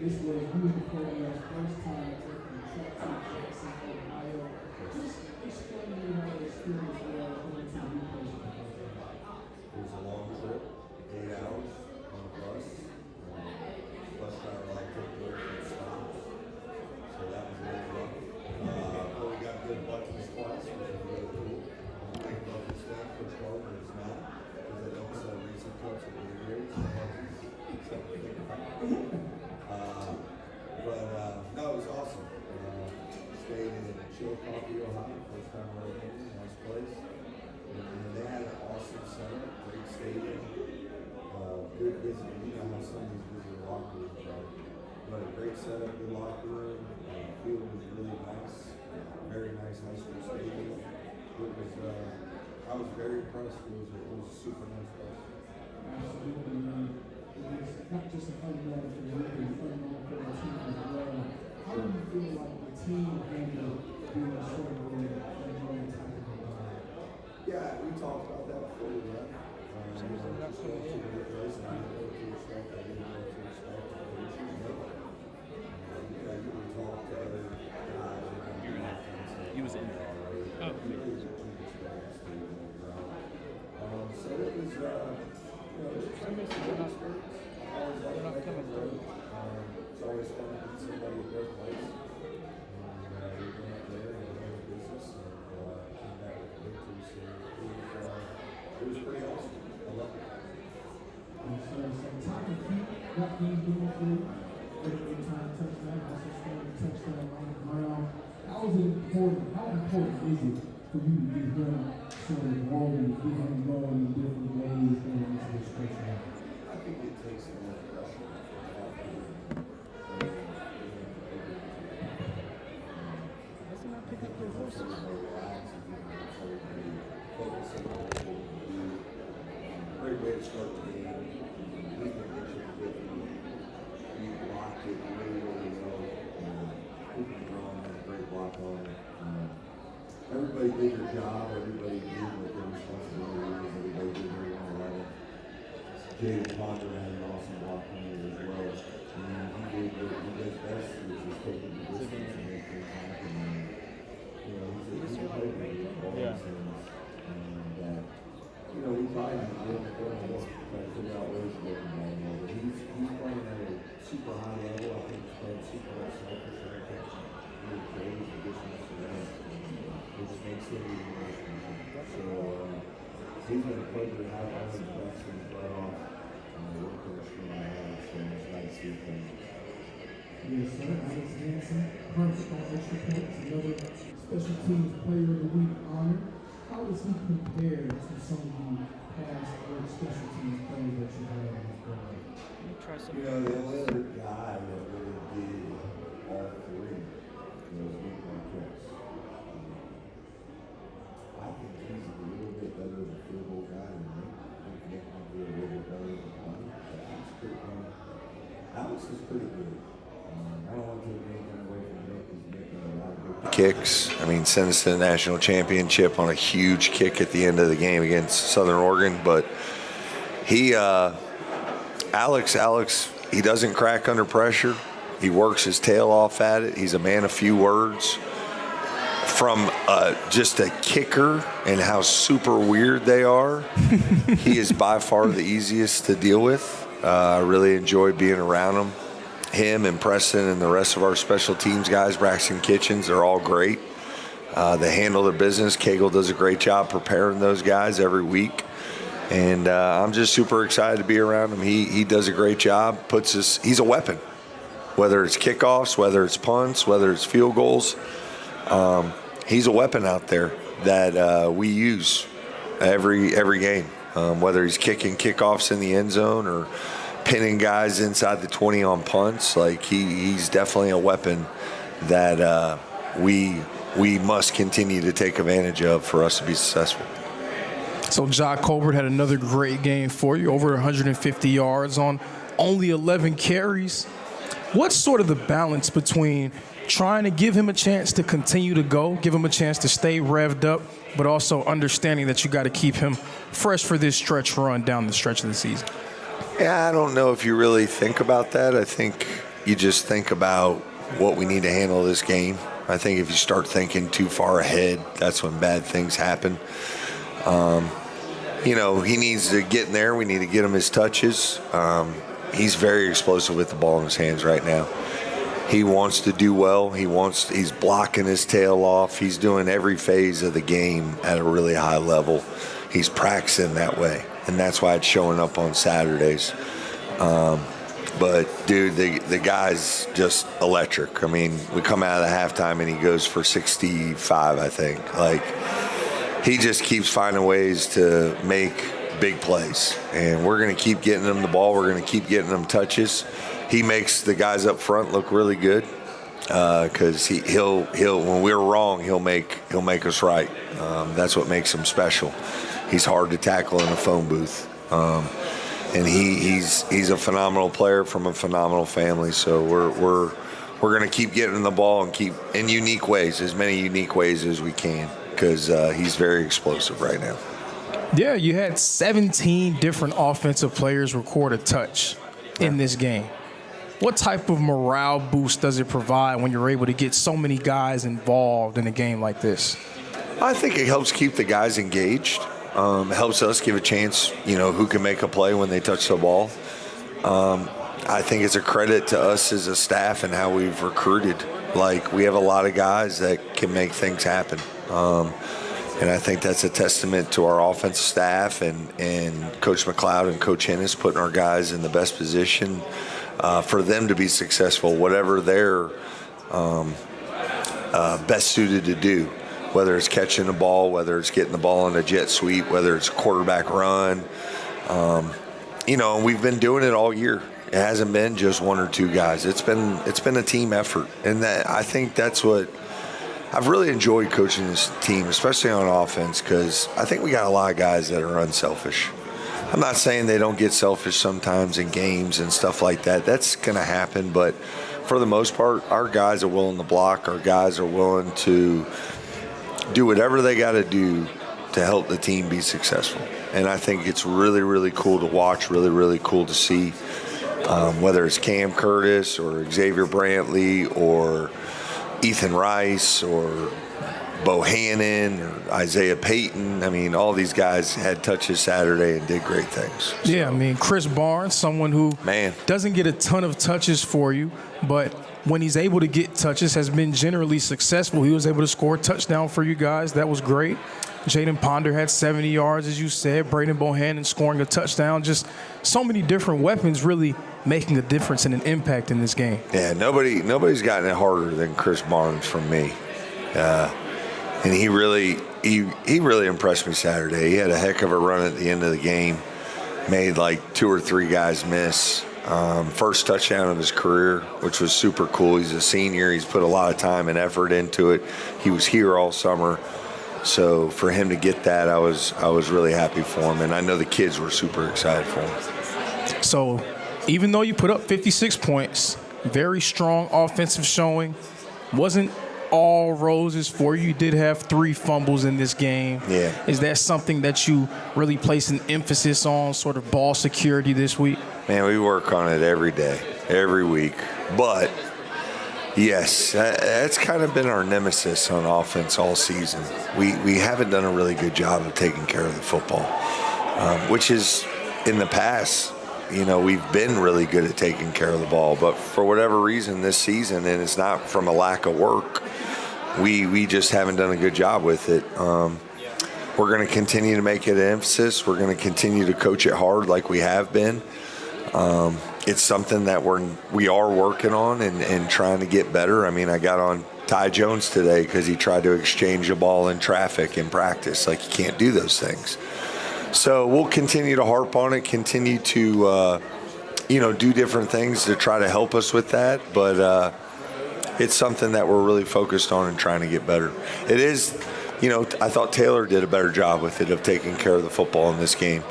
This was you the program's first time taking the trip to Jackson, Ohio. Just explain to me how the experience was going to the place. It was a long trip, 8 hours on a bus. Bus driver like took work and stops. So that was really rough. But we got good buckets twice, which was really cool. I think about this stuff, Coach Carter is not, because they don't sell recent cups at the grades. No, it was awesome. Stayed in Chillicothe, Ohio, first time I ever been in, nice place. And they had an awesome center, great stadium, good visitor. You know how some of these visitor locker rooms are. But a great setup, good locker room. Field was really nice, very nice high school stadium. It was, I was very impressed. It was a super nice place. Absolutely. It's not just a fundamental for you, but a fundamental for the team as well. How do you feel like the team handled being a short road and going to time? Yeah, we talked about that before we left. Just going to the place and I didn't know what to expect. I didn't know what to expect. You talk to other guys. He was in there already. Oh, so it was, I miss a good experience. I always like to make it through. It's always fun to meet somebody at their place. We went up there and ran a business and came back with a victory. So it was pretty awesome. I loved it. So time to keep what he's doing for you. Every time touchdown, also scoring a touchdown on the ground. How important is it for you to get him sort of rolling, get him going in different ways going into the stretch run? I think it takes a little pressure off of him. Doesn't that pick up your horses? Relax and focus on what we're going to do. Great way to start the game. He's been pitching with me. He blocked it really, really well. Cooper Brown had a great block on it. Everybody did their job. Everybody did what their responsibility was. Everybody did their 111. Jaden Ponder had an awesome block on it as well. And he did what he does best, which is taking the distance and make things happen. And, he's a playmaker of all these things. And, we probably have to get him to try to figure out ways to get him down there. But he's playing at a super high level. I think he's playing super unselfish. I think really creative additions to that. It just makes it even more special. So he's been a pleasure to have him. He's been his butt off. Working with him now. So it's nice to see him. Yes, sir. Alex Hansen, perfect on extra points. Another special teams player of the week honor. How does he compare to some of the past great special teams players that you have in this program? The only other guy that really did all three was Nick Marquez. I think he's a little bit better of a field goal guy than Nick. I think Nick might be a little bit better than Connie. Alex is pretty good. I don't want to take anything away from Nick because Nick had a lot of good kicks. I mean, sent us to the national championship on a huge kick at the end of the game against Southern Oregon. But Alex, he doesn't crack under pressure. He works his tail off at it. He's a man of few words. From just a kicker and how super weird they are, he is by far the easiest to deal with. I really enjoy being around him. Him and Preston and the rest of our special teams guys, Braxton Kitchens, they're all great. They handle their business. Cagle does a great job preparing those guys every week. And I'm just super excited to be around him. He does a great job, he's a weapon. Whether it's kickoffs, whether it's punts, whether it's field goals, he's a weapon out there that we use every game. Whether he's kicking kickoffs in the end zone or pinning guys inside the 20 on punts, like he's definitely a weapon that we must continue to take advantage of for us to be successful. So Jock Colbert had another great game for you, over 150 yards on only 11 carries. What's sort of the balance between trying to give him a chance to continue to go, give him a chance to stay revved up, but also understanding that you got to keep him fresh for this stretch run down the stretch of the season? Yeah, I don't know if you really think about that. I think you just think about what we need to handle this game. I think if you start thinking too far ahead, that's when bad things happen. He needs to get in there. We need to get him his touches. He's very explosive with the ball in his hands right now. He wants to do well. He's blocking his tail off. He's doing every phase of the game at a really high level. He's practicing that way, and that's why it's showing up on Saturdays. But, dude, the guy's just electric. I mean, we come out of the halftime, and he goes for 65, I think. Like, he just keeps finding ways to make big plays. And we're going to keep getting him the ball. We're going to keep getting him touches. He makes the guys up front look really good because he'll when we're wrong, he'll make us right. That's what makes him special. He's hard to tackle in a phone booth. And he's a phenomenal player from a phenomenal family. So we're going to keep getting him the ball and keep in unique ways, as many unique ways as we can, because he's very explosive right now. Yeah, you had 17 different offensive players record a touch in this game. What type of morale boost does it provide when you're able to get so many guys involved in a game like this? I think it helps keep the guys engaged. It helps us give a chance, who can make a play when they touch the ball. I think it's a credit to us as a staff and how we've recruited. Like, we have a lot of guys that can make things happen. And I think that's a testament to our offensive staff and Coach McLeod and Coach Hennis putting our guys in the best position for them to be successful, whatever they're best suited to do, whether it's catching the ball, whether it's getting the ball on a jet sweep, whether it's a quarterback run. And we've been doing it all year. It hasn't been just one or two guys. It's been a team effort, and I think that's what I've really enjoyed coaching this team, especially on offense, because I think we got a lot of guys that are unselfish. I'm not saying they don't get selfish sometimes in games and stuff like that. That's going to happen, but for the most part, our guys are willing to block. Our guys are willing to do whatever they got to do to help the team be successful. And I think it's really, really cool to watch, really, really cool to see, whether it's Cam Curtis or Xavier Brantley or Ethan Rice or Bohannon or Isaiah Payton. I mean, all these guys had touches Saturday and did great things. So. Yeah, I mean, Chris Barnes, someone who doesn't get a ton of touches for you, but when he's able to get touches has been generally successful. He was able to score a touchdown for you guys. That was great. Jaden Ponder had 70 yards, as you said. Braden Bohannon scoring a touchdown. Just so many different weapons really making a difference and an impact in this game. Yeah, nobody's gotten it harder than Chris Barnes from me. And he really impressed me Saturday. He had a heck of a run at the end of the game. Made like 2 or 3 guys miss. First touchdown of his career, which was super cool. He's a senior. He's put a lot of time and effort into it. He was here all summer. So for him to get that, I was really happy for him. And I know the kids were super excited for him. So even though you put up 56 points, very strong offensive showing, wasn't all roses for you. You did have 3 fumbles in this game. Yeah. Is that something that you really place an emphasis on, sort of ball security this week? Man, we work on it every day, every week. But, yes, that's kind of been our nemesis on offense all season. We haven't done a really good job of taking care of the football, which is in the past. We've been really good at taking care of the ball. But for whatever reason this season, and it's not from a lack of work, we just haven't done a good job with it. We're going to continue to make it an emphasis. We're going to continue to coach it hard like we have been. It's something that we are working on and trying to get better. I mean, I got on Ty Jones today because he tried to exchange a ball in traffic in practice. Like, you can't do those things. So we'll continue to harp on it, continue to, do different things to try to help us with that. But it's something that we're really focused on and trying to get better. It is, I thought Taylor did a better job with it of taking care of the football in this game.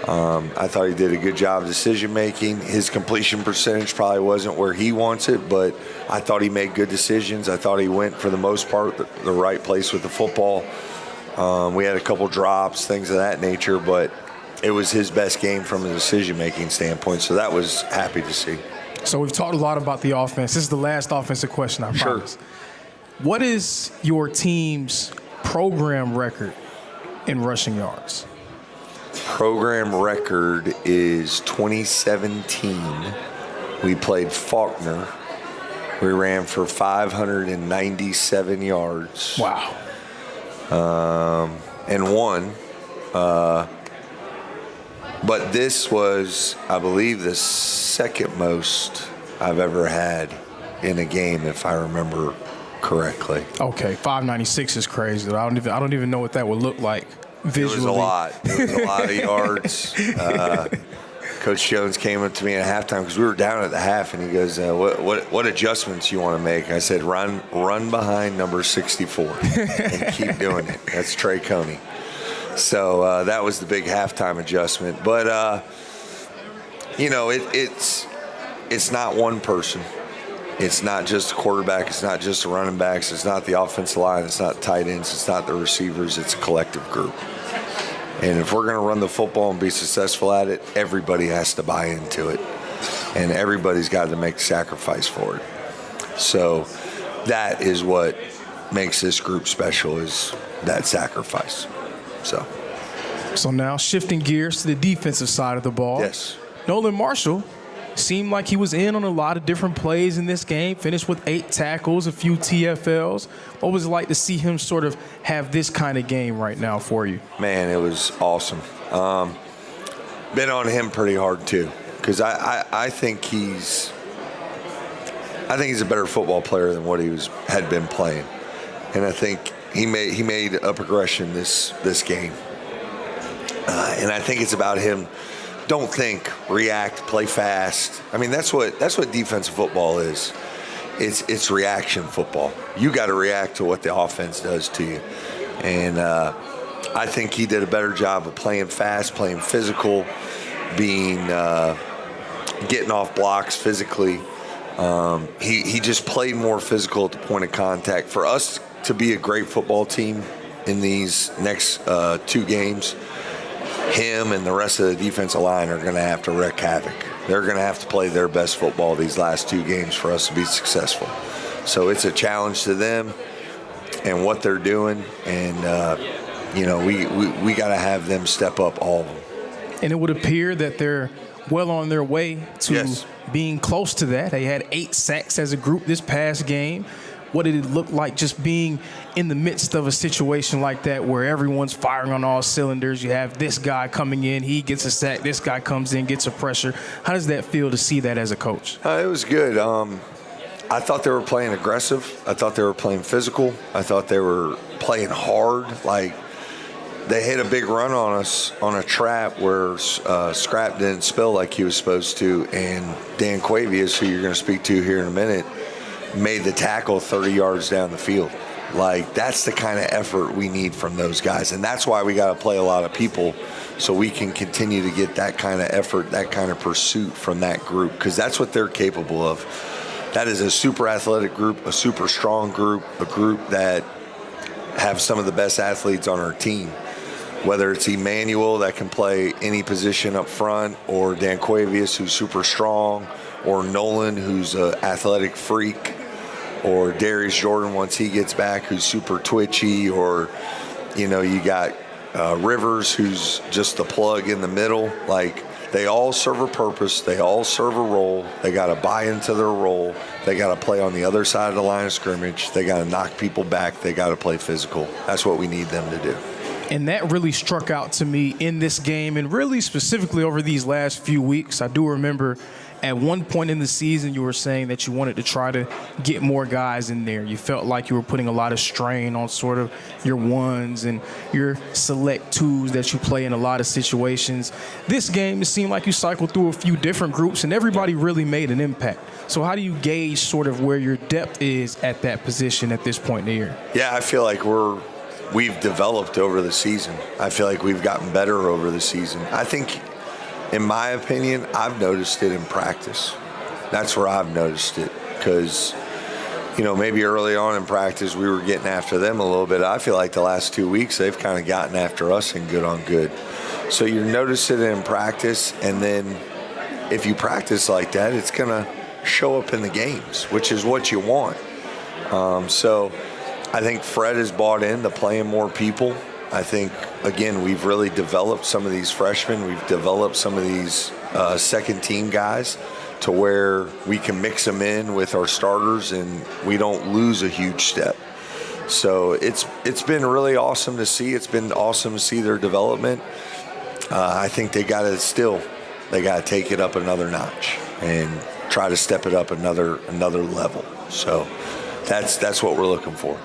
I thought he did a good job of decision-making. His completion percentage probably wasn't where he wants it, but I thought he made good decisions. I thought he went, for the most part, the right place with the football. We had a couple drops, things of that nature, but it was his best game from a decision-making standpoint, so that was happy to see. So we've talked a lot about the offense. This is the last offensive question, I Sure. promise. What is your team's program record in rushing yards? Program record is 2017. We played Faulkner. We ran for 597 yards. Wow. And won. But this was, I believe, the second most I've ever had in a game, if I remember correctly. Okay, 596 is crazy. I don't even know what that would look like visually. It was a lot. It was a lot of yards. Coach Jones came up to me at halftime because we were down at the half, and he goes, "What adjustments you want to make?" I said, "Run behind number 64 and keep doing it." That's Trey Coney. So that was the big halftime adjustment. But it's not one person. It's not just the quarterback. It's not just the running backs. It's not the offensive line. It's not tight ends. It's not the receivers. It's a collective group. And if we're going to run the football and be successful at it, everybody has to buy into it. And everybody's got to make a sacrifice for it. So that is what makes this group special, is that sacrifice. So now shifting gears to the defensive side of the ball. yes. Nolan Marshall seemed like he was in on a lot of different plays in this game, finished with 8 tackles, a few TFLs. What was it like to see him sort of have this kind of game right now for you? Man, it was awesome. Been on him pretty hard too, because I think he's a better football player than what he had been playing, and I think he made a progression this game, and I think it's about him. Don't think, react, play fast. I mean, that's what defensive football is. It's reaction football. You got to react to what the offense does to you. And I think he did a better job of playing fast, playing physical, getting off blocks physically. He just played more physical at the point of contact. For us to be a great football team in these next 2 games, him and the rest of the defensive line are going to have to wreak havoc. They're going to have to play their best football these last 2 games for us to be successful. So it's a challenge to them and what they're doing, and we got to have them step up, all of them. And it would appear that they're well on their way to Yes. being close to that. They had 8 sacks as a group this past game. What did it look like just being in the midst of a situation like that where everyone's firing on all cylinders? You have this guy coming in, he gets a sack, this guy comes in, gets a pressure. How does that feel to see that as a coach? It was good. I thought they were playing aggressive. I thought they were playing physical. I thought they were playing hard. Like, they hit a big run on us on a trap where Scrap didn't spill like he was supposed to, and Dan Quavius, who you're going to speak to here in a minute, made the tackle 30 yards down the field. Like, that's the kind of effort we need from those guys. And that's why we got to play a lot of people, so we can continue to get that kind of effort, that kind of pursuit from that group, because that's what they're capable of. That is a super athletic group, a super strong group, a group that have some of the best athletes on our team. Whether it's Emmanuel, that can play any position up front, or Dan Quavius, who's super strong, or Nolan, who's an athletic freak, or Darius Jordan once he gets back, who's super twitchy, or you got Rivers, who's just the plug in the middle. Like, they all serve a purpose, they all serve a role. They got to buy into their role. They got to play on the other side of the line of scrimmage. They got to knock people back. They got to play physical. That's what we need them to do. And that really struck out to me in this game, and really specifically over these last few weeks. I do remember at one point in the season you were saying that you wanted to try to get more guys in there. You felt like you were putting a lot of strain on sort of your ones and your select twos that you play in a lot of situations. This game, it seemed like you cycled through a few different groups and everybody really made an impact. So how do you gauge sort of where your depth is at that position at this point in the year? Yeah, I feel like we've developed over the season. I feel like we've gotten better over the season. I think, in my opinion, I've noticed it in practice. That's where I've noticed it, because, maybe early on in practice we were getting after them a little bit. I feel like the last 2 weeks they've kind of gotten after us in good on good. So you're noticing it in practice, and then if you practice like that, it's gonna show up in the games, which is what you want. So I think Fred has bought into playing more people. I think, again, we've really developed some of these freshmen. We've developed some of these second-team guys to where we can mix them in with our starters and we don't lose a huge step. So it's been really awesome to see. It's been awesome to see their development. I think they got to take it up another notch and try to step it up another level. So that's what we're looking for.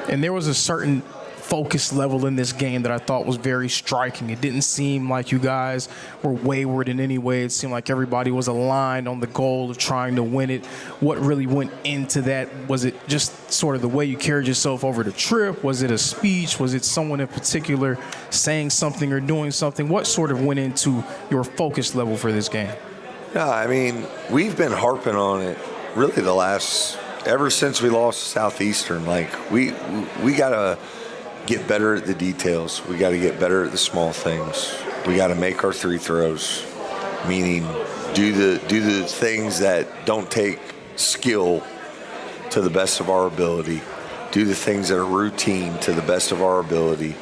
And there was a certain focus level in this game that I thought was very striking. It didn't seem like you guys were wayward in any way. It seemed like everybody was aligned on the goal of trying to win it. What really went into that? Was it just sort of the way you carried yourself over the trip? Was it a speech? Was it someone in particular saying something or doing something? What sort of went into your focus level for this game? Yeah, I mean, we've been harping on it really ever since we lost Southeastern. Like, we got to get better at the details. We got to get better at the small things. We got to make our free throws, meaning do the things that don't take skill to the best of our ability. Do the things that are routine to the best of our ability.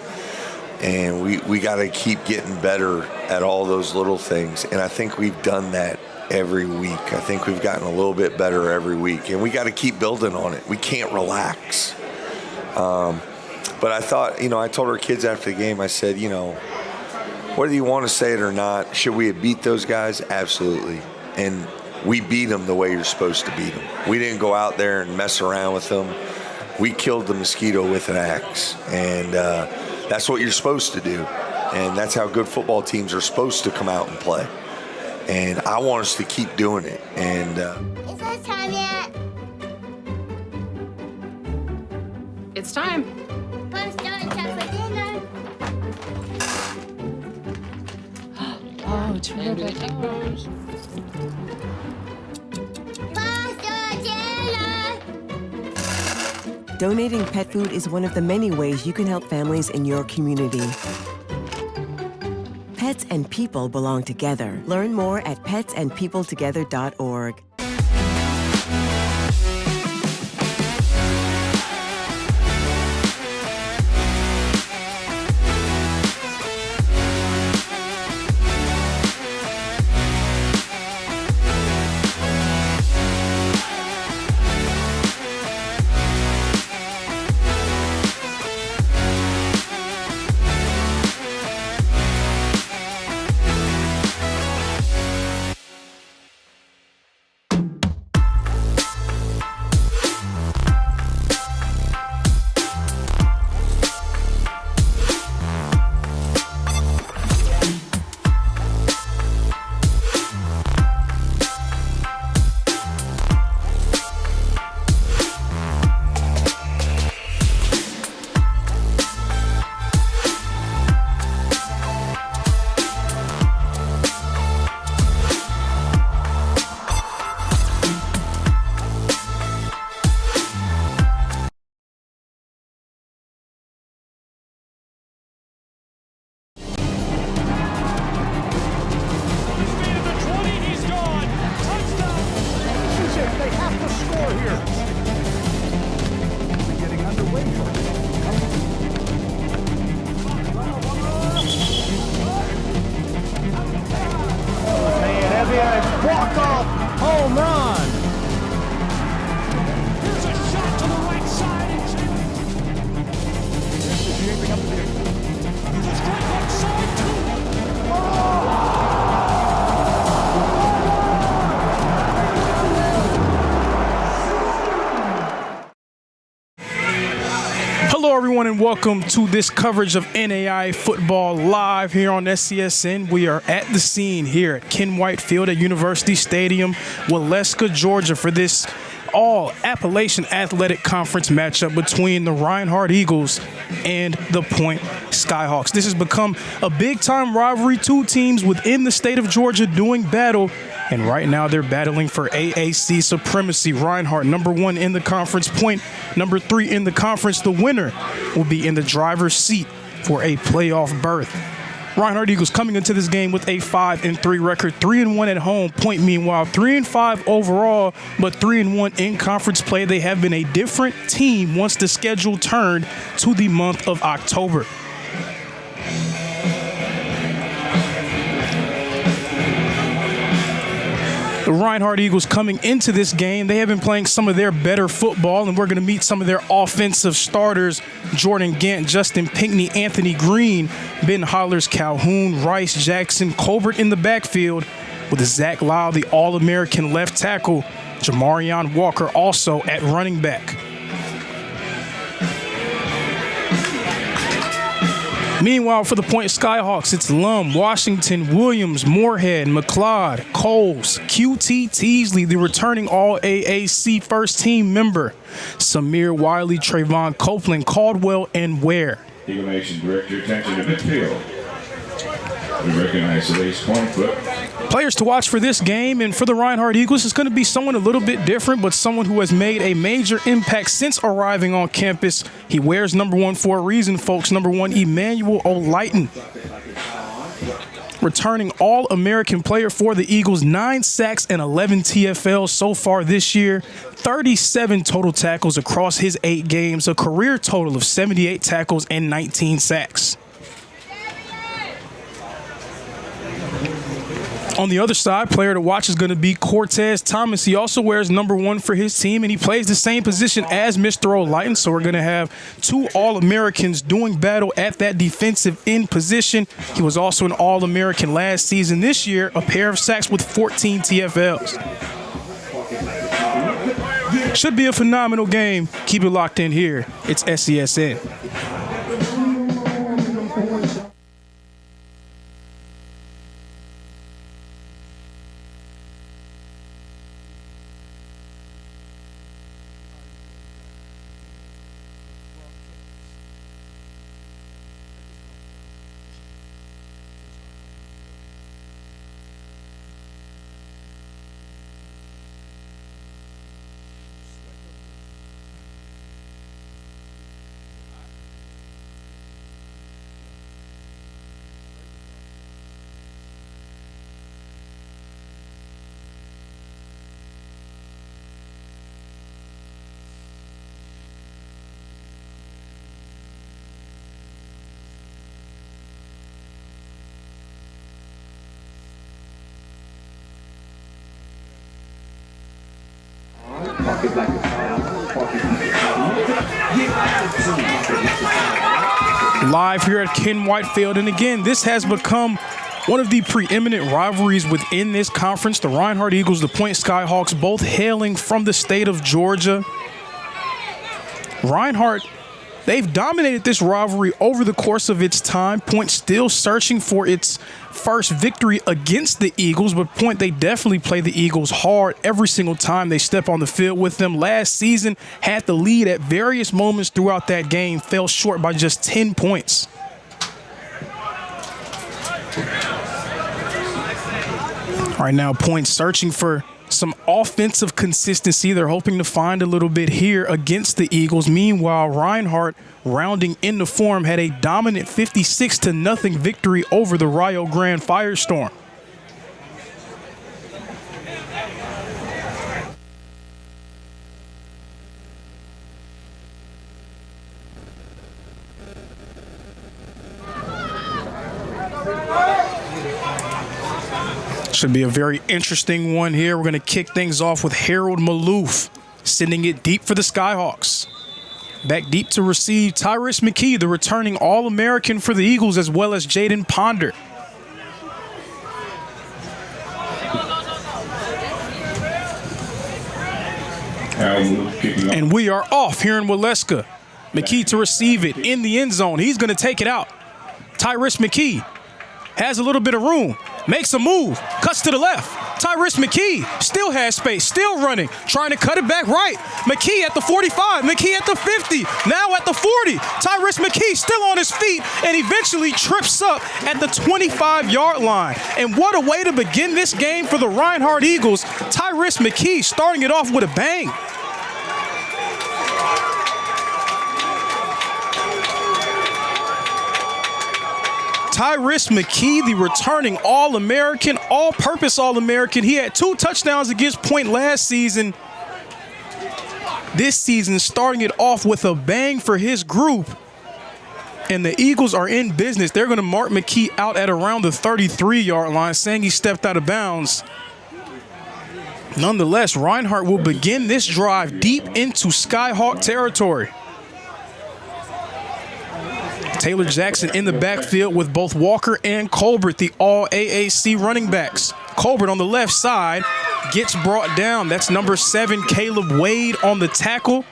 And we got to keep getting better at all those little things. And I think we've done that every week. I think we've gotten a little bit better every week. And we got to keep building on it. We can't relax. But I thought, I told our kids after the game, I said, whether you want to say it or not, should we have beat those guys? Absolutely. And we beat them the way you're supposed to beat them. We didn't go out there and mess around with them. We killed the mosquito with an axe. And that's what you're supposed to do. And that's how good football teams are supposed to come out and play. And I want us to keep doing it. And is it time yet? It's time. But starting time for dinner. Oh, terrific. Pasta dinner. Donating pet food is one of the many ways you can help families in your community. Pets and people belong together. Learn more at petsandpeopletogether.org. Walk-off home run. Here's a shot to the right side. Here's a strike outside, too. Hello, everyone, and welcome to this coverage of NAIA football live here on SCSN. We are at the scene here at Ken White Field at University Stadium, Waleska, Georgia, for this all-Appalachian Athletic Conference matchup between the Reinhardt Eagles and the Point Skyhawks. This has become a big-time rivalry, two teams within the state of Georgia doing battle, and right now they're battling for AAC supremacy. Reinhardt, number 1 in the conference, Point, number 3 in the conference. The winner will be in the driver's seat for a playoff berth. Reinhardt Eagles coming into this game with a 5-3 record, 3-1 at home. Point meanwhile 3-5 overall, but 3-1 in conference play. They have been a different team once the schedule turned to the month of October. The Reinhardt Eagles coming into this game, they have been playing some of their better football, and we're going to meet some of their offensive starters: Jordan Gant, Justin Pinkney, Anthony Green, Ben Hollers, Calhoun, Rice, Jackson, Colbert in the backfield, with Zach Lyle, the All-American left tackle, Jamarion Walker also at running back. Meanwhile, for the Point Skyhawks, it's Lum, Washington, Williams, Moorhead, McLeod, Coles, QT Teasley, the returning All-AAC first-team member, Samir Wiley, Trayvon Copeland, Caldwell, and Ware. Eagle Nation, direct your attention to midfield. We recognize today's point foot. Players to watch for this game and for the Reinhardt Eagles is going to be someone a little bit different, but someone who has made a major impact since arriving on campus. He wears number 1 for a reason, folks. Number 1, Emmanuel O'Lighton. Returning All-American player for the Eagles, 9 sacks and 11 TFLs so far this year, 37 total tackles across his 8 games, a career total of 78 tackles and 19 sacks. On the other side, player to watch is going to be Cortez Thomas. He also wears number 1 for his team, and he plays the same position as Mr. O'Lighton. So we're going to have 2 All-Americans doing battle at that defensive end position. He was also an All-American last season. This year, a pair of sacks with 14 TFLs. Should be a phenomenal game. Keep it locked in here. It's SESN. Live here at Ken Whitefield, and again, this has become one of the preeminent rivalries within this conference. The Reinhardt Eagles, the Point Skyhawks, both hailing from the state of Georgia. Reinhardt, they've dominated this rivalry over the course of its time. Point still searching for its first victory against the Eagles, but Point, they definitely play the Eagles hard every single time they step on the field with them. Last season, had the lead at various moments throughout that game, fell short by just 10 points. All right, now Point searching for some offensive consistency. They're hoping to find a little bit here against the Eagles. Meanwhile, Reinhardt, rounding into form, had a dominant 56-0 victory over the Rio Grande Firestorm. Should be a very interesting one here. We're going to kick things off with Harold Maloof, sending it deep for the Skyhawks. Back deep to receive Tyrus McKee, the returning All-American for the Eagles, as well as Jaden Ponder. And we are off here in Waleska. McKee to receive it in the end zone. He's going to take it out. Tyrus McKee has a little bit of room, makes a move, cuts to the left. Tyrus McKee still has space, still running, trying to cut it back right. McKee at the 45, McKee at the 50, now at the 40. Tyrus McKee still on his feet and eventually trips up at the 25-yard line. And what a way to begin this game for the Reinhardt Eagles. Tyrus McKee starting it off with a bang. Tyrese McKee, the returning All-American, all-purpose All-American. He had 2 touchdowns against Point last season. This season, starting it off with a bang for his group. And the Eagles are in business. They're going to mark McKee out at around the 33-yard line, saying he stepped out of bounds. Nonetheless, Reinhardt will begin this drive deep into Skyhawk territory. Taylor Jackson in the backfield with both Walker and Colbert, the all-AAC running backs. Colbert on the left side gets brought down. That's number 7, Caleb Wade on the tackle.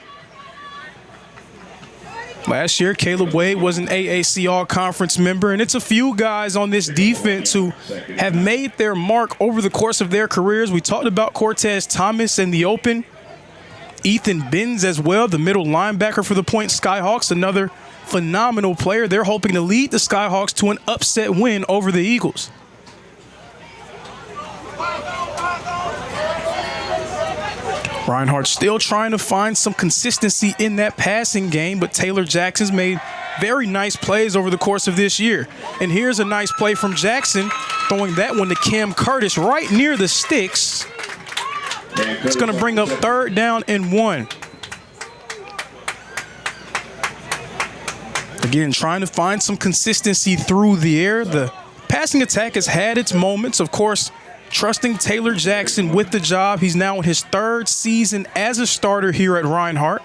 Last year, Caleb Wade was an AAC All-Conference member, and it's a few guys on this defense who have made their mark over the course of their careers. We talked about Cortez Thomas in the open. Ethan Benz as well, the middle linebacker for the Point Skyhawks, another phenomenal player. They're hoping to lead the Skyhawks to an upset win over the Eagles. Reinhardt still trying to find some consistency in that passing game, but Taylor Jackson's made very nice plays over the course of this year. And here's a nice play from Jackson, throwing that one to Cam Curtis right near the sticks. It's going to bring up 3rd down and 1. Again, trying to find some consistency through the air. The passing attack has had its moments, of course. Trusting Taylor Jackson with the job. He's now in his 3rd season as a starter here at Reinhardt.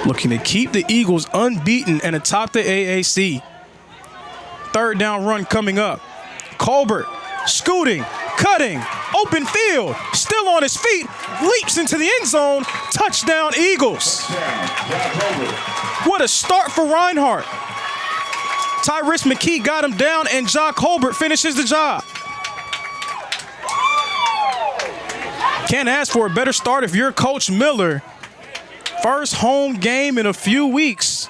Looking to keep the Eagles unbeaten and atop the AAC. 3rd down run coming up. Colbert scooting, cutting, open field, still on his feet, leaps into the end zone. Touchdown, Eagles. What a start for Reinhardt. Tyrese McKee got him down, and Ja Colbert finishes the job. Can't ask for a better start if you're Coach Miller. First home game in a few weeks.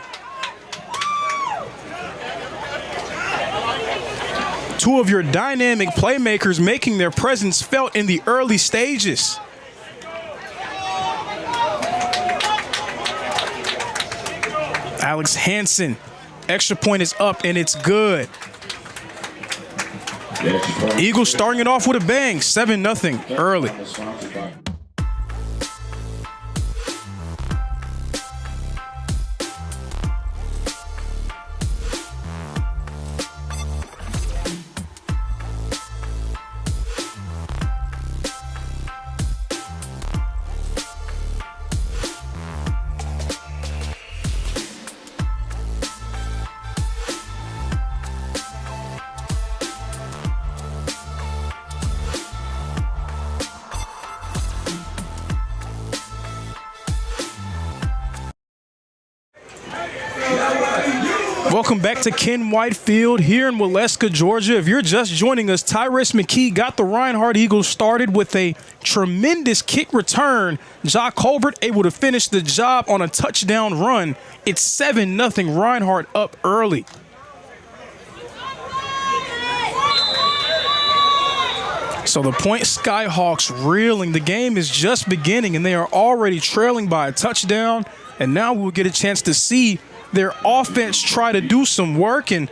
2 of your dynamic playmakers making their presence felt in the early stages. Alex Hansen. Extra point is up, and it's good. Eagles starting it off with a bang, 7-0 early. Welcome back to Ken White Field here in Waleska, Georgia. If you're just joining us, Tyrese McKee got the Reinhardt Eagles started with a tremendous kick return. Ja Colbert able to finish the job on a touchdown run. It's 7-0 Reinhardt up early. So the Point Skyhawks reeling. The game is just beginning, and they are already trailing by a touchdown. And now we'll get a chance to see their offense try to do some work. And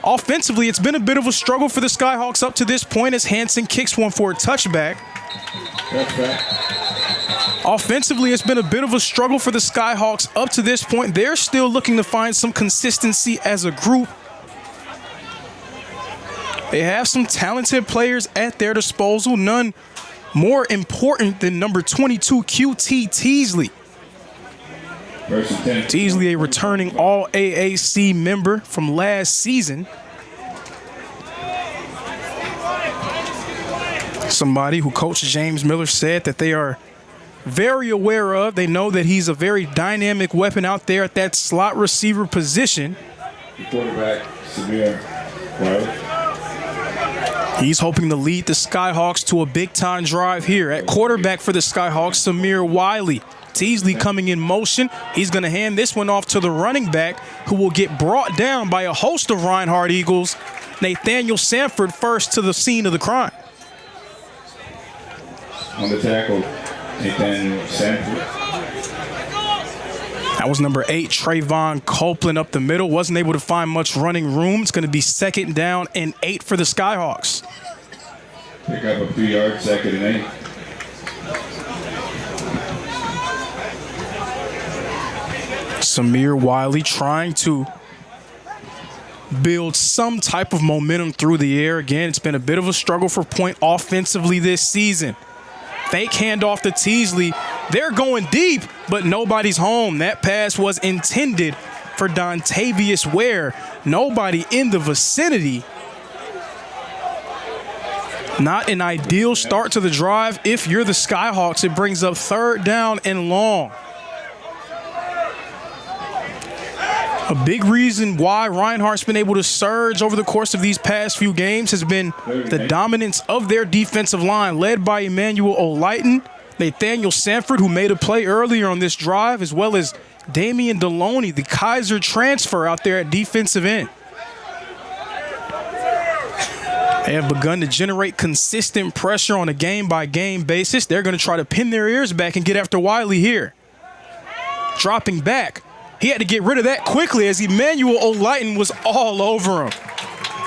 offensively, it's been a bit of a struggle for the Skyhawks up to this point as Hansen kicks one for a touchback. Offensively, it's been a bit of a struggle for the Skyhawks up to this point. They're still looking to find some consistency as a group. They have some talented players at their disposal, none more important than number 22, QT Teasley. Teasley, a returning All-AAC member from last season. Somebody who Coach James Miller said that they are very aware of. They know that he's a very dynamic weapon out there at that slot receiver position. Quarterback, Samir Wiley. He's hoping to lead the Skyhawks to a big-time drive here. At quarterback for the Skyhawks, Samir Wiley. Teasley coming in motion. He's going to hand this one off to the running back, who will get brought down by a host of Reinhardt Eagles. Nathaniel Sanford first to the scene of the crime. On the tackle, Nathaniel Sanford. That was number 8, Trayvon Copeland up the middle. Wasn't able to find much running room. It's going to be 2nd down and 8 for the Skyhawks. Pick up a few yards, 2nd and 8. Samir Wiley trying to build some type of momentum through the air. Again, it's been a bit of a struggle for Point offensively this season. Fake handoff to Teasley. They're going deep, but nobody's home. That pass was intended for Dontavius Ware. Nobody in the vicinity. Not an ideal start to the drive. If you're the Skyhawks, it brings up 3rd down and long. A big reason why Reinhardt's been able to surge over the course of these past few games has been the dominance of their defensive line, led by Emmanuel Olighton, Nathaniel Sanford, who made a play earlier on this drive, as well as Damian Deloney, the Kaiser transfer out there at defensive end. They have begun to generate consistent pressure on a game-by-game basis. They're going to try to pin their ears back and get after Wiley here. Dropping back. He had to get rid of that quickly as Emmanuel Olighton was all over him.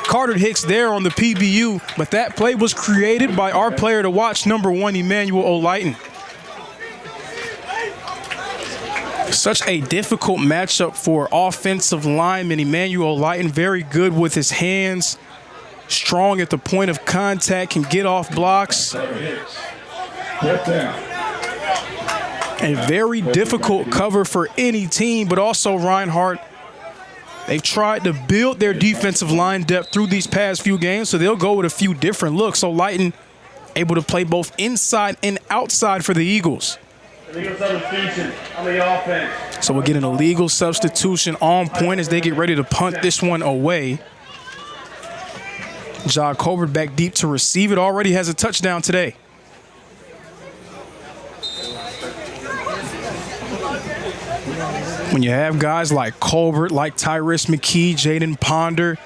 Carter Hicks there on the PBU, but that play was created by our player to watch, number 1, Emmanuel Olighton. Such a difficult matchup for offensive lineman. Emmanuel Olighton, very good with his hands, strong at the point of contact, can get off blocks. A very difficult cover for any team, but also Reinhardt. They've tried to build their defensive line depth through these past few games, so they'll go with a few different looks. So Lighton able to play both inside and outside for the Eagles. Illegal substitution on the offense. So we'll get an illegal substitution on point as they get ready to punt this one away. Ja Colbert back deep to receive it. Already has a touchdown today. When you have guys like Colbert, like Tyrus McKee, Jaden Ponder,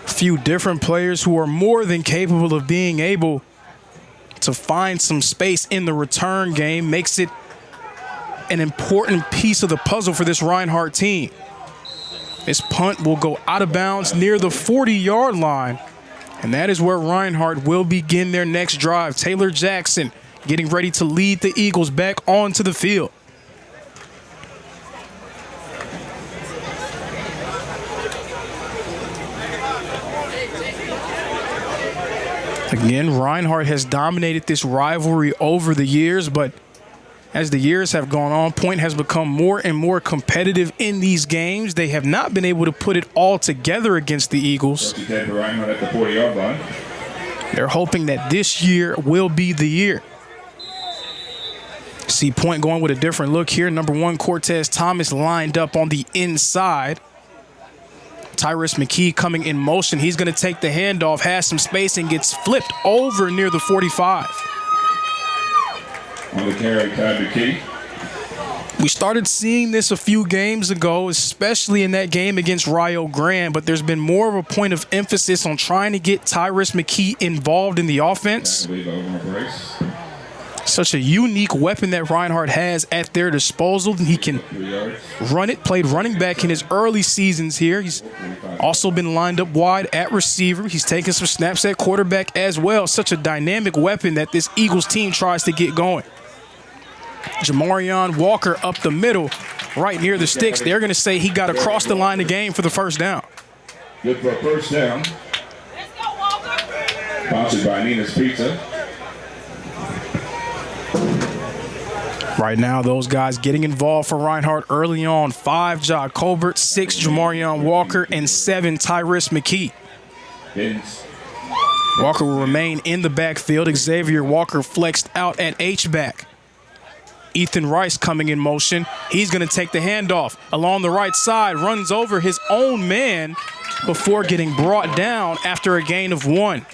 a few different players who are more than capable of being able to find some space in the return game, makes it an important piece of the puzzle for this Reinhardt team. This punt will go out of bounds near the 40-yard line, and that is where Reinhardt will begin their next drive. Taylor Jackson getting ready to lead the Eagles back onto the field. Again, Reinhardt has dominated this rivalry over the years, but as the years have gone on, Point has become more and more competitive in these games. They have not been able to put it all together against the Eagles. Reinhardt at the 40-yard line. They're hoping that this year will be the year. See Point going with a different look here. Number 1, Cortez Thomas lined up on the inside. Tyrus McKee coming in motion. He's going to take the handoff, has some space, and gets flipped over near the 45. On the carry, Ty McKee. We started seeing this a few games ago, especially in that game against Rio Grande, but there's been more of a point of emphasis on trying to get Tyrus McKee involved in the offense. Such a unique weapon that Reinhardt has at their disposal. He can run it, played running back in his early seasons here. He's also been lined up wide at receiver. He's taken some snaps at quarterback as well. Such a dynamic weapon that this Eagles team tries to get going. Jamarion Walker up the middle, right near the sticks. They're going to say he got across the line of game for the first down. Good for a first down. Sponsored by Nina's Pizza. Right now, those guys getting involved for Reinhardt early on. 5, Ja Colbert, 6, Jamarion Walker, and 7, Tyrus McKee. Walker will remain in the backfield. Xavier Walker flexed out at H-back. Ethan Rice coming in motion. He's going to take the handoff along the right side, runs over his own man before getting brought down after a gain of 1.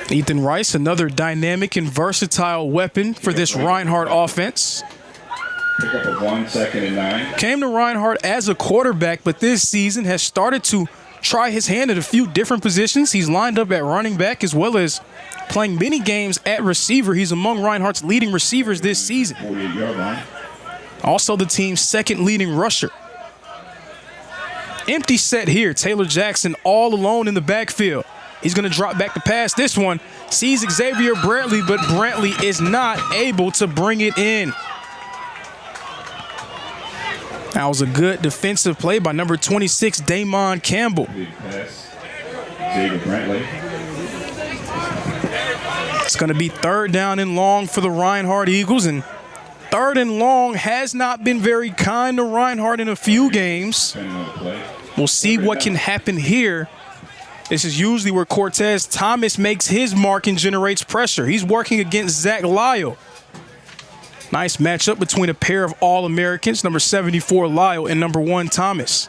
Ethan Rice, another dynamic and versatile weapon for this Reinhardt offense. Pick up a 1, 2nd and 9. Came to Reinhardt as a quarterback, but this season has started to try his hand at a few different positions. He's lined up at running back as well as playing many games at receiver. He's among Reinhardt's leading receivers this season. 48-yard line. Also the team's second leading rusher. Empty set here. Taylor Jackson all alone in the backfield. He's going to drop back to pass this one. Sees Xavier Brantley, but Brantley is not able to bring it in. That was a good defensive play by number 26, Damon Campbell. Big pass. Xavier Brantley. It's going to be 3rd down and long for the Reinhardt Eagles, and 3rd and long has not been very kind to Reinhardt in a few games. We'll see what can happen here. This is usually where Cortez Thomas makes his mark and generates pressure. He's working against Zach Lyle. Nice matchup between a pair of All-Americans, number 74 Lyle and number 1 Thomas.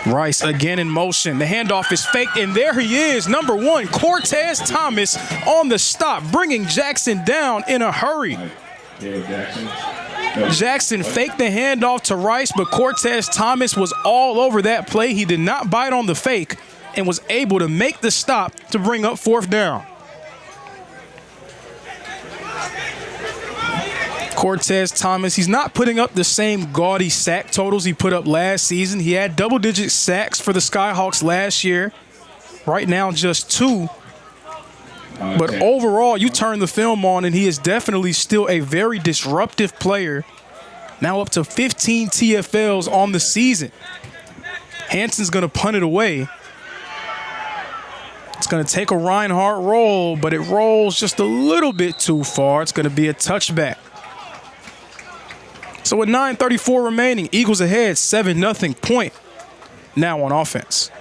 Rice again in motion. The handoff is faked, and there he is, number 1, Cortez Thomas on the stop, bringing Jackson down in a hurry. Jackson faked the handoff to Rice, but Cortez Thomas was all over that play. He did not bite on the fake and was able to make the stop to bring up 4th down. Cortez Thomas, he's not putting up the same gaudy sack totals he put up last season. He had double-digit sacks for the Skyhawks last year. Right now, just 2. But overall, you turn the film on, and he is definitely still a very disruptive player. Now up to 15 TFLs on the season. Hanson's going to punt it away. It's going to take a Reinhardt roll, but it rolls just a little bit too far. It's going to be a touchback. So with 9:34 remaining, Eagles ahead 7-0 point now on offense.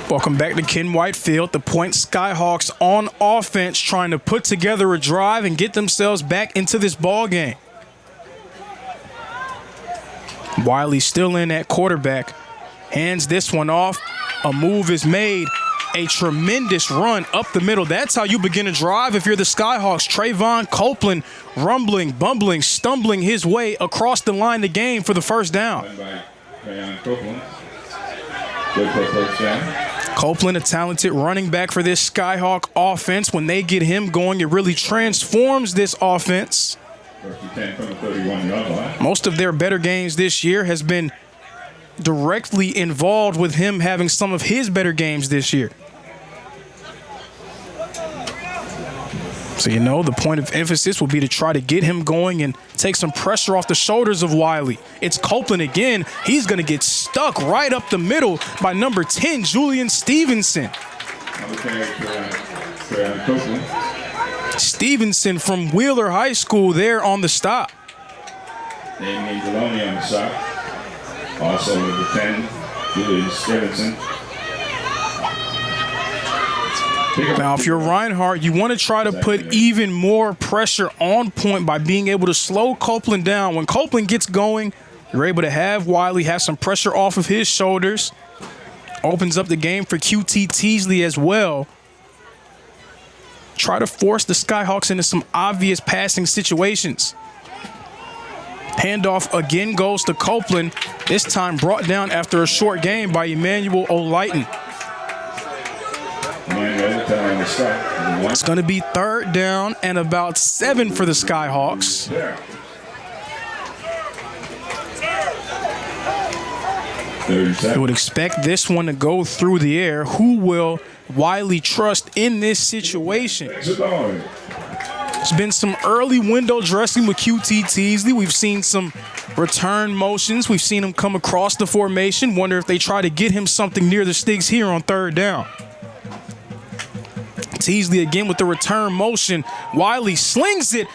Welcome back to Ken White Field. The Point Skyhawks on offense trying to put together a drive and get themselves back into this ball game. Wiley still in at quarterback. Hands this one off. A move is made. A tremendous run up the middle. That's how you begin a drive if you're the Skyhawks. Trayvon Copeland rumbling, bumbling, stumbling his way across the line to gain for the 1st down. Copeland, a talented running back for this Skyhawk offense. When they get him going, it really transforms this offense. Most of their better games this year has been directly involved with him having some of his better games this year. So, you know, the point of emphasis will be to try to get him going and take some pressure off the shoulders of Wiley. It's Copeland again. He's going to get stuck right up the middle by number 10, Julian Stevenson. Stevenson from Wheeler High School there on the stop. Damien Deloney on the stop. Also number 10, Julian Stevenson. Now, if you're Reinhardt, you want to try to put even more pressure on Point by being able to slow Copeland down. When Copeland gets going, you're able to have Wiley have some pressure off of his shoulders. Opens up the game for QT Teasley as well. Try to force the Skyhawks into some obvious passing situations. Handoff again goes to Copeland, this time brought down after a short gain by Emmanuel O'Lighton. It's going to be 3rd down and about 7 for the Skyhawks. You would expect this one to go through the air. Who will Wiley trust in this situation? There's been some early window dressing with QT Teasley. We've seen some return motions. We've seen him come across the formation. Wonder if they try to get him something near the sticks here on 3rd down. Teasley again with the return motion. Wiley slings it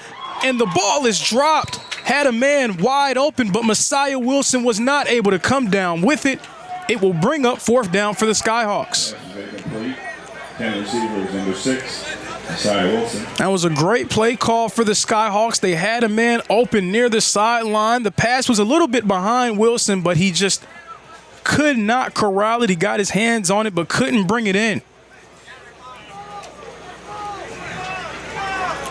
and the ball is dropped. Had a man wide open, but Messiah Wilson was not able to come down with it. It will bring up 4th down for the Skyhawks. 10 receivers, number 6, Messiah Wilson. That was a great play call for the Skyhawks. They had a man open near the sideline. The pass was a little bit behind Wilson, but he just could not corral it. He got his hands on it, but couldn't bring it in.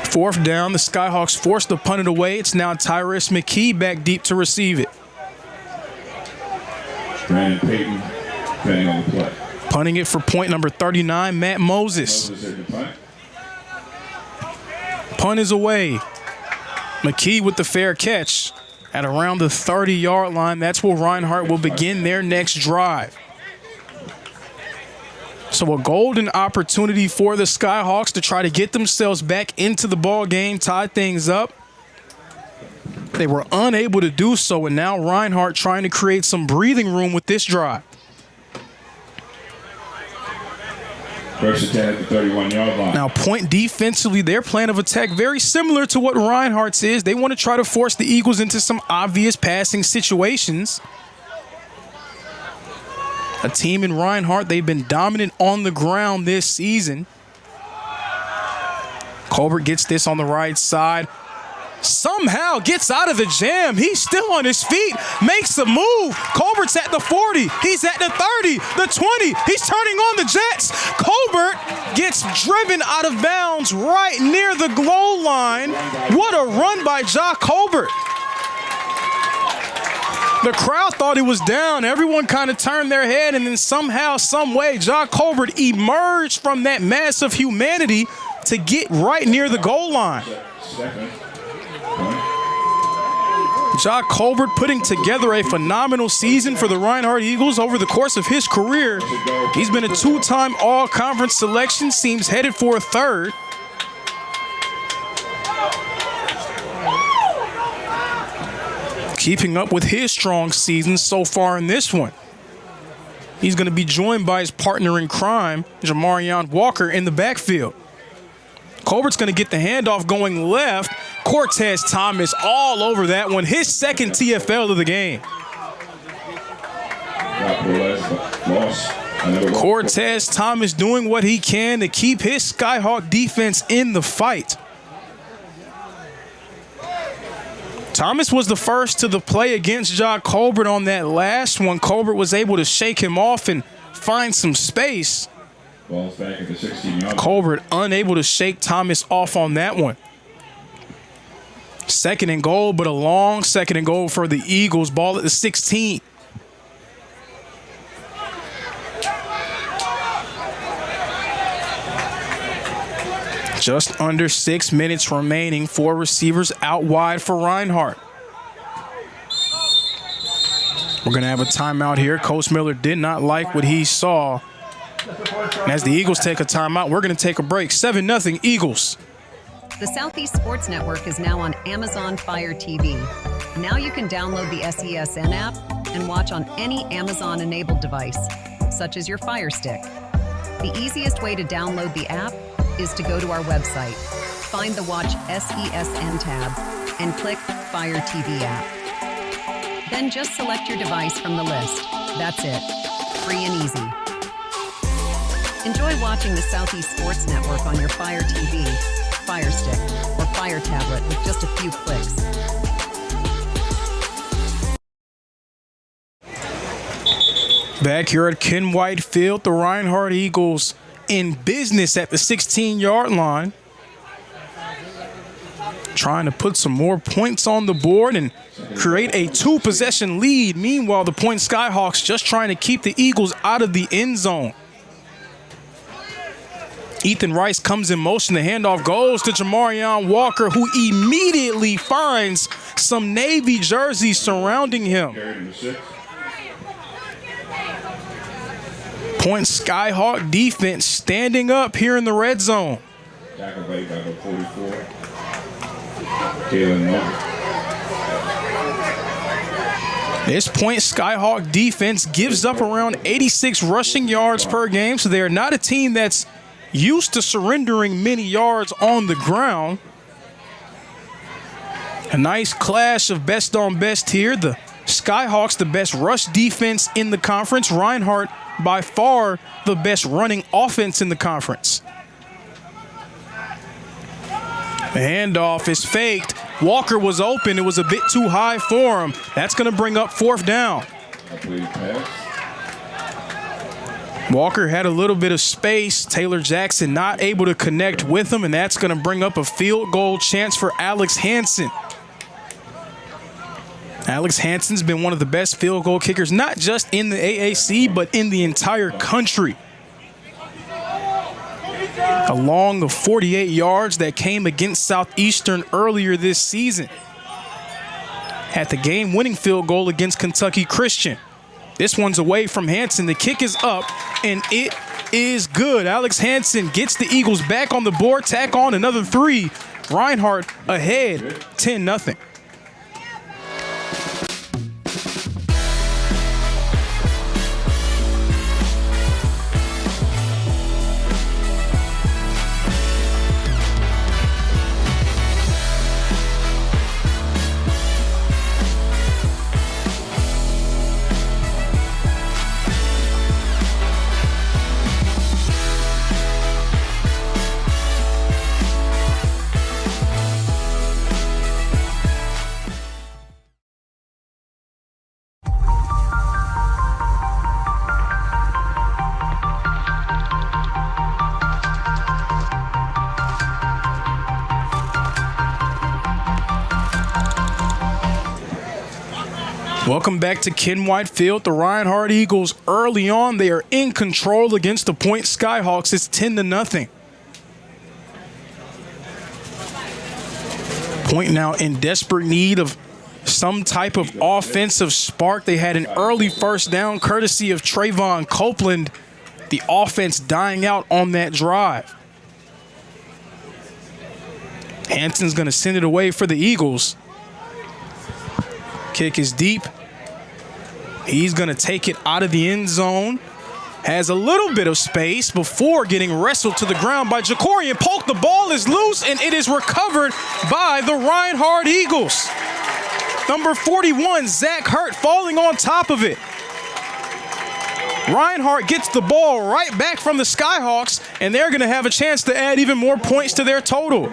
4th down, the Skyhawks forced to punt it away. It's now Tyrus McKee back deep to receive it. Brandon Payton, depending on the play. Punting it for point number 39, Matt Moses. Punt is away. McKee with the fair catch at around the 30-yard line. That's where Reinhardt will begin their next drive. So a golden opportunity for the Skyhawks to try to get themselves back into the ball game, tie things up. They were unable to do so, and now Reinhardt trying to create some breathing room with this drive. First and 10 at the 31-yard line. Now, point defensively, their plan of attack very similar to what Reinhardt's is. They want to try to force the Eagles into some obvious passing situations. A team in Reinhardt, they've been dominant on the ground this season. Colbert gets this on the right side. Somehow gets out of the jam. He's still on his feet, makes a move. Colbert's at the 40. He's at the 30, the 20. He's turning on the Jets. Colbert gets driven out of bounds right near the goal line. What a run by Ja Colbert. The crowd thought he was down. Everyone kind of turned their head, and then somehow, some way, Ja Colbert emerged from that mass of humanity to get right near the goal line. Ja Colbert putting together a phenomenal season for the Reinhardt Eagles over the course of his career. He's been a 2-time all-conference selection, seems headed for a 3rd. Keeping up with his strong season so far in this one. He's going to be joined by his partner in crime, Jamarion Walker, in the backfield. Colbert's going to get the handoff going left. Cortez Thomas all over that one. His 2nd TFL of the game. Cortez Thomas doing what he can to keep his Skyhawk defense in the fight. Thomas was the first to the play against Ja Colbert on that last one. Colbert was able to shake him off and find some space. Ball's back at the 16-yard. Colbert unable to shake Thomas off on that one. 2nd and goal, but a long 2nd and goal for the Eagles. Ball at the 16. Just under 6 minutes remaining. 4 receivers out wide for Reinhardt. We're going to have a timeout here. Coach Miller did not like what he saw. And as the Eagles take a timeout, we're going to take a break. 7-0 Eagles. The Southeast Sports Network is now on Amazon Fire TV. Now you can download the SESN app and watch on any Amazon-enabled device, such as your Fire Stick. The easiest way to download the app is to go to our website, find the Watch SESN tab, and click Fire TV app. Then just select your device from the list. That's it. Free and easy. Enjoy watching the Southeast Sports Network on your Fire TV, Fire Stick, or Fire tablet with just a few clicks. Back here at Ken White Field, the Reinhardt Eagles in business at the 16-yard line. Trying to put some more points on the board and create a 2-possession lead. Meanwhile, the Point Skyhawks just trying to keep the Eagles out of the end zone. Ethan Rice comes in motion. The handoff goes to Jamarion Walker, who immediately finds some Navy jerseys surrounding him. Point Skyhawk defense standing up here in the red zone. This Point Skyhawk defense gives up around 86 rushing yards per game, so they're not a team that's used to surrendering many yards on the ground. A nice clash of best on best here. The Skyhawks, the best rush defense in the conference. Reinhardt, by far the best running offense in the conference. The handoff is faked. Walker was open. It was a bit too high for him. That's going to bring up 4th down. Walker had a little bit of space. Taylor Jackson not able to connect with him, and that's going to bring up a field goal chance for Alex Hansen. Alex Hansen's been one of the best field goal kickers, not just in the AAC, but in the entire country. A long of 48 yards that came against Southeastern earlier this season. Had the game-winning field goal against Kentucky Christian. This one's away from Hansen. The kick is up, and it is good. Alex Hansen gets the Eagles back on the board, tack on another 3. Reinhardt ahead, 10-0. Welcome back to Ken White Field. The Reinhardt Eagles early on, they are in control against the Point Skyhawks. It's 10-0. Point now in desperate need of some type of offensive spark. They had an early 1st down courtesy of Trayvon Copeland. The offense dying out on that drive. Hansen's going to send it away for the Eagles. Kick is deep. He's going to take it out of the end zone. Has a little bit of space before getting wrestled to the ground by Jacorian Polk. The ball is loose, and it is recovered by the Reinhardt Eagles. Number 41, Zach Hurt, falling on top of it. Reinhardt gets the ball right back from the Skyhawks, and they're going to have a chance to add even more points to their total.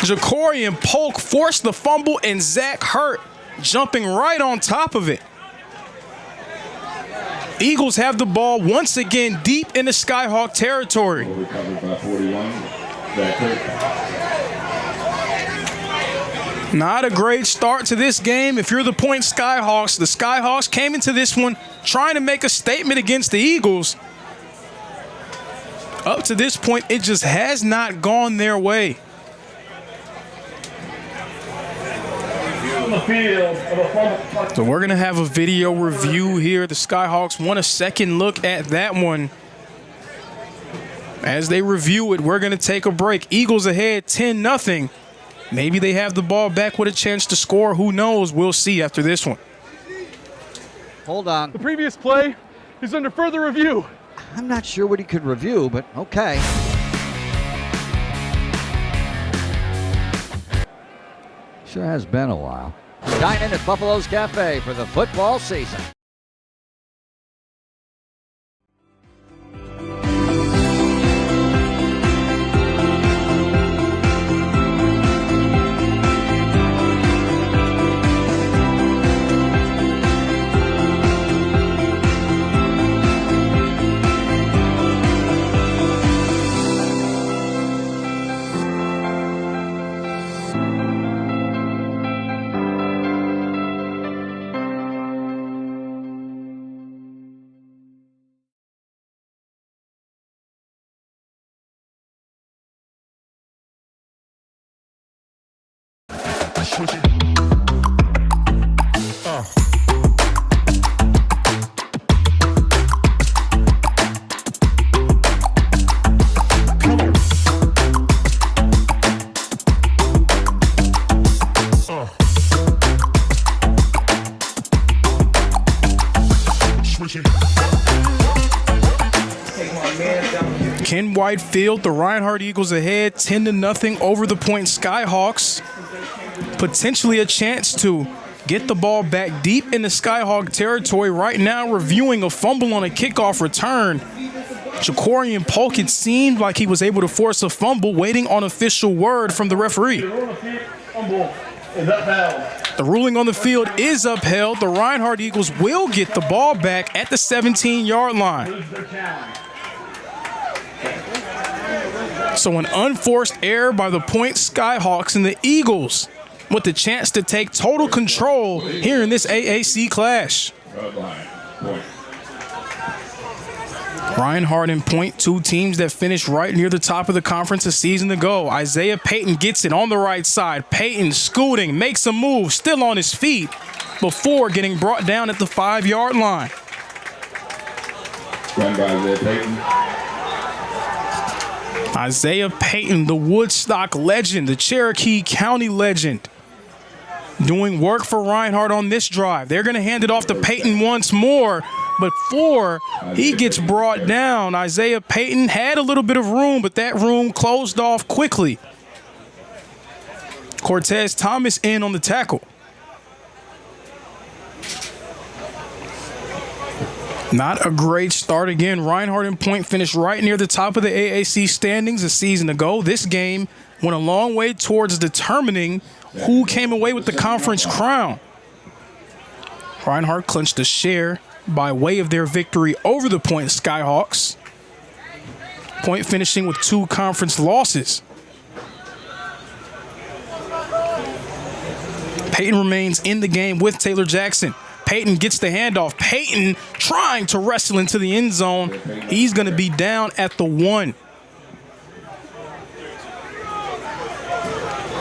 Jacorian Polk forced the fumble, and Zach Hurt jumping right on top of it. Eagles have the ball once again deep in the Skyhawk territory. Recovered by 41. Zach Hurt. Not a great start to this game. If you're the Point Skyhawks, the Skyhawks came into this one trying to make a statement against the Eagles. Up to this point, it just has not gone their way. So we're going to have a video review here. The Skyhawks want a second look at that one. As they review it, we're going to take a break. Eagles ahead 10-0. Maybe they have the ball back with a chance to score. Who knows? We'll see after this one. Hold on. The previous play is under further review. I'm not sure what he could review, but okay. Sure has been a while. Dine in at Buffalo's Cafe for the football season. Ken White Field, the Reinhardt Eagles ahead 10-0 over the Point Skyhawks. Potentially a chance to get the ball back deep in the Skyhawk territory. Right now, reviewing a fumble on a kickoff return. Jacorian Polk, it seemed like he was able to force a fumble, waiting on official word from the referee. The ruling on the field is upheld. The Reinhardt Eagles will get the ball back at the 17-yard line. So an unforced error by the Point Skyhawks, and the Eagles with the chance to take total control here in this AAC clash. Reinhardt and Point, two teams that finished right near the top of the conference a season ago. Isaiah Payton gets it on the right side. Payton scooting, makes a move, still on his feet before getting brought down at the 5-yard line. Run by Isaiah Payton. Isaiah Payton, the Woodstock legend, the Cherokee County legend, doing work for Reinhardt on this drive. They're going to hand it off to Payton once more, but before he gets brought down, Isaiah Payton had a little bit of room, but that room closed off quickly. Cortez Thomas in on the tackle. Not a great start again. Reinhardt and Point finished right near the top of the AAC standings a season ago. This game went a long way towards determining who came away with the conference crown. Reinhardt clinched a share by way of their victory over the Point Skyhawks. Point finishing with 2 conference losses. Payton remains in the game with Taylor Jackson. Payton gets the handoff. Payton trying to wrestle into the end zone. He's going to be down at the 1.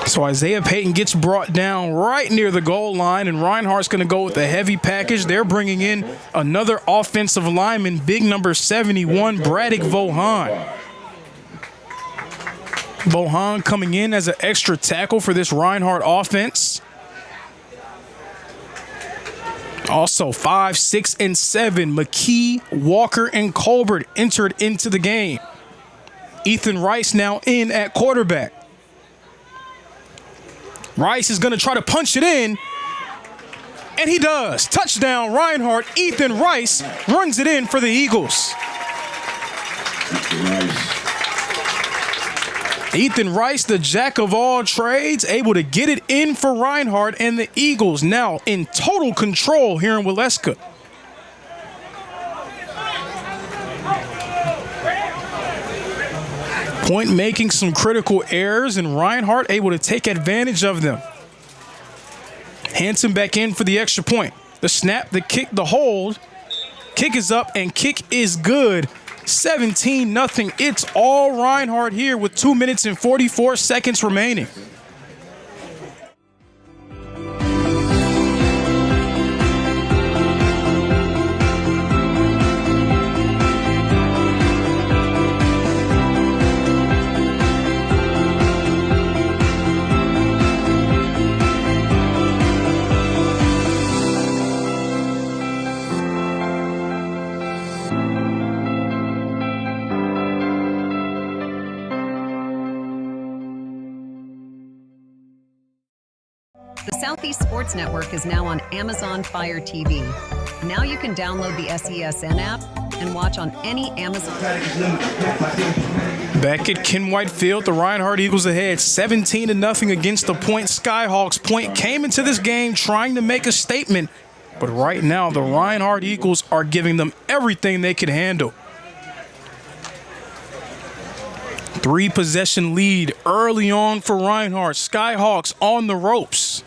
So Isaiah Payton gets brought down right near the goal line, and Reinhardt's going to go with a heavy package. They're bringing in another offensive lineman, big number 71, Braddock Vohan. Vohan coming in as an extra tackle for this Reinhardt offense. Also 5, 6, and 7, McKee, Walker, and Colbert entered into the game. Ethan Rice now in at quarterback. Rice is going to try to punch it in, and he does. Touchdown, Reinhardt. Ethan Rice runs it in for the Eagles. Ethan Rice, the jack of all trades, able to get it in for Reinhardt, and the Eagles now in total control here in Waleska. Point making some critical errors, and Reinhardt able to take advantage of them. Hanson back in for the extra point. The snap, the kick, the hold. Kick is up, and kick is good. 17-0. It's all Reinhardt here with 2 minutes and 44 seconds remaining. The Southeast Sports Network is now on Amazon Fire TV. Now you can download the SESN app and watch on any Amazon. Back at Ken White Field, the Reinhardt Eagles ahead 17-0 against the Point Skyhawks. Point came into this game trying to make a statement, but right now the Reinhardt Eagles are giving them everything they could handle. 3-possession lead early on for Reinhardt. Skyhawks on the ropes.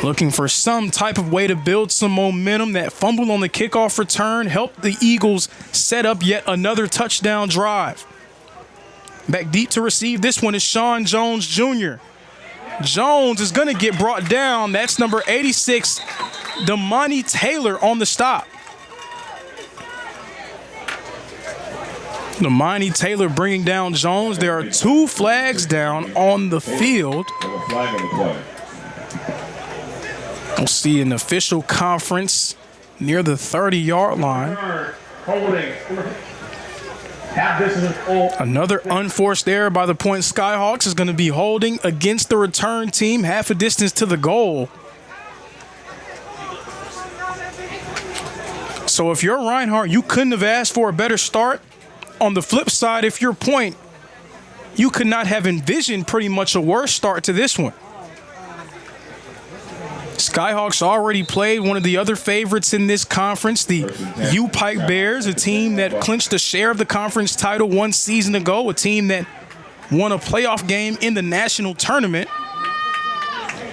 Looking for some type of way to build some momentum. That fumble on the kickoff return helped the Eagles set up yet another touchdown drive. Back deep to receive this one is Sean Jones Jr. Jones is going to get brought down. That's number 86, Damani Taylor on the stop. Damani Taylor bringing down Jones. There are 2 flags down on the field. We'll see an official conference near the 30-yard line. Holding. Half distance full. Another unforced error by the Point Skyhawks is going to be holding against the return team, half a distance to the goal. So if you're Reinhardt, you couldn't have asked for a better start. On the flip side, if you're Point, you could not have envisioned pretty much a worse start to this one. Skyhawks already played one of the other favorites in this conference, the U-Pike Bears, a team that clinched a share of the conference title 1 season ago, a team that won a playoff game in the national tournament.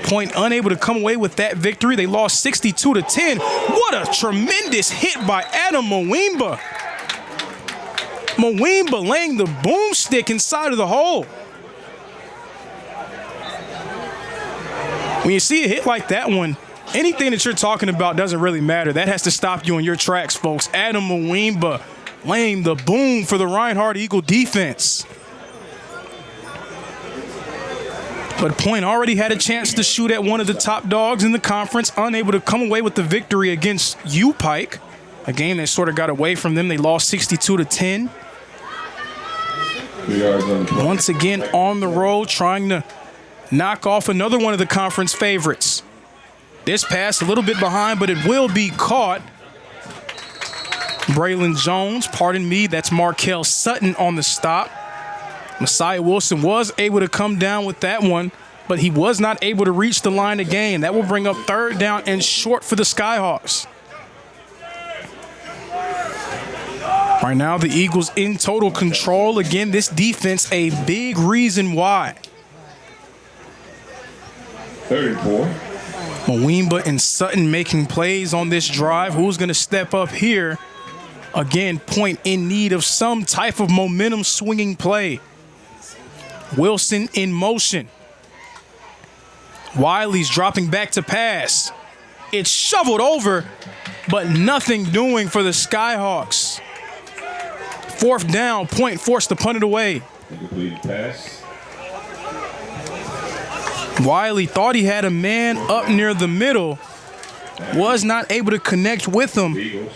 Point unable to come away with that victory. They lost 62-10. What a tremendous hit by Adam Mwimba. Mwimba laying the boomstick inside of the hole. When you see a hit like that one, anything that you're talking about doesn't really matter. That has to stop you in your tracks, folks. Adam Mwimba laying the boom for the Reinhardt Eagle defense. But Point already had a chance to shoot at one of the top dogs in the conference, unable to come away with the victory against U-Pike, a game that sort of got away from them. They lost 62-10. Once again on the road, trying to knock off another one of the conference favorites. This pass a little bit behind, but it will be caught. Braylon Jones, pardon me, that's Markel Sutton on the stop. Messiah Wilson was able to come down with that one, but he was not able to reach the line again. That will bring up 3rd down and short for the Skyhawks. Right now, the Eagles in total control. Again, this defense a big reason why. 3rd and 4. Mwimba and Sutton making plays on this drive. Who's going to step up here? Again, Point in need of some type of momentum swinging play. Wilson in motion. Wiley's dropping back to pass. It's shoveled over, but nothing doing for the Skyhawks. 4th down, Point forced to punt it away. Incomplete pass. Wiley thought he had a man up near the middle. Was not able to connect with him. Eagles.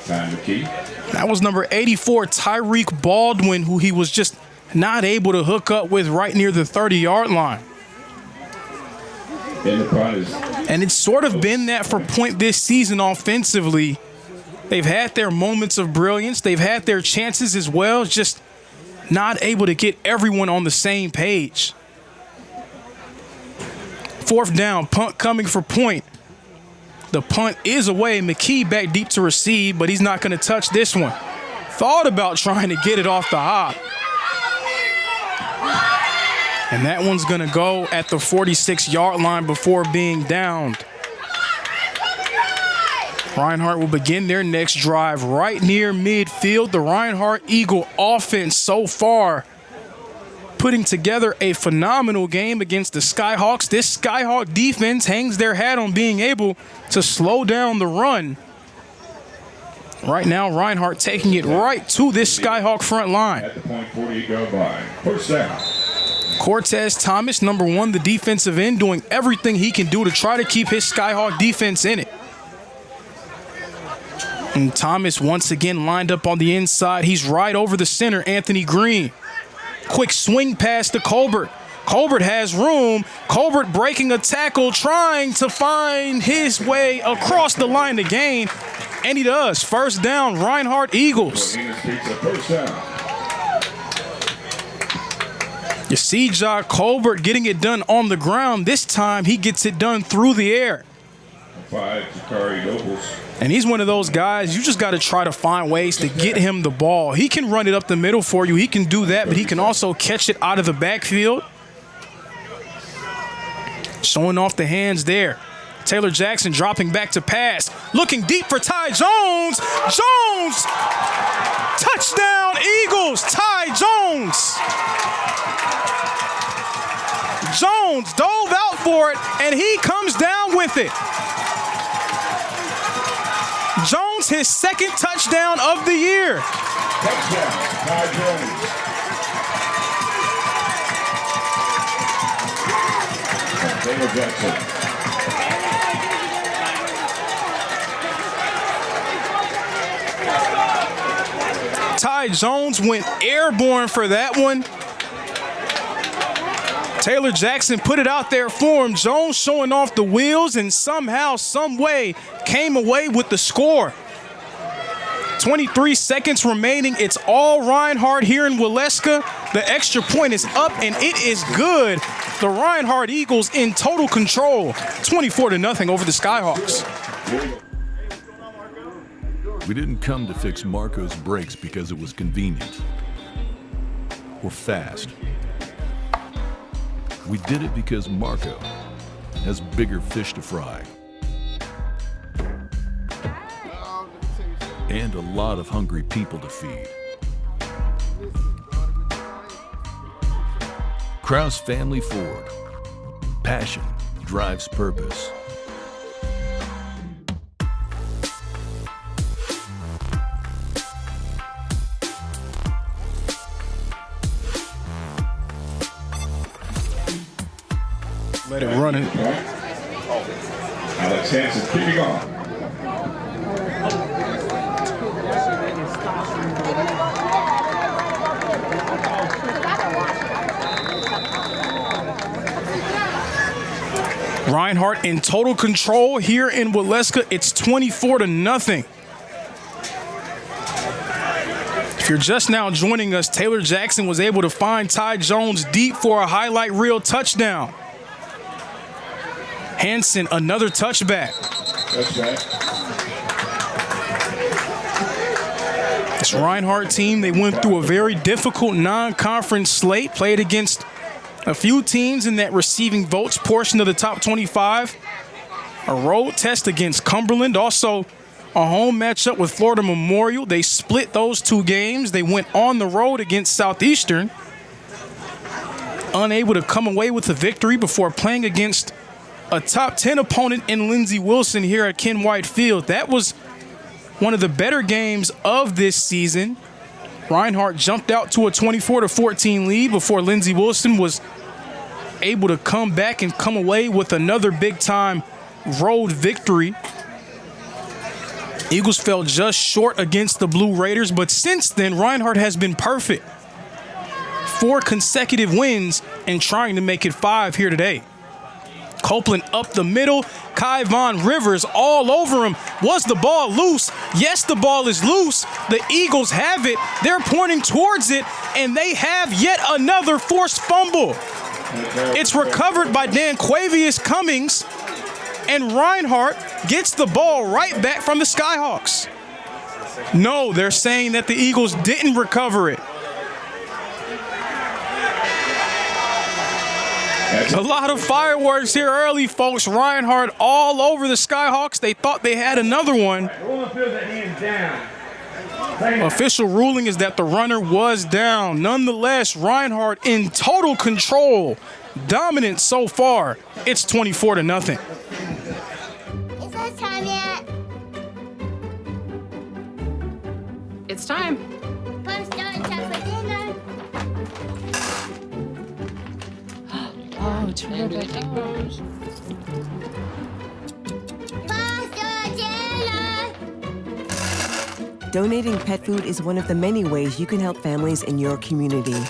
Time to keep. That was number 84, Tyreek Baldwin, who he was just not able to hook up with right near the 30-yard line. And it's sort of been that for Point this season offensively. They've had their moments of brilliance. They've had their chances as well, just not able to get everyone on the same page. 4th down, punt coming for Point. The punt is away. McKee back deep to receive, but he's not going to touch this one. Thought about trying to get it off the hop. And that one's going to go at the 46-yard line before being downed. Reinhardt will begin their next drive right near midfield. The Reinhardt Eagle offense so far putting together a phenomenal game against the Skyhawks. This Skyhawk defense hangs their hat on being able to slow down the run. Right now, Reinhardt taking it right to this Skyhawk front line. At the point, 48-yard line. 1st down. Cortez Thomas, number 1, the defensive end, doing everything he can do to try to keep his Skyhawk defense in it. And Thomas once again lined up on the inside. He's right over the center, Anthony Green. Quick swing pass to Colbert. Colbert has room. Colbert breaking a tackle, trying to find his way across the line to gain. And he does. 1st down, Reinhardt Eagles. You see Ja Colbert getting it done on the ground. This time he gets it done through the air. 5, Jakari Nobles. And he's one of those guys, you just got to try to find ways to get him the ball. He can run it up the middle for you. He can do that, but he can also catch it out of the backfield. Showing off the hands there. Taylor Jackson dropping back to pass. Looking deep for Ty Jones. Jones! Touchdown, Eagles! Ty Jones! Jones dove out for it, and he comes down with it. Jones, his 2nd touchdown of the year. Touchdown, Ty Jones. Taylor Jackson. Ty Jones went airborne for that one. Taylor Jackson put it out there for him. Jones showing off the wheels and somehow, some way, came away with the score. 23 seconds remaining. It's all Reinhardt here in Waleska. The extra point is up, and it is good. The Reinhardt Eagles in total control, 24-0 over the Skyhawks. We didn't come to fix Marco's brakes because it was convenient or fast. We did it because Marco has bigger fish to fry and a lot of hungry people to feed. Krause Family Ford. Passion drives purpose. Let it run it. Alex Hansen kicking off. Reinhardt in total control here in Waleska. It's 24-0. If you're just now joining us, Taylor Jackson was able to find Ty Jones deep for a highlight reel touchdown. Hansen, another touchback. This Reinhardt team, they went through a very difficult non-conference slate, played against a few teams in that receiving votes portion of the top 25. A road test against Cumberland, also a home matchup with Florida Memorial. They split those two games. They went on the road against Southeastern, unable to come away with a victory before playing against a top 10 opponent in Lindsey Wilson here at Ken White Field. That was one of the better games of this season. Reinhardt jumped out to a 24-14 lead before Lindsey Wilson was able to come back and come away with another big-time road victory. Eagles fell just short against the Blue Raiders, but since then, Reinhardt has been perfect. 4 consecutive wins and trying to make it 5 here today. Copeland up the middle. Kai Von Rivers all over him. Was the ball loose? Yes, the ball is loose. The Eagles have it. They're pointing towards it, and they have yet another forced fumble. It's recovered by Danquavius Cummings, and Reinhardt gets the ball right back from the Skyhawks. No, they're saying that the Eagles didn't recover it. A lot of fireworks here early, folks. Reinhardt all over the Skyhawks. They thought they had another one. Official ruling is that the runner was down. Nonetheless, Reinhardt in total control. Dominant so far. It's 24-0. Is that time yet? It's time. Post on time for dinner. Oh, terrific. Post on dinner. Donating pet food is one of the many ways you can help families in your community.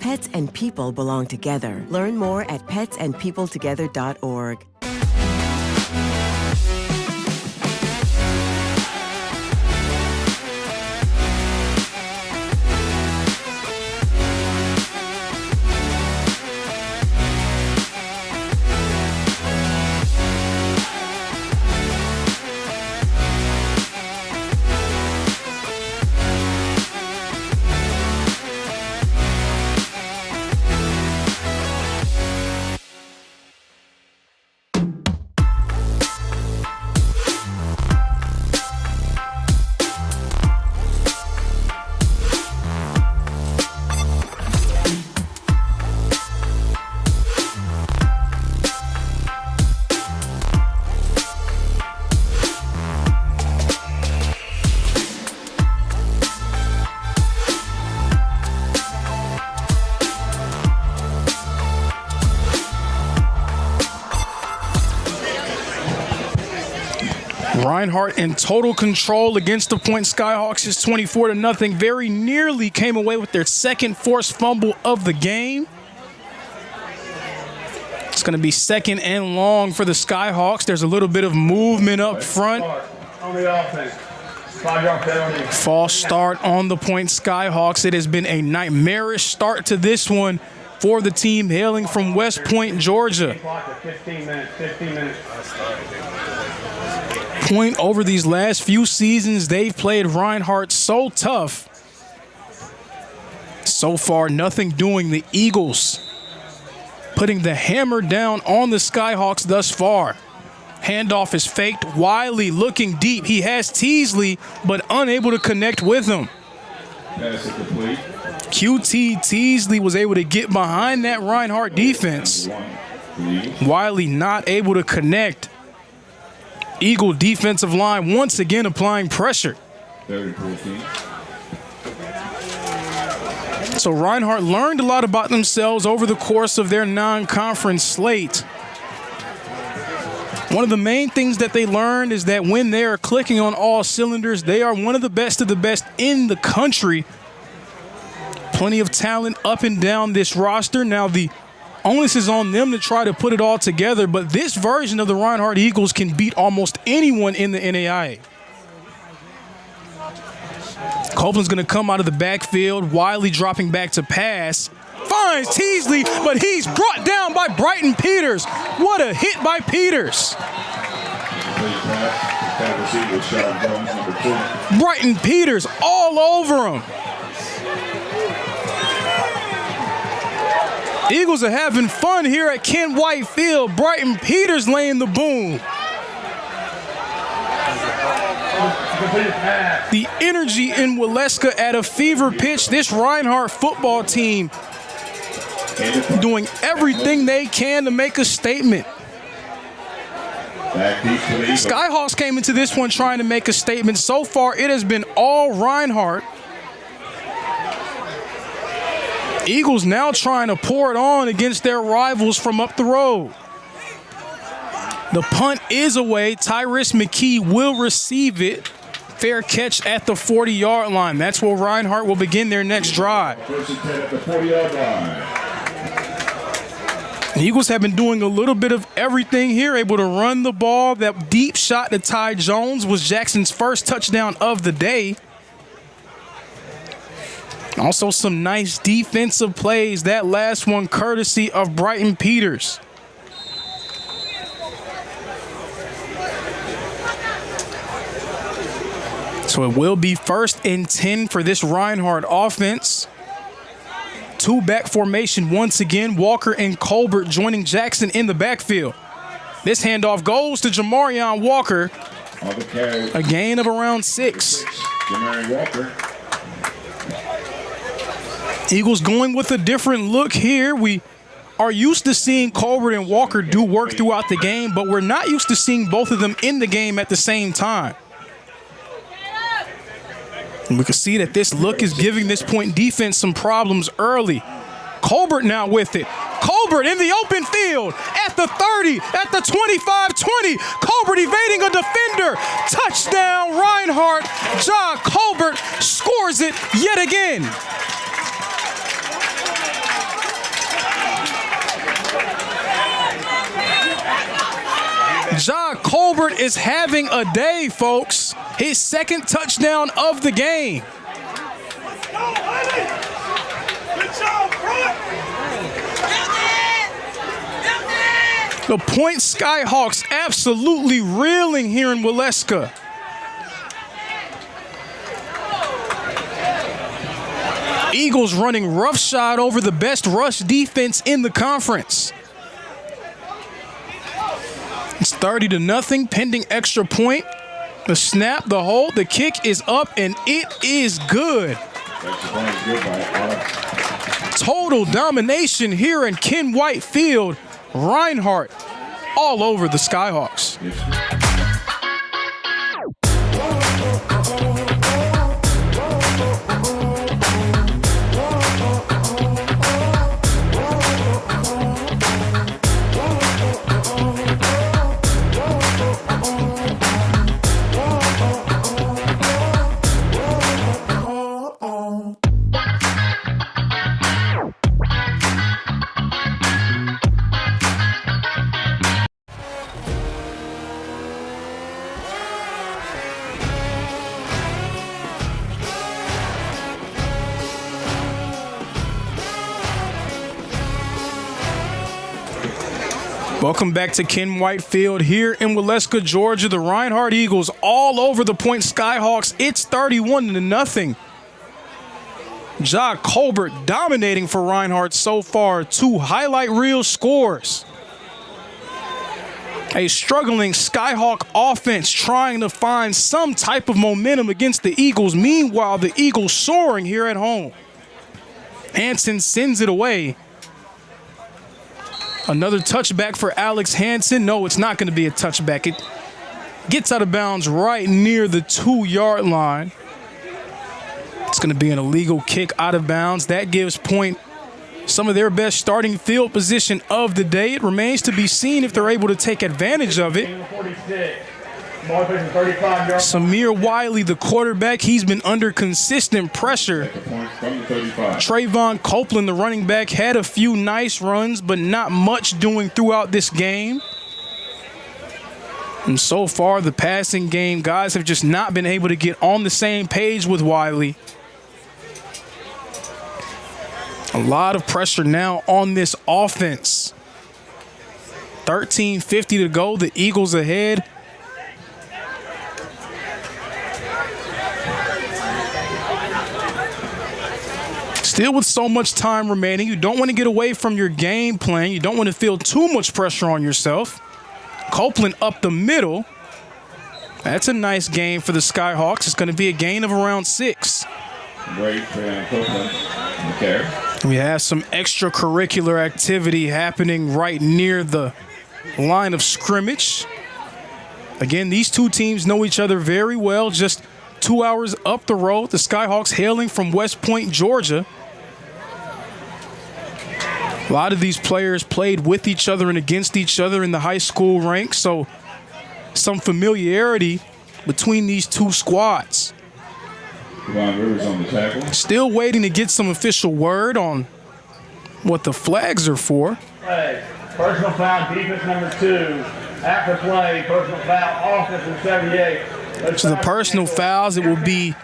Pets and people belong together. Learn more at petsandpeopletogether.org. Reinhardt in total control against the Point Skyhawks is 24-0. Very nearly came away with their second forced fumble of the game. It's going to be second and long for the Skyhawks. There's a little bit of movement up front. On the offense. 5-yard penalty. False start on the Point Skyhawks. It has been a nightmarish start to this one for the team hailing from West Point, Georgia. 15 minutes. Point over these last few seasons, they've played Reinhardt so tough. So far, nothing doing. The Eagles putting the hammer down on the Skyhawks thus far. Handoff is faked. Wiley looking deep. He has Teasley, but unable to connect with him. Pass it complete. QT Teasley was able to get behind that Reinhardt defense. Wiley not able to connect. Eagle defensive line once again applying pressure. 30-14. So Reinhardt learned a lot about themselves over the course of their non-conference slate. One of the main things that they learned is that when they are clicking on all cylinders, they are one of the best in the country. Plenty of talent up and down this roster. Now the onus is on them to try to put it all together, but this version of the Reinhardt Eagles can beat almost anyone in the NAIA. Copeland's going to come out of the backfield. Wiley dropping back to pass. Finds Teasley, but he's brought down by Brighton Peters. What a hit by Peters. Brighton Peters all over him. Eagles are having fun here at Ken White Field. Brighton Peters laying the boom. The energy in Waleska at a fever pitch. This Reinhardt football team doing everything they can to make a statement. Skyhawks came into this one trying to make a statement. So far, it has been all Reinhardt. Eagles now trying to pour it on against their rivals from up the road. The punt is away. Tyrus McKee will receive it. Fair catch at the 40-yard line. That's where Reinhardt will begin their next drive. First and 10 at the 40-yard line. The Eagles have been doing a little bit of everything here, able to run the ball. That deep shot to Ty Jones was Jackson's first touchdown of the day. Also some nice defensive plays. That last one courtesy of Brighton Peters. So it will be 1st and 10 for this Reinhardt offense. Two-back formation once again. Walker and Colbert joining Jackson in the backfield. This handoff goes to Jamarion Walker. A gain of around 6. Jamarion Walker. Eagles going with a different look here. We are used to seeing Colbert and Walker do work throughout the game, but we're not used to seeing both of them in the game at the same time. And we can see that this look is giving this Point defense some problems early. Colbert now with it. Colbert in the open field at the 30, at the 25-20. Colbert evading a defender. Touchdown, Reinhardt. Ja Colbert scores it yet again. Ja Colbert is having a day, folks. His second touchdown of the game. The Point Skyhawks absolutely reeling here in Waleska. Eagles running roughshod over the best rush defense in the conference. It's 30-0 pending extra point. The snap, the hold, the kick is up, and it is good. Total domination here in Ken White Field. Reinhardt all over the Skyhawks. Welcome back to Ken White Field here in Waleska, Georgia. The Reinhardt Eagles all over the Point Skyhawks. It's 31-0. Ja Colbert dominating for Reinhardt so far. 2 highlight reel scores. A struggling Skyhawk offense trying to find some type of momentum against the Eagles. Meanwhile, the Eagles soaring here at home. Hansen sends it away. Another touchback for Alex Hansen. No, it's not going to be a touchback. It gets out of bounds right near the 2-yard line. It's going to be an illegal kick out of bounds. That gives Point some of their best starting field position of the day. It remains to be seen if they're able to take advantage of it. Samir Wiley, the quarterback, he's been under consistent pressure. Trayvon Copeland, the running back, had a few nice runs, but not much doing throughout this game. And so far, the passing game, guys have just not been able to get on the same page with Wiley. A lot of pressure now on this offense. 13:50 to go, the Eagles ahead. Still with so much time remaining, you don't want to get away from your game plan. You don't want to feel too much pressure on yourself. Copeland up the middle. That's a nice gain for the Skyhawks. It's going to be a gain of around 6. Great for Copeland. Okay. We have some extracurricular activity happening right near the line of scrimmage. Again, these two teams know each other very well. Just 2 hours up the road, the Skyhawks hailing from West Point, Georgia. A lot of these players played with each other and against each other in the high school ranks, so some familiarity between these two squads. Rivers on the tackle. Still waiting to get some official word on what the flags are for. Play. Personal foul, defense number 2. After play, personal foul, offense in 78. So the personal fouls, it will be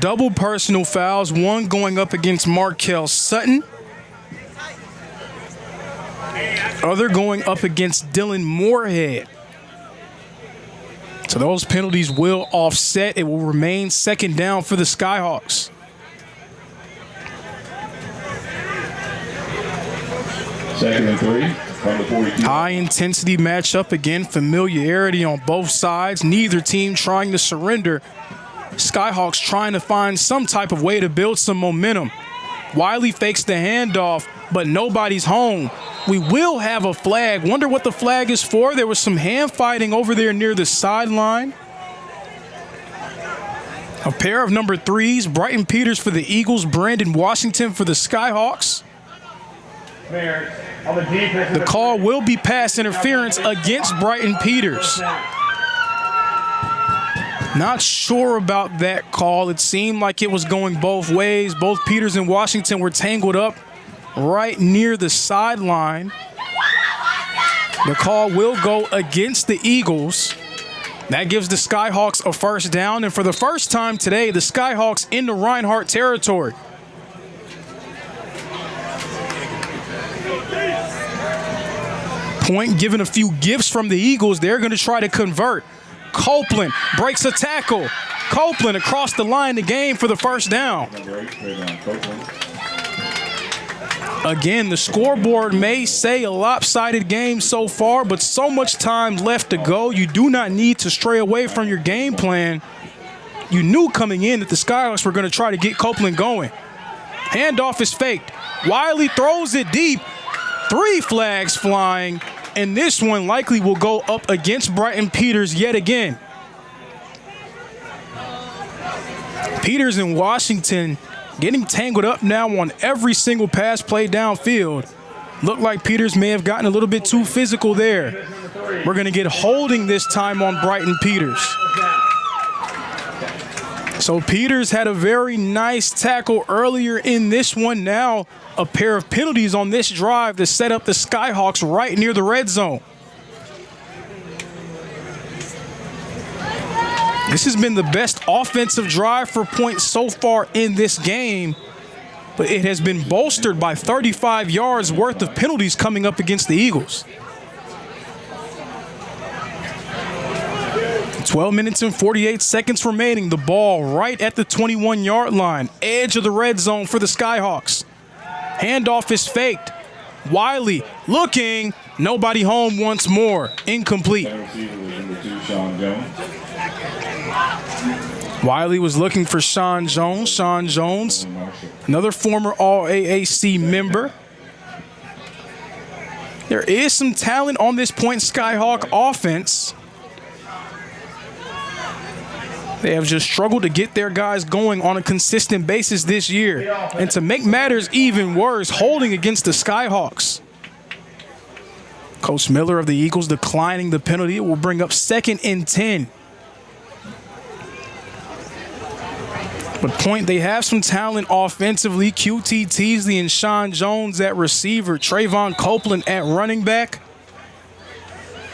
double personal fouls, one going up against Markel Sutton, other going up against Dylan Moorhead. So those penalties will offset. It will remain second down for the Skyhawks. Second and 3 from the 42. High intensity matchup again, familiarity on both sides. Neither team trying to surrender. Skyhawks trying to find some type of way to build some momentum. Wiley fakes the handoff, but nobody's home. We will have a flag. Wonder what the flag is for. There was some hand fighting over there near the sideline. A pair of number 3s, Brighton Peters for the Eagles, Brandon Washington for the Skyhawks. The call will be pass interference against Brighton Peters. Not sure about that call. It seemed like it was going both ways. Both Peters and Washington were tangled up right near the sideline. The call will go against the Eagles. That gives the Skyhawks a first down. And for the first time today, the Skyhawks in the Reinhardt territory. Point given a few gifts from the Eagles. They're going to try to convert. Copeland breaks a tackle. Copeland across the line to gain for the first down. Again, the scoreboard may say a lopsided game so far, but so much time left to go. You do not need to stray away from your game plan. You knew coming in that the Skyhawks were going to try to get Copeland going. Handoff is faked. Wiley throws it deep. 3 flags flying, and this one likely will go up against Brighton Peters yet again. Peters and Washington getting tangled up now on every single pass play downfield. Looked like Peters may have gotten a little bit too physical there. We're going to get holding this time on Brighton Peters. So Peters had a very nice tackle earlier in this one. Now a pair of penalties on this drive to set up the Skyhawks right near the red zone. This has been the best offensive drive for Point so far in this game, but it has been bolstered by 35 yards worth of penalties coming up against the Eagles. 12 minutes and 48 seconds remaining. The ball right at the 21-yard line. Edge of the red zone for the Skyhawks. Handoff is faked. Wiley looking. Nobody home once more. Incomplete. Wiley was looking for Sean Jones. Sean Jones, another former All-AAC member. There is some talent on this Point Skyhawk offense. They have just struggled to get their guys going on a consistent basis this year. And to make matters even worse, holding against the Skyhawks. Coach Miller of the Eagles declining the penalty. It will bring up 2nd and 10. But Point, they have some talent offensively. QT Teasley and Sean Jones at receiver. Trayvon Copeland at running back.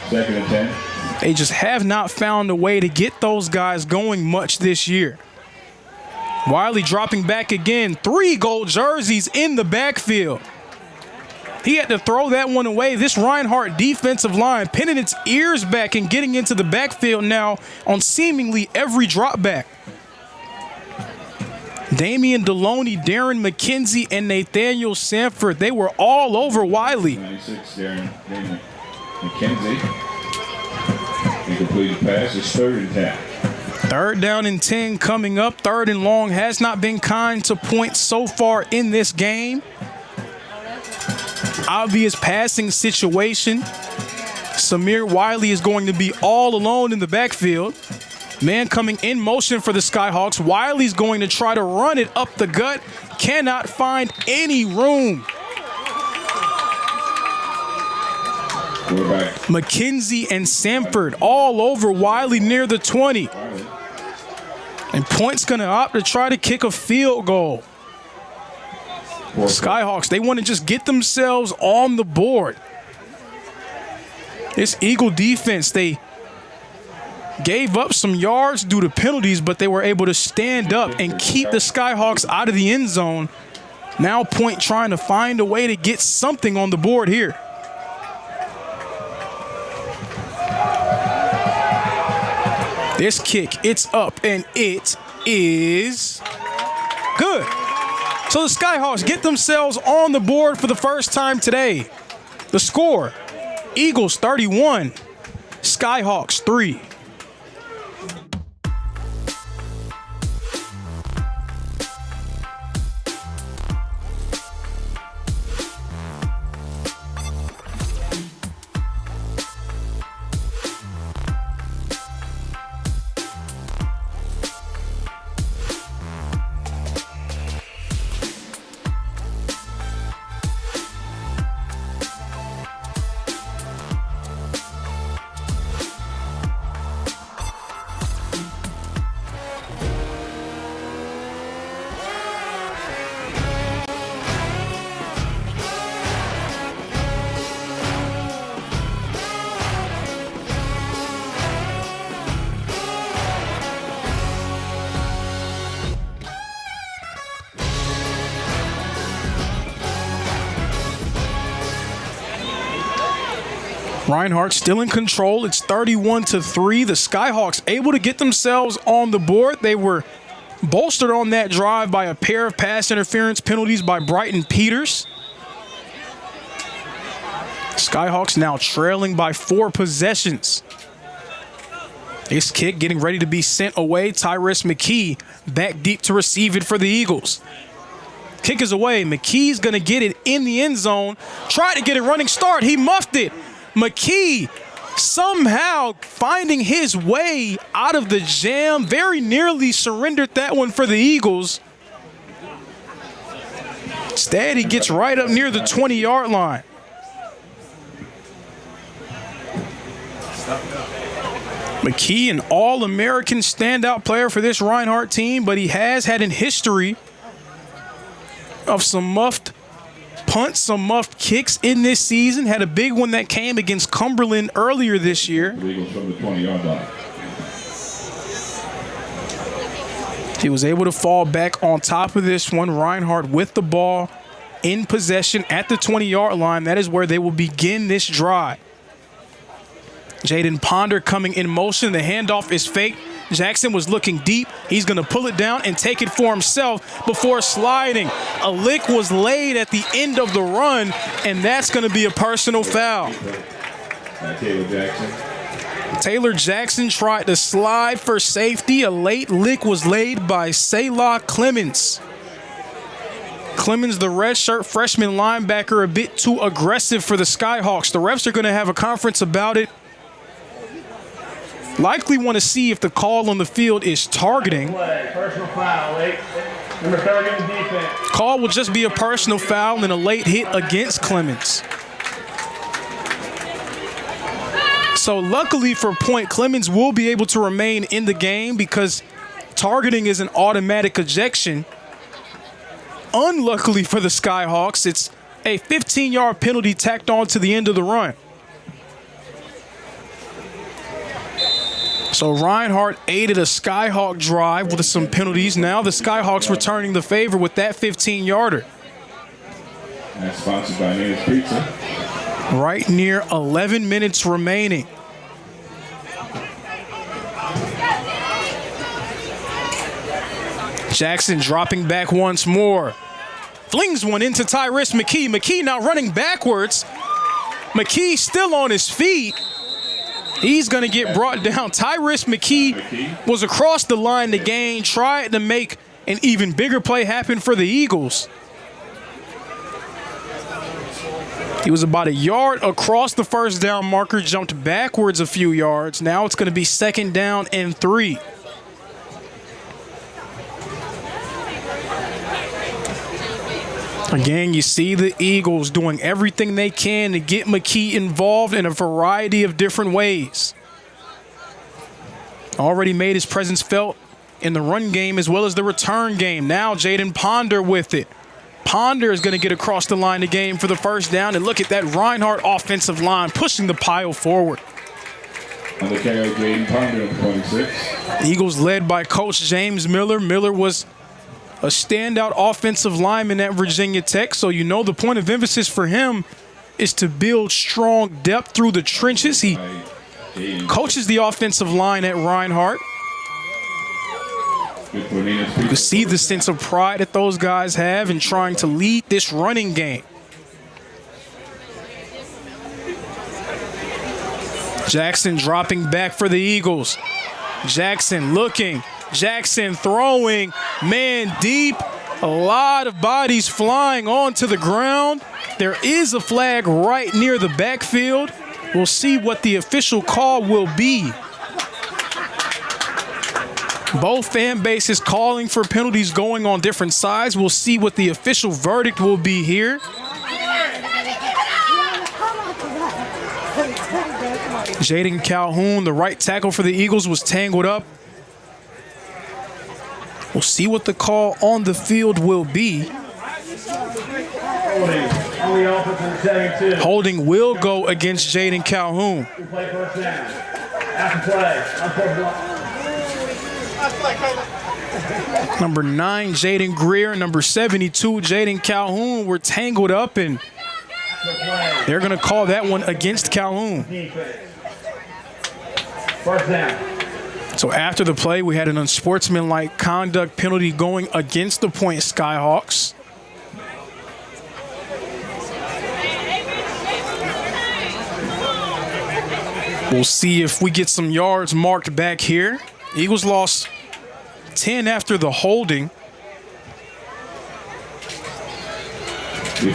2nd and 10. They just have not found a way to get those guys going much this year. Wiley dropping back again. 3 gold jerseys in the backfield. He had to throw that one away. This Reinhardt defensive line pinning its ears back and getting into the backfield now on seemingly every drop back. Damian Deloney, Darren McKenzie, and Nathaniel Sanford, they were all over Wiley. 96, Darren McKenzie. Incompleted pass is 3rd and 10. 3rd down and 10 coming up. 3rd and long has not been kind to Point so far in this game. Obvious passing situation. Samir Wiley is going to be all alone in the backfield. Man coming in motion for the Skyhawks. Wiley's going to try to run it up the gut. Cannot find any room. McKenzie and Sanford all over Wiley near the 20. And Point's going to opt to try to kick a field goal. Skyhawks, they want to just get themselves on the board. This Eagle defense, they gave up some yards due to penalties, but they were able to stand up and keep the Skyhawks out of the end zone. Now Point trying to find a way to get something on the board here. This kick, it's up, and it is good. So the Skyhawks get themselves on the board for the first time today. The score, Eagles 31, Skyhawks 3. Reinhardt still in control. It's 31-3. The Skyhawks able to get themselves on the board. They were bolstered on that drive by a pair of pass interference penalties by Brighton Peters. Skyhawks now trailing by 4 possessions. This kick getting ready to be sent away. Tyrus McKee back deep to receive it for the Eagles. Kick is away. McKee's going to get it in the end zone. Tried to get a running start. He muffed it. McKee somehow finding his way out of the jam. Very nearly surrendered that one for the Eagles. Instead, he gets right up near the 20-yard line. McKee, an All-American standout player for this Reinhardt team, but he has had a history of some muffed punts, some muffed kicks in this season. Had a big one that came against Cumberland earlier this year. Eagles from the 20-yard line. He was able to fall back on top of this one. Reinhardt with the ball in possession at the 20-yard line. That is where they will begin this drive. Jaden Ponder coming in motion. The handoff is fake. Jackson was looking deep. He's going to pull it down and take it for himself before sliding. A lick was laid at the end of the run, and that's going to be a personal foul. Taylor Jackson tried to slide for safety. A late lick was laid by Selah Clemens. Clemens, the redshirt freshman linebacker, a bit too aggressive for the Skyhawks. The refs are going to have a conference about it. Likely want to see if the call on the field is targeting. Personal foul, late. Number 30 in defense. Call will just be a personal foul and a late hit against Clemens. So luckily for Point, Clemens will be able to remain in the game because targeting is an automatic ejection. Unluckily for the Skyhawks, it's a 15-yard penalty tacked on to the end of the run. So Reinhardt aided a Skyhawk drive with some penalties. Now the Skyhawks returning the favor with that 15-yarder. That's sponsored by Nina's Pizza. Right near 11 minutes remaining. Jackson dropping back once more. Flings one into Tyrese McKee. McKee now running backwards. McKee still on his feet. He's going to get brought down. Tyrese McKee was across the line to gain, tried to make an even bigger play happen for the Eagles. He was about a yard across the first down marker, jumped backwards a few yards. Now it's going to be 2nd down and 3. Again, you see the Eagles doing everything they can to get McKee involved in a variety of different ways. Already made his presence felt in the run game as well as the return game. Now Jaden Ponder with it. Ponder is going to get across the line to gain for the first down. And look at that Reinhardt offensive line pushing the pile forward. On the carry, Jaden Ponder, 26. Eagles led by Coach James Miller. Miller was a standout offensive lineman at Virginia Tech, so you know the point of emphasis for him is to build strong depth through the trenches. He coaches the offensive line at Reinhardt. You can see the sense of pride that those guys have in trying to lead this running game. Jackson dropping back for the Eagles. Jackson looking. Jackson throwing, man deep, a lot of bodies flying onto the ground. There is a flag right near the backfield. We'll see what the official call will be. Both fan bases calling for penalties going on different sides. We'll see what the official verdict will be here. Jaden Calhoun, the right tackle for the Eagles, was tangled up. We'll see what the call on the field will be. Holding will go against Jaden Calhoun. Number 9, Jaden Greer. Number 72, Jaden Calhoun were tangled up, and they're going to call that one against Calhoun. First down. So after the play, we had an unsportsmanlike conduct penalty going against the Point Skyhawks. We'll see if we get some yards marked back here. Eagles lost 10 after the holding.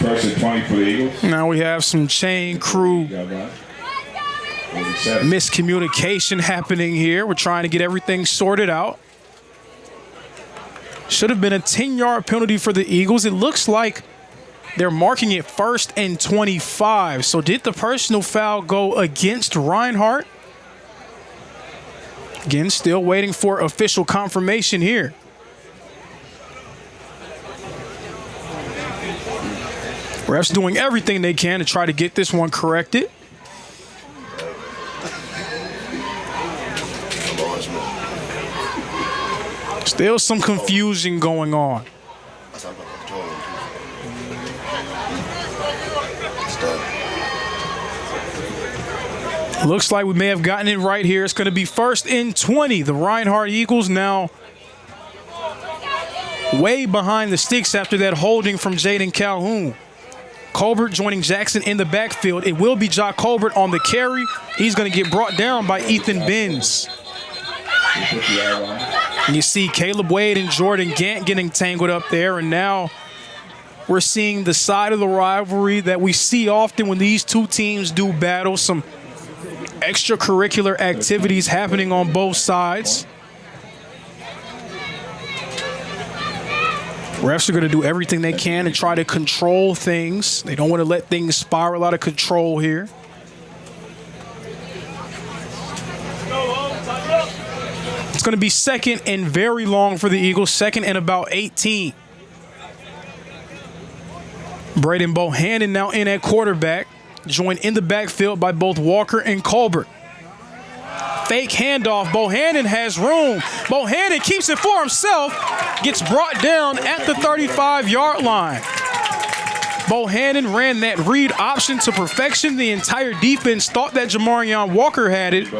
First and 20 for the Eagles. Now we have some chain crew miscommunication happening here. We're trying to get everything sorted out. Should have been a 10-yard penalty for the Eagles. It looks like they're marking it 1st and 25. So did the personal foul go against Reinhardt? Again, still waiting for official confirmation here. Refs doing everything they can to try to get this one corrected. Still some confusion going on. Looks like we may have gotten it right here. It's going to be 1st and 20. The Reinhardt Eagles now way behind the sticks after that holding from Jaden Calhoun. Colbert joining Jackson in the backfield. It will be Ja Colbert on the carry. He's going to get brought down by Ethan Benz. And you see Caleb Wade and Jordan Gant getting tangled up there, and now we're seeing the side of the rivalry that we see often when these two teams do battle. Some extracurricular activities happening on both sides. Refs are going to do everything they can and try to control things. They don't want to let things spiral out of control here. It's going to be 2nd and very long for the Eagles, 2nd and about 18. Braden Bohannon now in at quarterback, joined in the backfield by both Walker and Colbert. Fake handoff. Bohannon has room. Bohannon keeps it for himself. Gets brought down at the 35-yard line. Bohannon ran that read option to perfection. The entire defense thought that Jamarion Walker had it.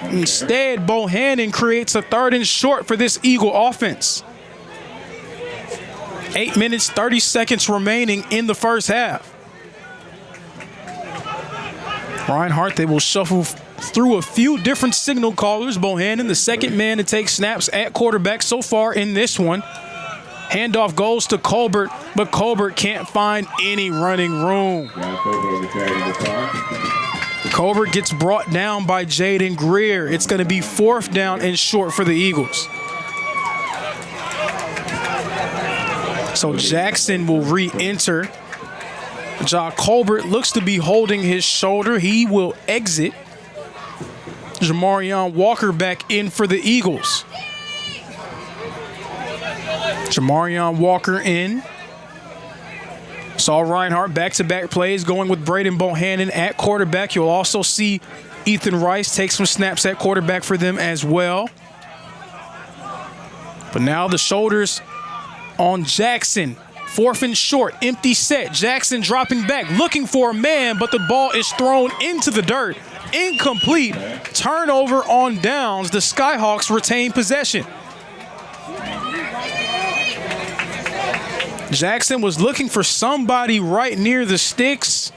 Instead, Bohannon creates a 3rd and short for this Eagle offense. 8 minutes, 30 seconds remaining in the first half. Reinhardt, they will shuffle through a few different signal callers. Bohannon, the 2nd man to take snaps at quarterback so far in this one. Handoff goes to Colbert, but Colbert can't find any running room. Colbert gets brought down by Jaden Greer. It's going to be 4th down and short for the Eagles. So Jackson will re-enter. Ja Colbert looks to be holding his shoulder. He will exit. Jamarion Walker back in for the Eagles. Jamarion Walker in. Saw Reinhardt back-to-back plays going with Braden Bohannon at quarterback. You'll also see Ethan Rice take some snaps at quarterback for them as well. But now the shoulders on Jackson. 4th and short, empty set. Jackson dropping back, looking for a man, but the ball is thrown into the dirt. Incomplete. Turnover on downs. The Skyhawks retain possession. Jackson was looking for somebody right near the sticks.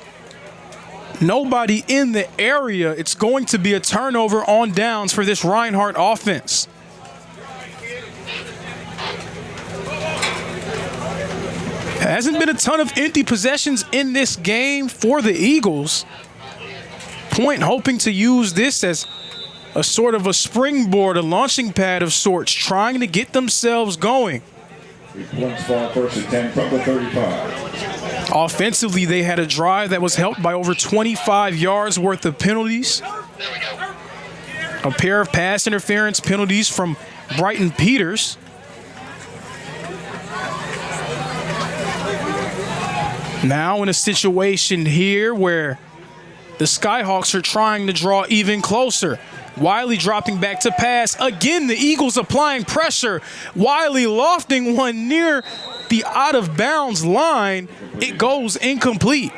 Nobody in the area. It's going to be a turnover on downs for this Reinhardt offense. Hasn't been a ton of empty possessions in this game for the Eagles. Point hoping to use this as a sort of a springboard, a launching pad of sorts, trying to get themselves going. First and 10 from the 35. Offensively, they had a drive that was helped by over 25 yards worth of penalties. A pair of pass interference penalties from Brighton Peters. Now in a situation here where the Skyhawks are trying to draw even closer. Wiley dropping back to pass. Again, the Eagles applying pressure. Wiley lofting one near the out-of-bounds line. It goes incomplete.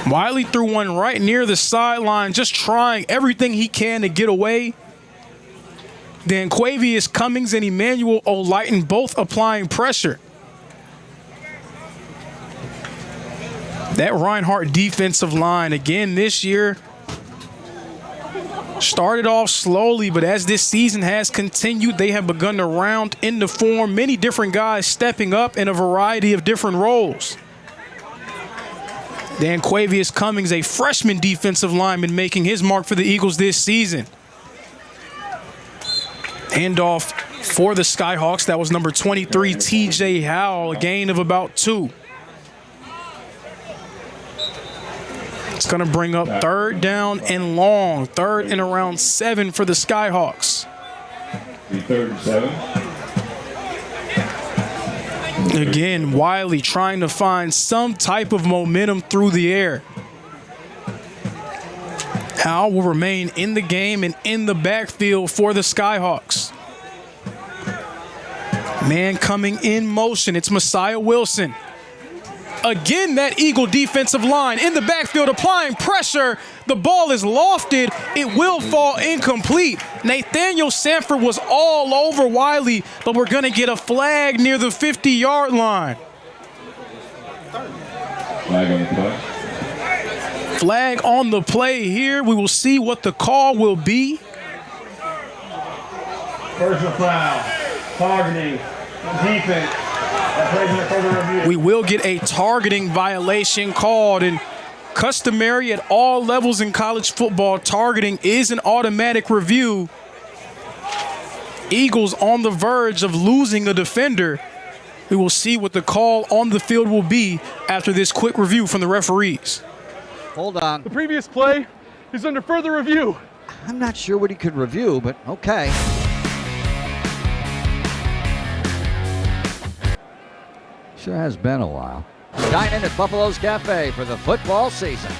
Wiley threw one right near the sideline, just trying everything he can to get away. Then Quavius Cummings and Emmanuel O'Lighton both applying pressure. That Reinhardt defensive line, again this year, started off slowly, but as this season has continued, they have begun to round into form. Many different guys stepping up in a variety of different roles. Dan Quavius Cummings, a freshman defensive lineman, making his mark for the Eagles this season. Handoff for the Skyhawks. That was number 23, TJ Howell, a gain of about 2. It's going to bring up 3rd down and long. 3rd and around 7 for the Skyhawks. 3rd and 7. Again, Wiley trying to find some type of momentum through the air. Howell will remain in the game and in the backfield for the Skyhawks. Man coming in motion. It's Messiah Wilson. Again, that Eagle defensive line in the backfield applying pressure. The ball is lofted. It will fall incomplete. Nathaniel Sanford was all over Wiley, but we're going to get a flag near the 50-yard line. Flag on the play. Flag on the play here. We will see what the call will be. Personal foul, targeting, defense. That plays in further review. We will get a targeting violation called, and customary at all levels in college football, targeting is an automatic review. Eagles on the verge of losing a defender. We will see what the call on the field will be after this quick review from the referees. Hold on. The previous play is under further review. I'm not sure what he could review, but okay. Sure has been a while. Dine in at Buffalo's Cafe for the football season.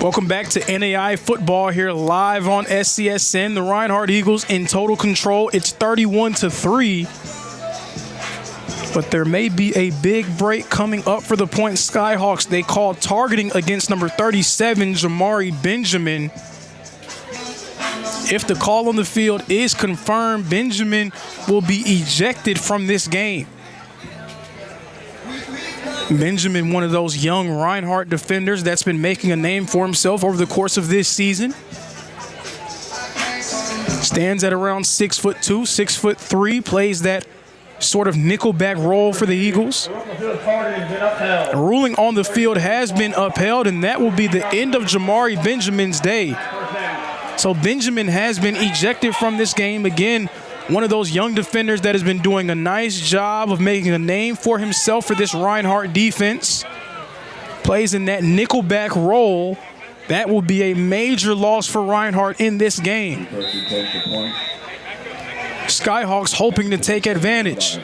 Welcome back to NAI football here live on SCSN. The Reinhardt Eagles in total control. It's 31-3. But there may be a big break coming up for the Point Skyhawks. They call targeting against number 37, Jamari Benjamin. If the call on the field is confirmed, Benjamin will be ejected from this game. Benjamin, one of those young Reinhardt defenders that's been making a name for himself over the course of this season. Stands at around 6'2", 6'3", plays that sort of nickelback role for the Eagles. The ruling on the field has been upheld, and that will be the end of Jamari Benjamin's day. So Benjamin has been ejected from this game. Again, one of those young defenders that has been doing a nice job of making a name for himself for this Reinhardt defense. Plays in that nickelback role. That will be a major loss for Reinhardt in this game. Skyhawks hoping to take advantage.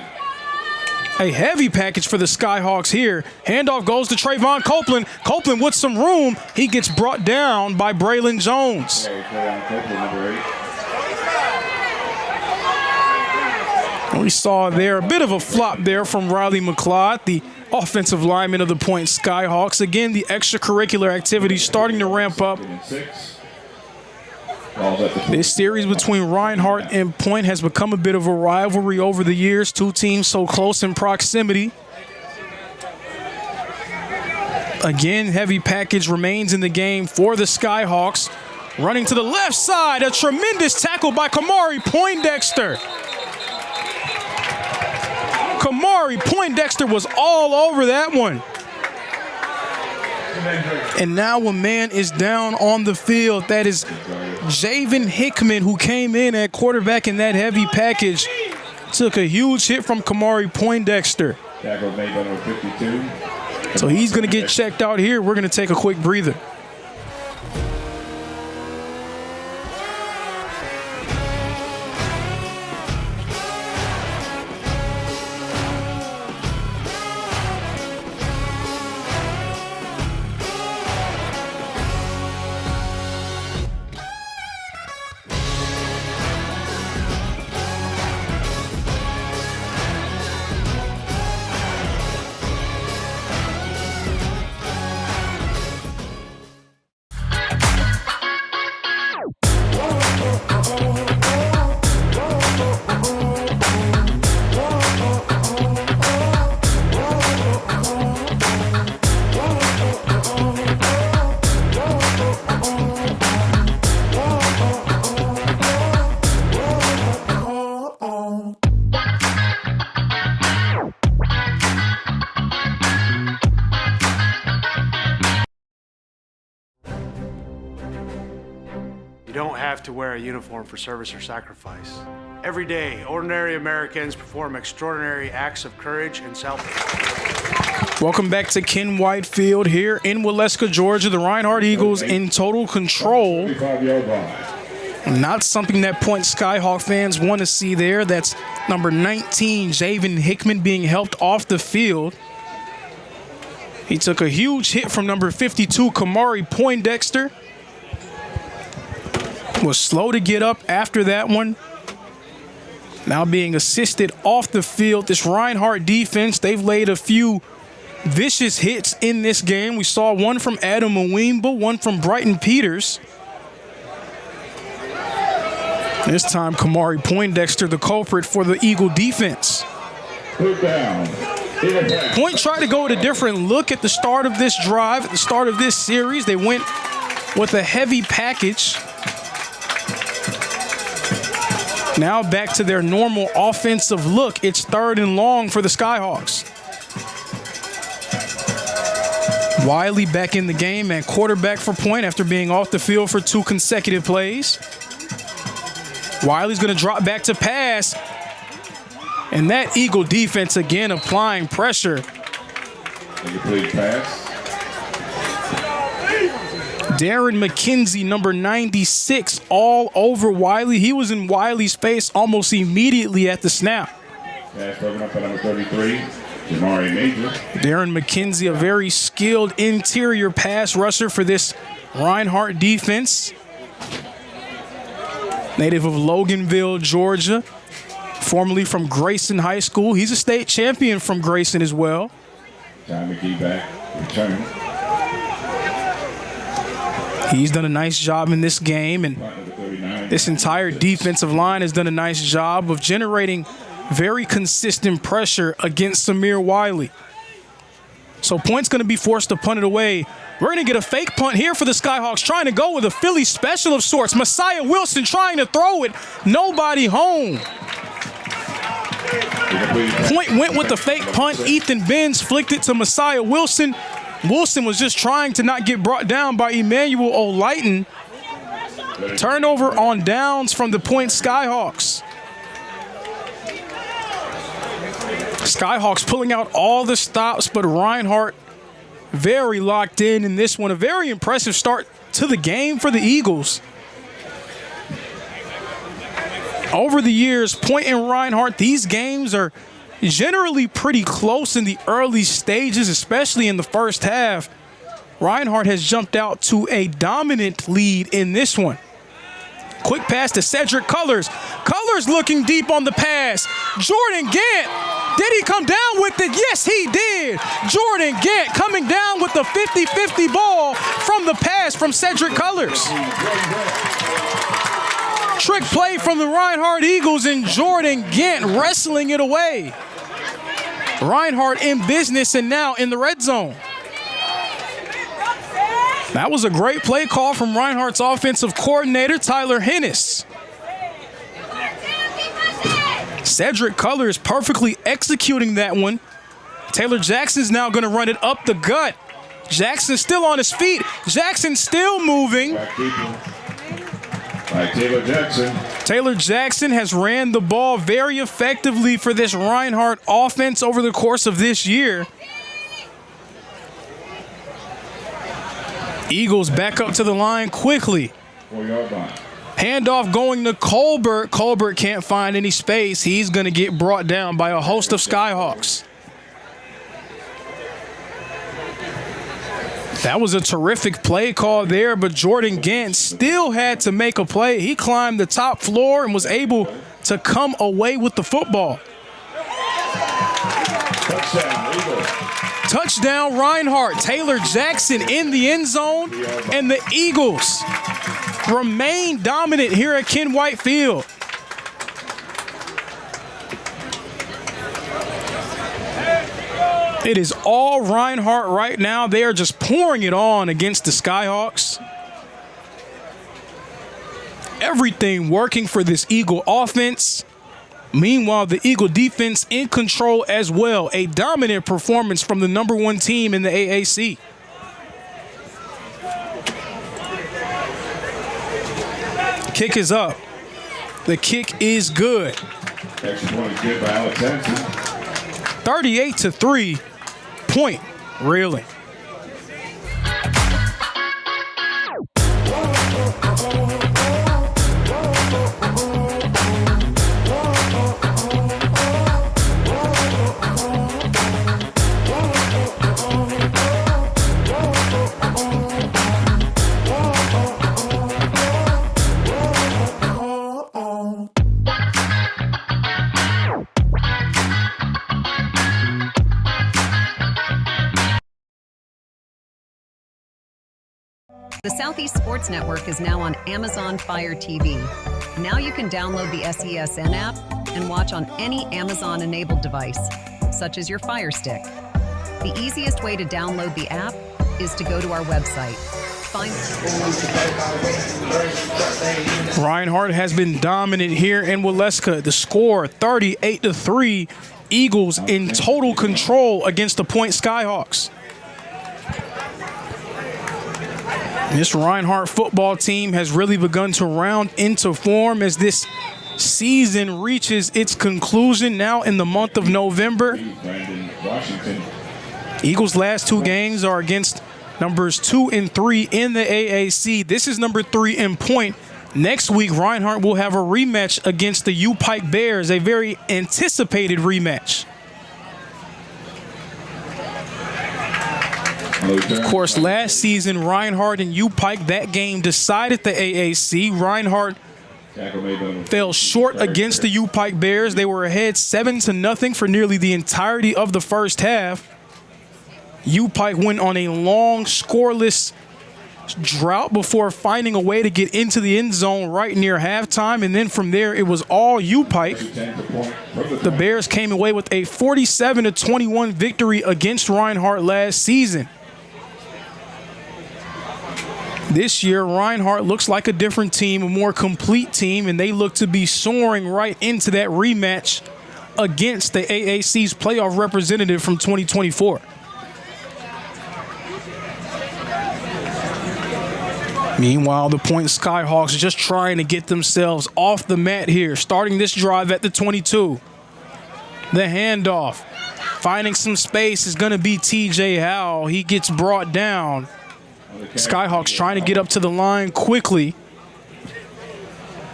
A heavy package for the Skyhawks here. Handoff goes to Trayvon Copeland. Copeland with some room. He gets brought down by Braylon Jones. We saw there a bit of a flop there from Riley McLeod, the offensive lineman of the Point Skyhawks. Again, the extracurricular activity starting to ramp up. This series between Reinhardt and Point has become a bit of a rivalry over the years. Two teams so close in proximity. Again, heavy package remains in the game for the Skyhawks. Running to the left side, a tremendous tackle by Kamari Poindexter. Kamari Poindexter was all over that one. And now a man is down on the field. That is Javen Hickman, who came in at quarterback in that heavy package. Took a huge hit from Kamari Poindexter. So he's going to get checked out here. We're going to take a quick breather. You don't have to wear a uniform for service or sacrifice. Every day, ordinary Americans perform extraordinary acts of courage and selflessness. Welcome back to Ken White Field here in Waleska, Georgia. The Reinhardt Eagles in total control. Not something that Point Skyhawk fans want to see there. That's number 19, Javen Hickman, being helped off the field. He took a huge hit from number 52, Kamari Poindexter. Was slow to get up after that one. Now being assisted off the field. This Reinhardt defense, they've laid a few vicious hits in this game. We saw one from Adam Mwimba, one from Brighton Peters. This time, Kamari Poindexter, the culprit for the Eagle defense. Point tried to go with a different look at the start of this drive, at the start of this series. They went with a heavy package. Now back to their normal offensive look. It's 3rd and long for the Skyhawks. Wiley back in the game at quarterback for Point after being off the field for 2 consecutive plays. Wiley's going to drop back to pass. And that Eagle defense again applying pressure. Incomplete pass. Darren McKenzie, number 96, all over Wiley. He was in Wiley's face almost immediately at the snap. Pass broken up by number 33, Jamari Major. Darren McKenzie, a very skilled interior pass rusher for this Reinhardt defense. Native of Loganville, Georgia, formerly from Grayson High School. He's a state champion from Grayson as well. John McGee back, return. He's done a nice job in this game, and this entire defensive line has done a nice job of generating very consistent pressure against Samir Wiley. So Point's going to be forced to punt it away. We're going to get a fake punt here for the Skyhawks, trying to go with a Philly special of sorts. Messiah Wilson trying to throw it. Nobody home. Point went with the fake punt. Ethan Benz flicked it to Messiah Wilson. Wilson was just trying to not get brought down by Emmanuel O'Lighton. Turnover on downs from the Point Skyhawks. Skyhawks pulling out all the stops, but Reinhardt very locked in this one. A very impressive start to the game for the Eagles. Over the years, Point and Reinhardt, these games are generally pretty close in the early stages, especially in the first half. Reinhardt has jumped out to a dominant lead in this one. Quick pass to Cedric Cullors. Cullors looking deep on the pass. Jordan Gant, did he come down with it? Yes, he did. Jordan Gant coming down with the 50-50 ball from the pass from Cedric Cullors. Trick play from the Reinhardt Eagles, and Jordan Gant wrestling it away. Reinhardt in business and now in the red zone. That was a great play call from Reinhardt's offensive coordinator, Tyler Hennis. Cedric Cullors perfectly executing that one. Taylor Jackson's now going to run it up the gut. Jackson still on his feet. Jackson still moving. Taylor Jackson. Taylor Jackson has ran the ball very effectively for this Reinhardt offense over the course of this year. Eagles back up to the line quickly. 4-yard line. Handoff going to Colbert. Colbert can't find any space. He's going to get brought down by a host of Skyhawks. That was a terrific play call there, but Jordan Gant still had to make a play. He climbed the top floor and was able to come away with the football. Touchdown, Eagles. Touchdown, Reinhardt. Taylor Jackson in the end zone, and the Eagles remain dominant here at Ken White Field. It is all Reinhardt right now. They are just pouring it on against the Skyhawks. Everything working for this Eagle offense. Meanwhile, the Eagle defense in control as well. A dominant performance from the #1 team in the AAC. kick is up. The kick is good. Extra point is good by Alex Henderson. 38-3. Point reeling. The Southeast Sports Network is now on Amazon Fire TV. Now you can download the SESN app and watch on any Amazon-enabled device, such as your Fire Stick. The easiest way to download the app is to go to our website. Reinhardt has been dominant here in Waleska. The score, 38-3. Eagles in total control against the Point Skyhawks. This Reinhardt football team has really begun to round into form as this season reaches its conclusion now in the month of November. Eagles' last two games are against numbers 2 and 3 in the AAC. This is number 3 in Point. Next week, Reinhardt will have a rematch against the U-Pike Bears, a very anticipated rematch. Of course, last season, Reinhardt and U-Pike, that game decided the AAC. Reinhardt fell short against the U-Pike Bears. They were ahead 7-0 for nearly the entirety of the first half. U-Pike went on a long, scoreless drought before finding a way to get into the end zone right near halftime, and then from there, it was all U-Pike. The Bears came away with a 47-21 victory against Reinhardt last season. This year, Reinhardt looks like a different team, a more complete team, and they look to be soaring right into that rematch against the AAC's playoff representative from 2024. Meanwhile, the Point Skyhawks just trying to get themselves off the mat here, starting this drive at the 22. The handoff, finding some space is going to be TJ Howell. He gets brought down. Skyhawks trying to get up to the line quickly.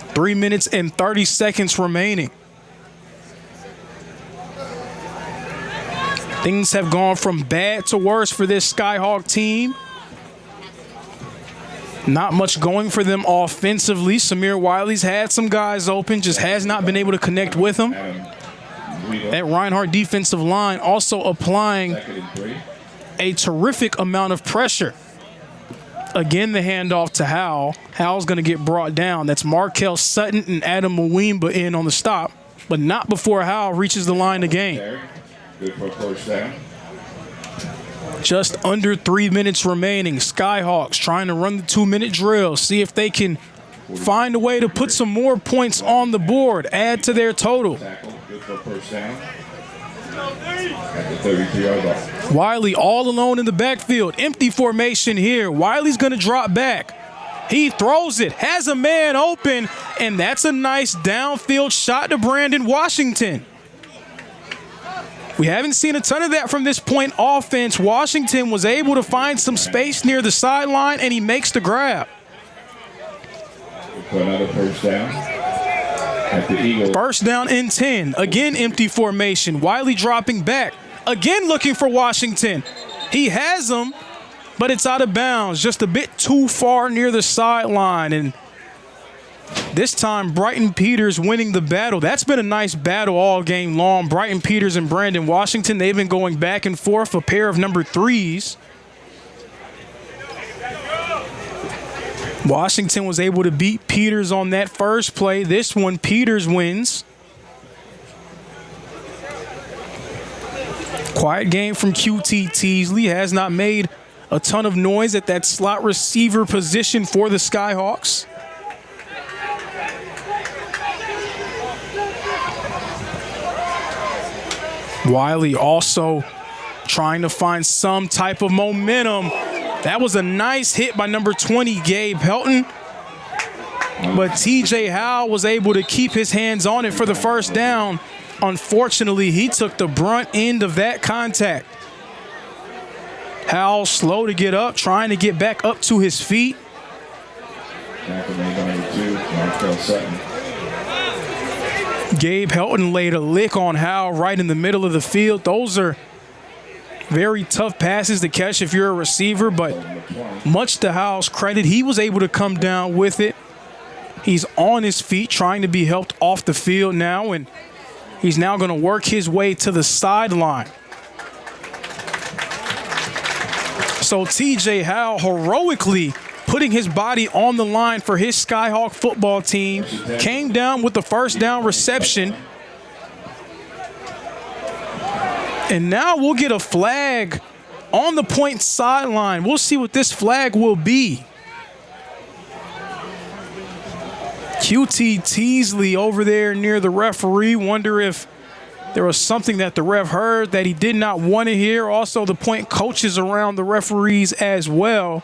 3 minutes and 30 seconds remaining. Things have gone from bad to worse for this Skyhawk team. Not much going for them offensively. Samir Wiley's had some guys open, just has not been able to connect with them. That Reinhardt defensive line also applying a terrific amount of pressure. Again, the handoff to Howell. Howell's going to get brought down. That's Markel Sutton and Adam Mwimba in on the stop, but not before Howell reaches the line to gain. Good for a first down. Just under 3 minutes remaining. Skyhawks trying to run the 2-minute drill, see if they can find a way to put some more points on the board, add to their total. Good for a first down. At the 33-yard line. Wiley all alone in the backfield. Empty formation here. Wiley's going to drop back. He throws it, has a man open, and that's a nice downfield shot to Brandon Washington. We haven't seen a ton of that from this Point offense. Washington was able to find some space near the sideline, and he makes the grab. For another first down. At the Eagles. First down and 10. Again, empty formation. Wiley dropping back. Again, looking for Washington. He has him, but it's out of bounds. Just a bit too far near the sideline. And this time, Brighton Peters winning the battle. That's been a nice battle all game long. Brighton Peters and Brandon Washington, they've been going back and forth, a pair of number 3s. Washington was able to beat Peters on that first play. This one, Peters wins. Quiet game from QT Teasley. Has not made a ton of noise at that slot receiver position for the Skyhawks. Wiley also trying to find some type of momentum. That was a nice hit by number 20, Gabe Helton. But TJ Howell was able to keep his hands on it for the first down. Unfortunately, he took the brunt end of that contact. Howell slow to get up, trying to get back up to his feet. Gabe Helton laid a lick on Howell right in the middle of the field. Those are very tough passes to catch if you're a receiver, but much to Howell's credit, he was able to come down with it. He's on his feet trying to be helped off the field now, and he's now going to work his way to the sideline. So TJ Howell heroically putting his body on the line for his Skyhawk football team, came down with the first down reception. And now we'll get a flag on the point sideline. We'll see what this flag will be. QT Teasley over there near the referee. Wonder if there was something that the ref heard that he did not want to hear. Also, the point coaches around the referees as well.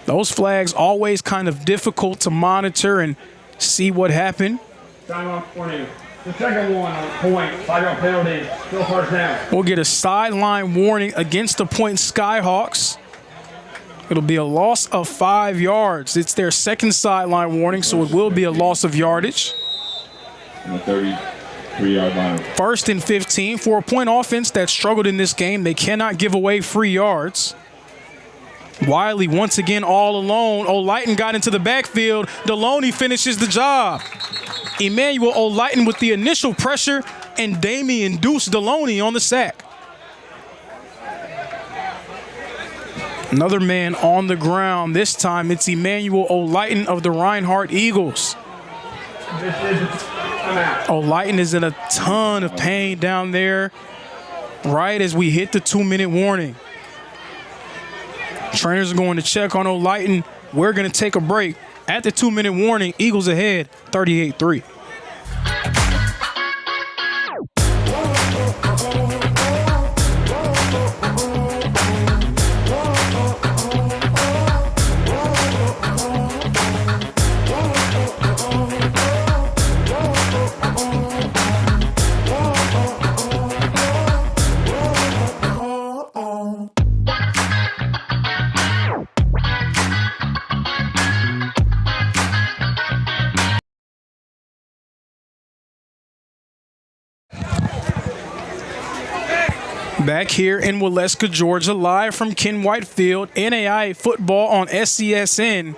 Those flags always kind of difficult to monitor and see what happened. Timeout warning. The second one on point, 5-yard penalty, still first down. We'll get a sideline warning against the point Skyhawks. It'll be a loss of 5 yards. It's their second sideline warning, so it will be a loss of yardage. And the 33-yard line. 1st and 15 for a point offense that struggled in this game. They cannot give away free yards. Wiley once again all alone. O'Lighton got into the backfield. Deloney finishes the job. Emmanuel O'Lighton with the initial pressure, and Damian Deuce Deloney on the sack. Another man on the ground. This time it's Emmanuel O'Lighton of the Reinhardt Eagles. O'Lighton is in a ton of pain down there right as we hit the 2-minute warning. Trainers are going to check on O'Lighton. We're going to take a break. At the 2-minute warning, Eagles ahead 38-3. Back here in Waleska, Georgia, live from Ken White Field, NAIA football on SCSN.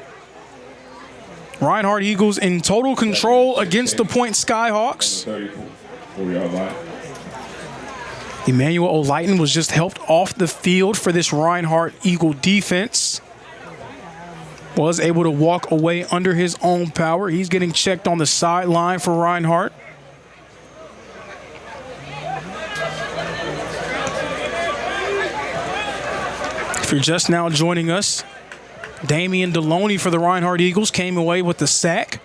Reinhardt Eagles in total control against the point Skyhawks. Emmanuel O'Lighton was just helped off the field for this Reinhardt Eagle defense. Was able to walk away under his own power. He's getting checked on the sideline for Reinhardt. If you're just now joining us, Damian Deloney for the Reinhardt Eagles came away with the sack.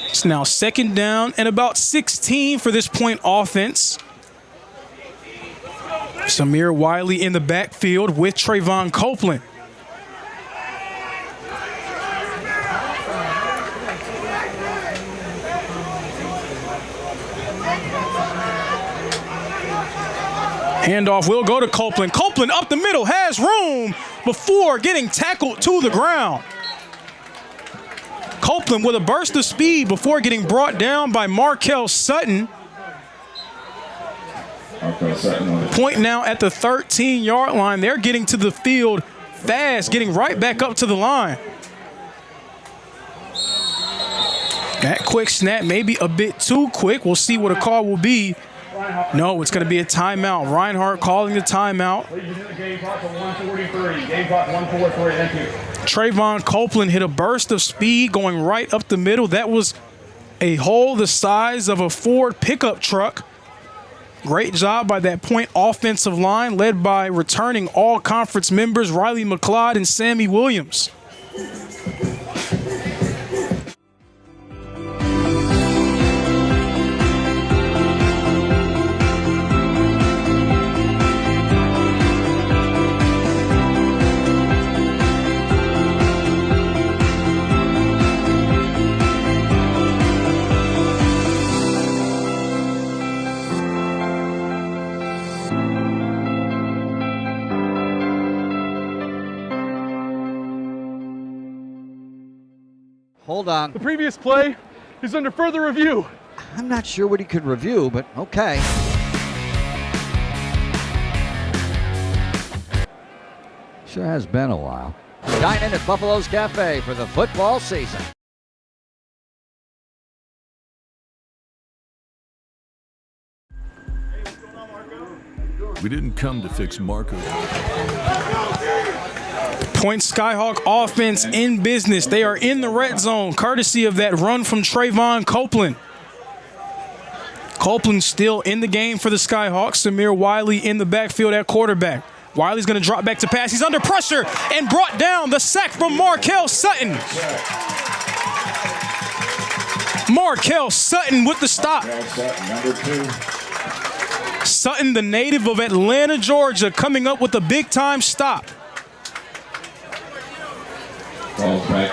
It's now 2nd down and about 16 for this point offense. Samir Wiley in the backfield with Trayvon Copeland. Handoff will go to Copeland. Copeland up the middle, has room before getting tackled to the ground. Copeland with a burst of speed before getting brought down by Markel Sutton. Point now at the 13-yard line. They're getting to the field fast, getting right back up to the line. That quick snap may be a bit too quick. We'll see what a call will be. No, it's going to be a timeout. Reinhardt calling the timeout. Trayvon Copeland hit a burst of speed going right up the middle. That was a hole the size of a Ford pickup truck. Great job by that point offensive line led by returning all-conference members Riley McLeod and Sammy Williams. Hold on. The previous play is under further review. I'm not sure what he could review, but okay. Sure has been a while. Dine in at Buffalo's Cafe for the football season. We didn't come to fix Marco. Point Skyhawk offense in business. They are in the red zone, courtesy of that run from Trayvon Copeland. Copeland still in the game for the Skyhawks. Samir Wiley in the backfield at quarterback. Wiley's going to drop back to pass. He's under pressure and brought down. The sack from Markel Sutton. Markel Sutton with the stop. Number 2. Sutton, the native of Atlanta, Georgia, coming up with a big-time stop.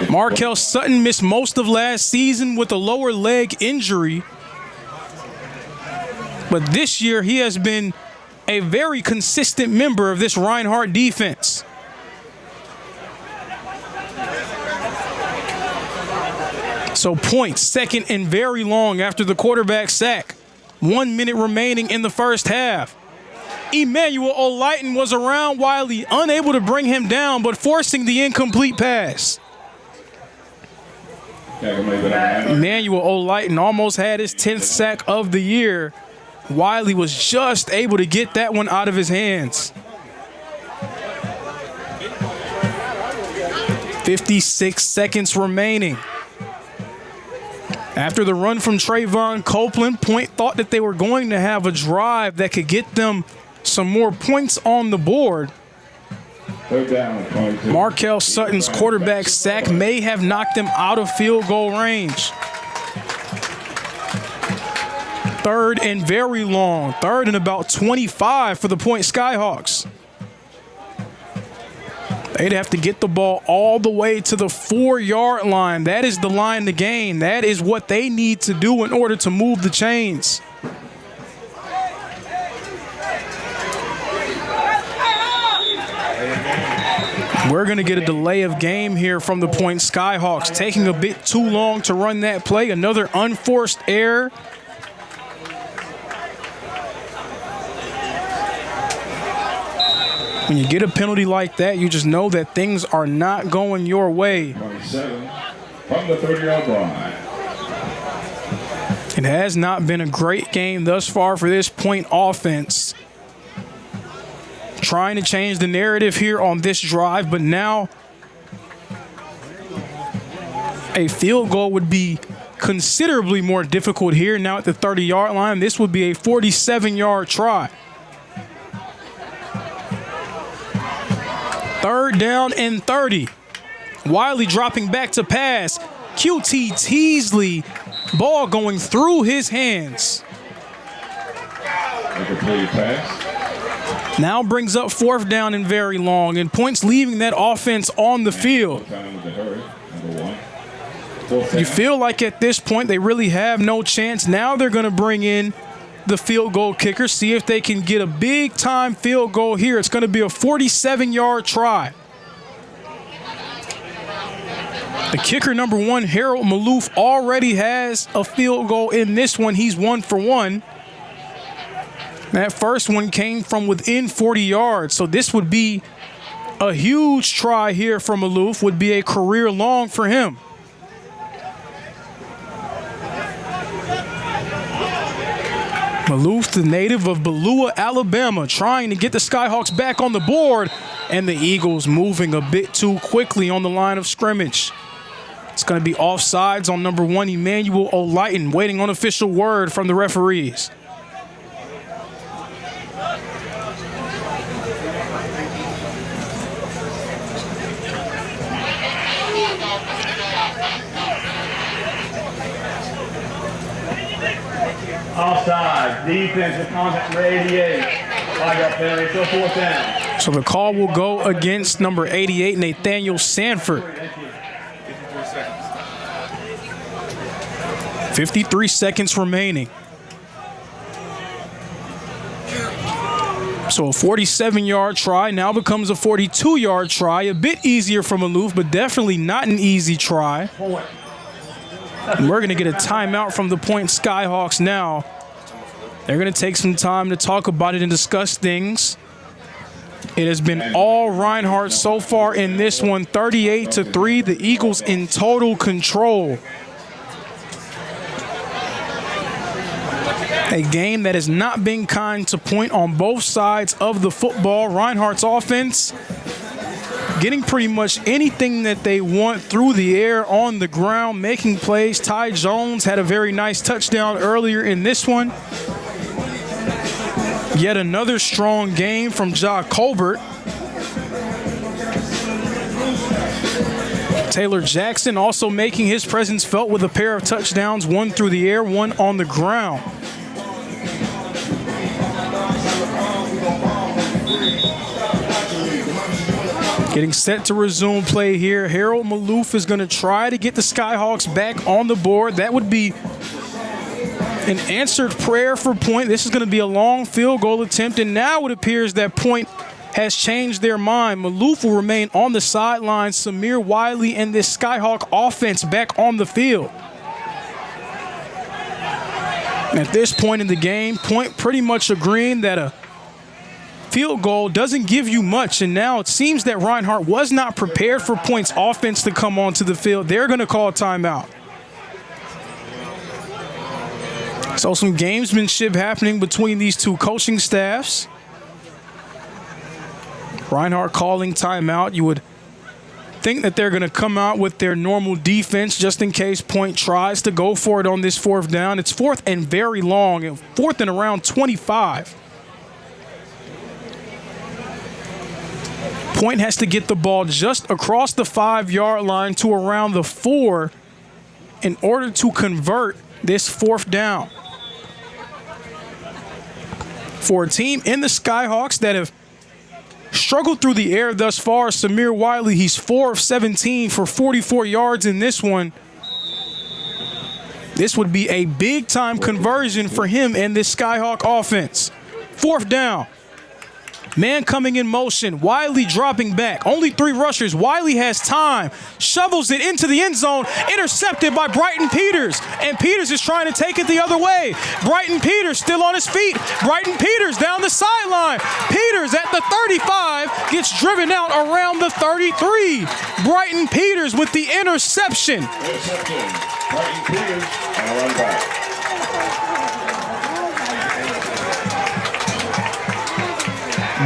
Markel Sutton missed most of last season with a lower leg injury. But this year, he has been a very consistent member of this Reinhardt defense. So Point, second and very long after the quarterback sack. 1 minute remaining in the first half. Emmanuel Olighton was around Wiley, unable to bring him down, but forcing the incomplete pass. Emmanuel Olighton almost had his 10th sack of the year. Wiley was just able to get that one out of his hands. 56 seconds remaining. After the run from Trayvon Copeland, Point thought that they were going to have a drive that could get them some more points on the board. Markel Sutton's quarterback sack may have knocked them out of field goal range. Third and very long. Third and about 25 for the Point Skyhawks. They'd have to get the ball all the way to the 4-yard line. That is the line to gain. That is what they need to do in order to move the chains. We're going to get a delay of game here from the Point Skyhawks, taking a bit too long to run that play. Another unforced error. When you get a penalty like that, you just know that things are not going your way. 27 from the 30-yard line. It has not been a great game thus far for this Point offense. Trying to change the narrative here on this drive, but now a field goal would be considerably more difficult here. Now at the 30-yard line, this would be a 47-yard try. Third down and 30. Wiley dropping back to pass. QT Teasley, ball going through his hands. Now brings up fourth down and very long, and Point's leaving that offense on the field. You feel like at this point they really have no chance. Now they're going to bring in the field goal kicker, see if they can get a big-time field goal here. It's going to be a 47-yard try. The kicker, number 1, Harold Maloof, already has a field goal in this one. He's 1 for 1. That first one came from within 40 yards, so this would be a huge try here from Maloof, would be a career long for him. Maloof, the native of Balua, Alabama, trying to get the Skyhawks back on the board, and the Eagles moving a bit too quickly on the line of scrimmage. It's going to be offsides on number 1, Emmanuel Olighton, waiting on official word from the referees. Offside, defensive contact for 88. Flag up penalty, still 4th down. So the call will go against number 88, Nathaniel Sanford. 53 seconds remaining. So a 47-yard try now becomes a 42-yard try. A bit easier from Maloof, but definitely not an easy try. And we're going to get a timeout from the Point Skyhawks now. They're going to take some time to talk about it and discuss things. It has been all Reinhardt so far in this one, 38-3. The Eagles in total control. A game that has not been kind to Point on both sides of the football. Reinhardt's offense getting pretty much anything that they want through the air, on the ground, making plays. Ty Jones had a very nice touchdown earlier in this one. Yet another strong game from Ja Colbert. Taylor Jackson also making his presence felt with a pair of touchdowns, one through the air, one on the ground. Getting set to resume play here. Harold Maloof is going to try to get the Skyhawks back on the board. That would be an answered prayer for Point. This is going to be a long field goal attempt, and now it appears that Point has changed their mind. Maloof will remain on the sideline. Samir Wiley and this Skyhawk offense back on the field. At this point in the game, Point pretty much agreeing that a field goal doesn't give you much, and now it seems that Reinhardt was not prepared for Point's offense to come onto the field. They're going to call timeout. So some gamesmanship happening between these two coaching staffs. Reinhardt calling timeout. You would think that they're going to come out with their normal defense just in case Point tries to go for it on this fourth down. It's fourth and very long, and fourth and around 25. Point has to get the ball just across the 5-yard line to around the 4 in order to convert this fourth down. For a team in the Skyhawks that have struggled through the air thus far, Samir Wiley, he's 4 of 17 for 44 yards in this one. This would be a big-time conversion for him and this Skyhawk offense. Fourth down. Man coming in motion. Wiley dropping back. Only 3 rushers. Wiley has time. Shovels it into the end zone. Intercepted by Brighton Peters. And Peters is trying to take it the other way. Brighton Peters still on his feet. Brighton Peters down the sideline. Peters at the 35 gets driven out around the 33. Brighton Peters with the interception. Brighton Peters and a run back.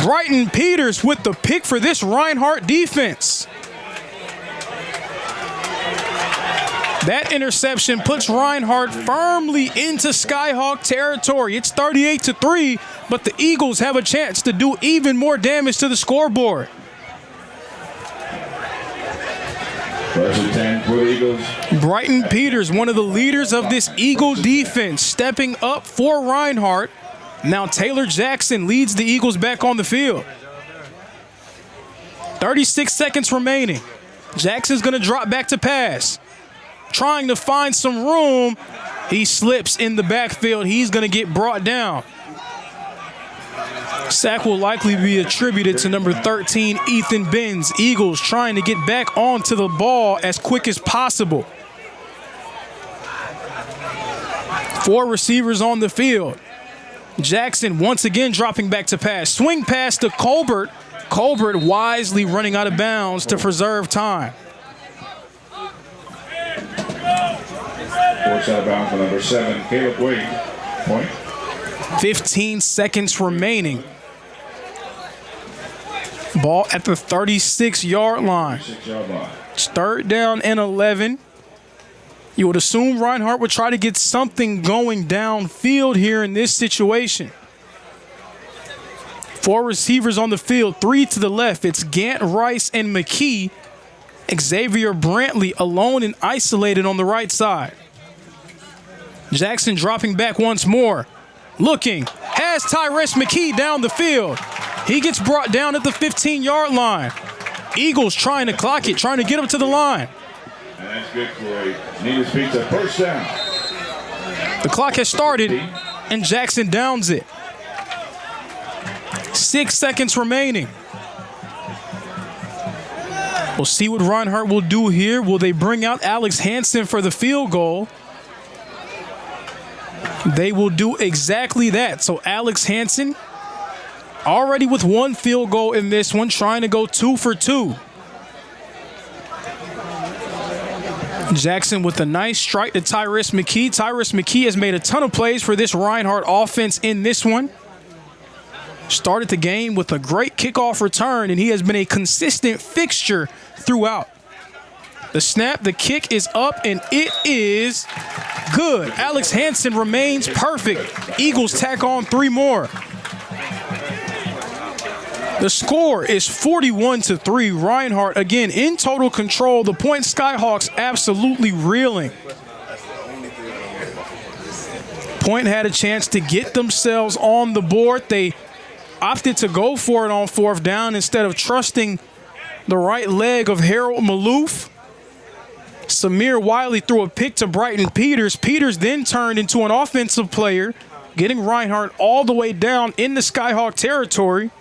Brighton Peters with the pick for this Reinhardt defense. That interception puts Reinhardt firmly into Skyhawk territory. It's 38-3, but the Eagles have a chance to do even more damage to the scoreboard. First and 10 for the Eagles. Brighton Peters, one of the leaders of this Eagle defense, stepping up for Reinhardt. Now Taylor Jackson leads the Eagles back on the field. 36 seconds remaining. Jackson's going to drop back to pass. Trying to find some room. He slips in the backfield. He's going to get brought down. Sack will likely be attributed to number 13, Ethan Benz. Eagles trying to get back onto the ball as quick as possible. 4 receivers on the field. Jackson once again dropping back to pass. Swing pass to Colbert. Colbert wisely running out of bounds to preserve time. Force out of bounds for number 7, Caleb Wade. Point. 15 seconds remaining. Ball at the 36-yard line. It's third down and 11. You would assume Reinhardt would try to get something going downfield here in this situation. 4 receivers on the field, 3 to the left. It's Gant, Rice, and McKee. Xavier Brantley alone and isolated on the right side. Jackson dropping back once more. Looking, has Tyrese McKee down the field. He gets brought down at the 15-yard line. Eagles trying to clock it, trying to get him to the line. And that's good for a needed speed to first down. The clock has started, and Jackson downs it. 6 seconds remaining. We'll see what Reinhardt will do here. Will they bring out Alex Hansen for the field goal? They will do exactly that. So Alex Hansen already with 1 field goal in this one, trying to go 2 for 2. Jackson with a nice strike to Tyrus McKee. Tyrus McKee has made a ton of plays for this Reinhardt offense in this one. Started the game with a great kickoff return, and he has been a consistent fixture throughout. The snap, the kick is up, and it is good. Alex Hansen remains perfect. Eagles tack on 3 more. The score is 41-3. Reinhardt, again, in total control. The Point Skyhawks absolutely reeling. Point had a chance to get themselves on the board. They opted to go for it on 4th down instead of trusting the right leg of Harold Maloof. Samir Wiley threw a pick to Brighton Peters. Peters then turned into an offensive player, getting Reinhardt all the way down in the Skyhawk territory.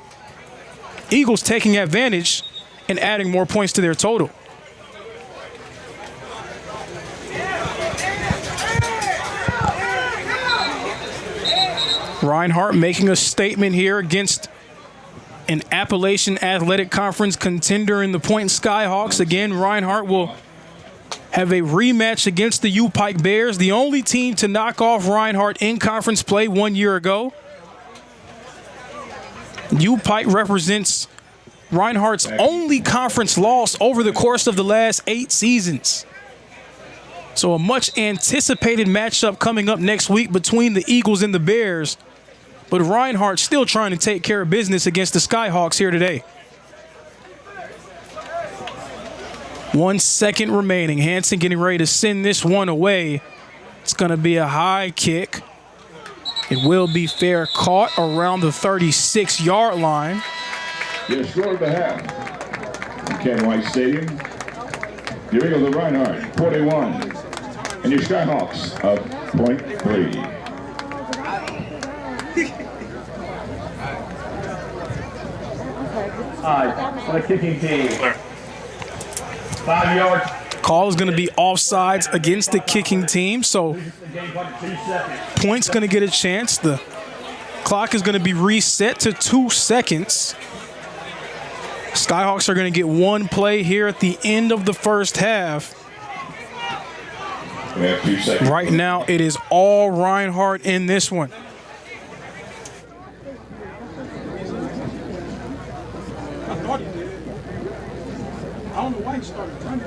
Eagles taking advantage and adding more points to their total. Reinhardt making a statement here against an Appalachian Athletic Conference contender in the Point Skyhawks. Again, Reinhardt will have a rematch against the U-Pike Bears, the only team to knock off Reinhardt in conference play 1 year ago. U-Pike represents Reinhardt's only conference loss over the course of the last 8 seasons. So a much anticipated matchup coming up next week between the Eagles and the Bears. But Reinhardt still trying to take care of business against the Skyhawks here today. 1 second remaining. Hansen getting ready to send this one away. It's going to be a high kick. It will be fair, caught around the 36-yard line. Your score of the half. In Ken White Stadium, your Eagles of Reinhardt, 41. And your Skyhawks of Point 3. On the kicking team. 5 yards. Call is going to be offsides against the kicking team, so Point's going to get a chance. The clock is going to be reset to 2 seconds. Skyhawks are going to get 1 play here at the end of the first half. We have 2 seconds. Right now, it is all Reinhardt in this one. I don't know why he started running.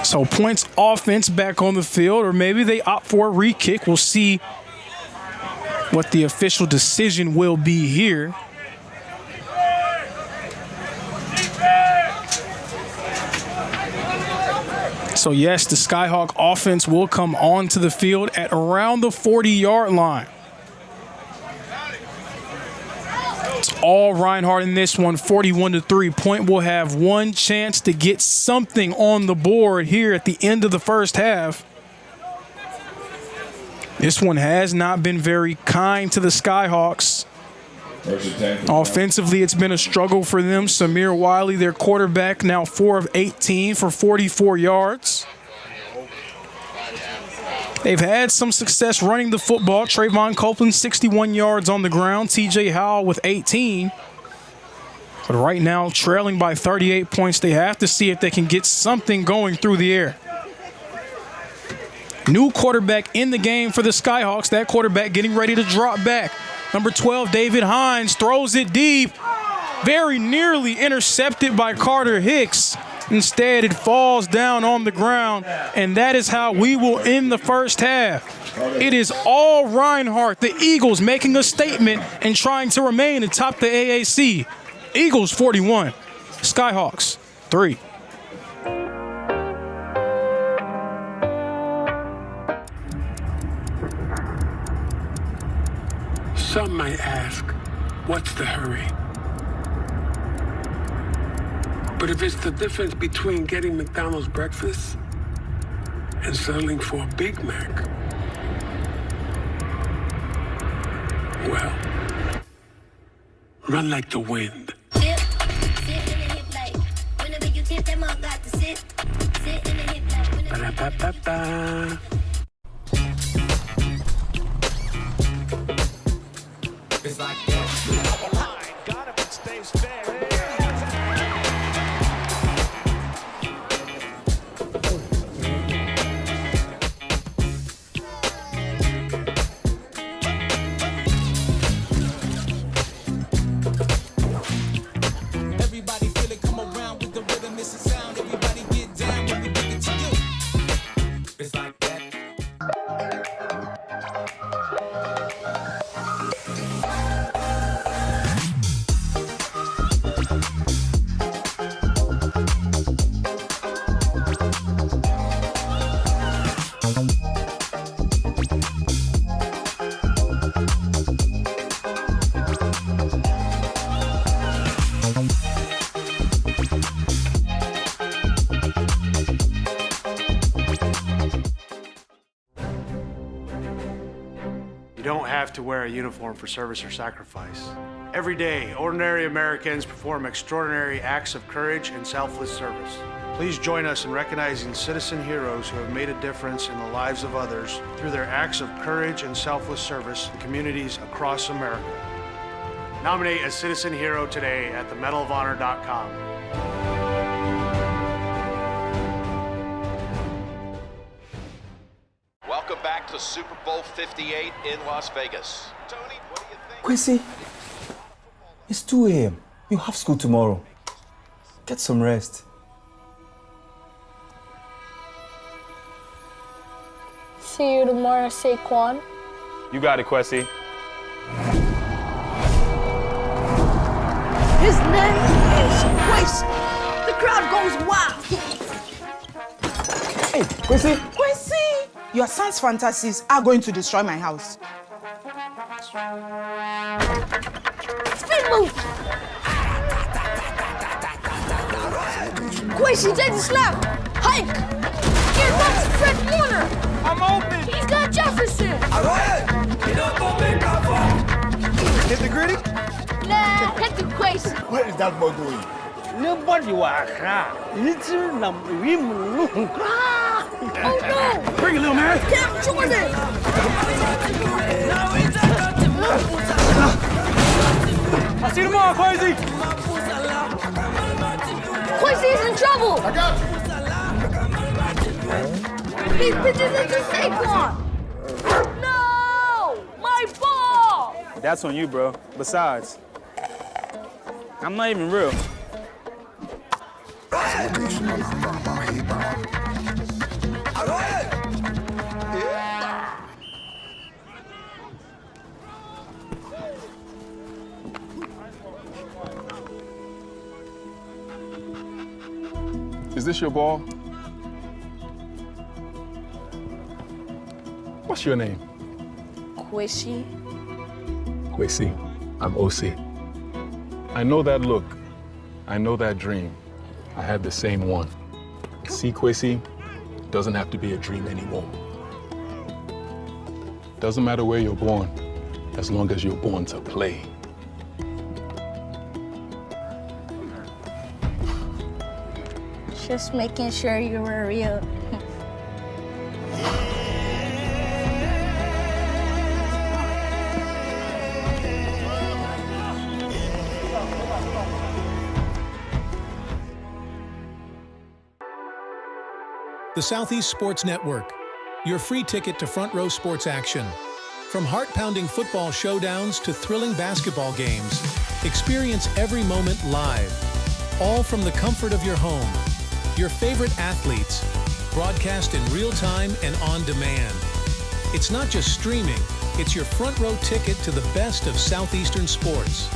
So Point's offense back on the field, or maybe they opt for a re-kick. We'll see what the official decision will be here. So yes, the Skyhawk offense will come onto the field at around the 40-yard line. It's all Reinhardt in this one, 41-3. Point will have 1 chance to get something on the board here at the end of the first half. This one has not been very kind to the Skyhawks. Offensively, it's been a struggle for them. Samir Wiley, their quarterback, now 4 of 18 for 44 yards. They've had some success running the football. Trayvon Copeland, 61 yards on the ground. TJ Howell with 18. But right now, trailing by 38 points, they have to see if they can get something going through the air. New quarterback in the game for the Skyhawks. That quarterback getting ready to drop back. Number 12, David Hines, throws it deep. Very nearly intercepted by Carter Hicks. Instead, it falls down on the ground, and that is how we will end the first half. It is all Reinhardt, the Eagles making a statement and trying to remain atop the AAC. Eagles 41, Skyhawks 3. Some might ask, what's the hurry? But if it's the difference between getting McDonald's breakfast and settling for a Big Mac, Well, run like the wind. Sit in the hip like whenever you tip them up, got to sit in the hip like Ba-da-ba-ba-ba. It's like that. Got him, it stays fair. Everybody feel it, come around with the rhythm, it's a sound. Everybody get down when we give it to you. It's like that. You don't have to wear a uniform for service or sacrifice. Every day, ordinary Americans perform extraordinary acts of courage and selfless service. Please join us in recognizing citizen heroes who have made a difference in the lives of others through their acts of courage and selfless service in communities across America. Nominate a citizen hero today at themedalofhonor.com. Welcome back to Super Bowl 58 in Las Vegas. Tony, what do you think? Quincy, it's 2 a.m. You have school tomorrow. Get some rest. See you tomorrow, Saquon. You got it, Quessy. His name is Quincy. The crowd goes wild. Hey, Quincy. Quincy! Your son's fantasies are going to destroy my house. Speed move! Quincy, take the snap! Hike! Here comes Fred Warner! I'm open! He's got Jefferson! Hit the gritty? Nah, hit the Quincy! What is that boy doing? Nobody was Oh no! Bring it, little man. Cam Jordan! I'll see you tomorrow, Quasi. Quincy's in trouble! I got you. He pitches it to Saquon! No! My ball! That's on you, bro. Besides, I'm not even real. Is this your ball? What's your name? Quishy. Quincy. I'm OC. I know that look. I know that dream. I had the same one. See, Quincy, doesn't have to be a dream anymore. Doesn't matter where you're born, as long as you're born to play. Just making sure you were real. The Southeast Sports Network, your free ticket to front row sports action. From heart-pounding football showdowns to thrilling basketball games, experience every moment live, all from the comfort of your home. Your favorite athletes, broadcast in real time and on demand. It's not just streaming, it's your front row ticket to the best of Southeastern sports.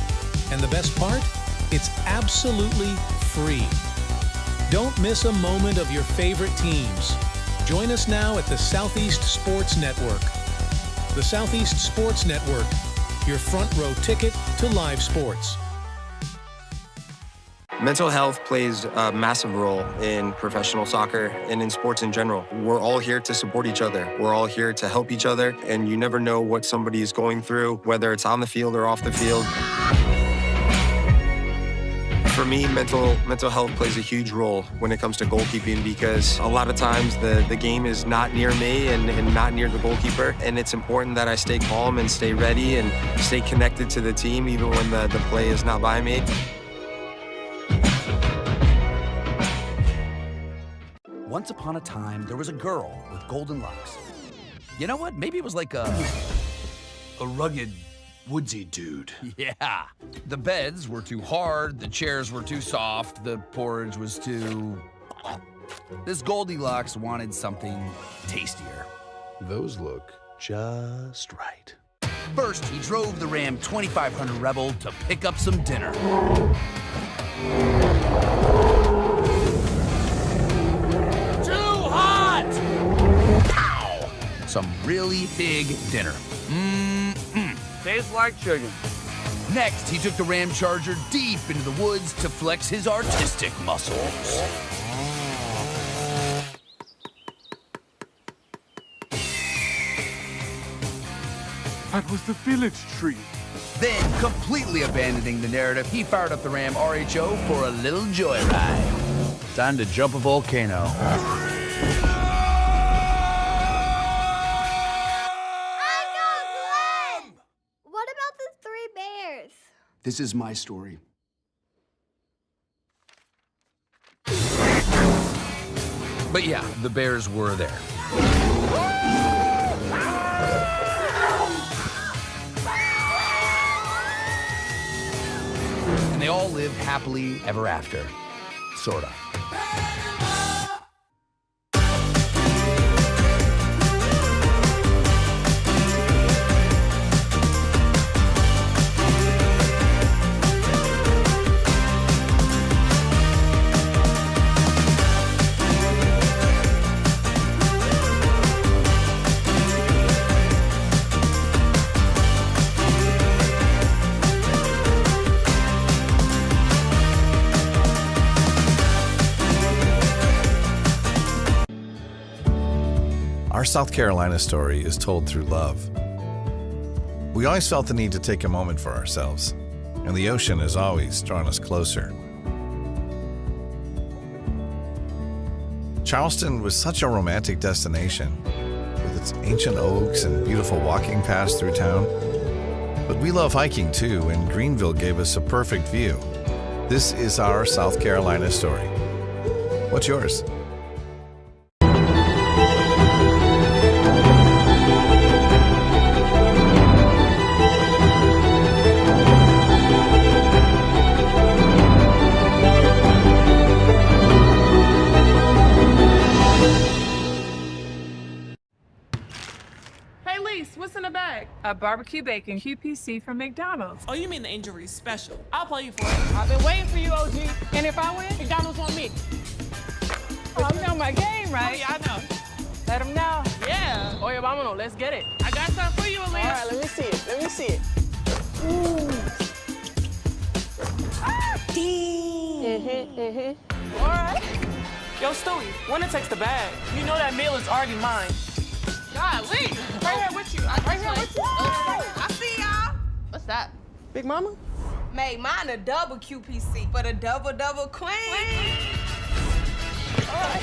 And the best part? It's absolutely free. Don't miss a moment of your favorite teams. Join us now at the Southeast Sports Network. The Southeast Sports Network, your front row ticket to live sports. Mental health plays a massive role in professional soccer and in sports in general. We're all here to support each other. We're all here to help each other, and you never know what somebody is going through, whether it's on the field or off the field. For me, mental health plays a huge role when it comes to goalkeeping because a lot of times the game is not near me and not near the goalkeeper, and it's important that I stay calm and stay ready and stay connected to the team even when the play is not by me. Once upon a time, there was a girl with golden locks. You know what? Maybe it was like a rugged, woodsy dude. Yeah. The beds were too hard, the chairs were too soft, the porridge was too... This Goldilocks wanted something tastier. Those look just right. First, he drove the Ram 2500 Rebel to pick up some dinner. Some really big dinner. Tastes like chicken. Next, he took the Ram Charger deep into the woods to flex his artistic muscles. That was the village tree. Then, completely abandoning the narrative, he fired up the Ram RHO for a little joyride. Time to jump a volcano. This is my story. But yeah, the bears were there. And they all lived happily ever after. Sorta. Our South Carolina story is told through love. We always felt the need to take a moment for ourselves, and the ocean has always drawn us closer. Charleston was such a romantic destination, with its ancient oaks and beautiful walking paths through town. But we love hiking too, and Greenville gave us a perfect view. This is our South Carolina story. What's yours? What's in the bag? A barbecue bacon QPC from McDonald's. Oh, you mean the injury special? I'll play you for it. I've been waiting for you, OG. And if I win, McDonald's on me. Oh, you know my game, right? Oh, yeah, I know. Let them know. Yeah. Oye, vámonos. Let's get it. I got something for you, Aaliyah. All right, let me see it. Let me see it. Ooh. All right. Yo, Stewie, winner takes the bag. You know that meal is already mine. Golly. Right here with you. Right here with you. I see y'all. What's that? Big Mama? Made mine a double QPC for the double queen. All right.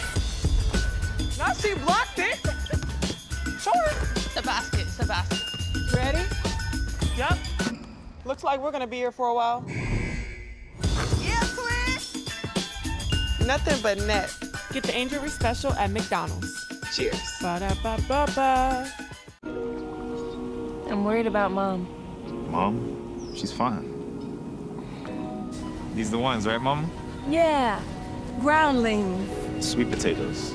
Now she blocked it. Sure. It's a basket. It's a basket. Ready? Yep. Looks like we're gonna be here for a while. Yeah, twin. Nothing but net. Get the injury special at McDonald's. Cheers. Ba-da-ba-ba-ba. I'm worried about Mom. Mom? She's fine. These the ones, right, Mom? Yeah, groundlings. Sweet potatoes.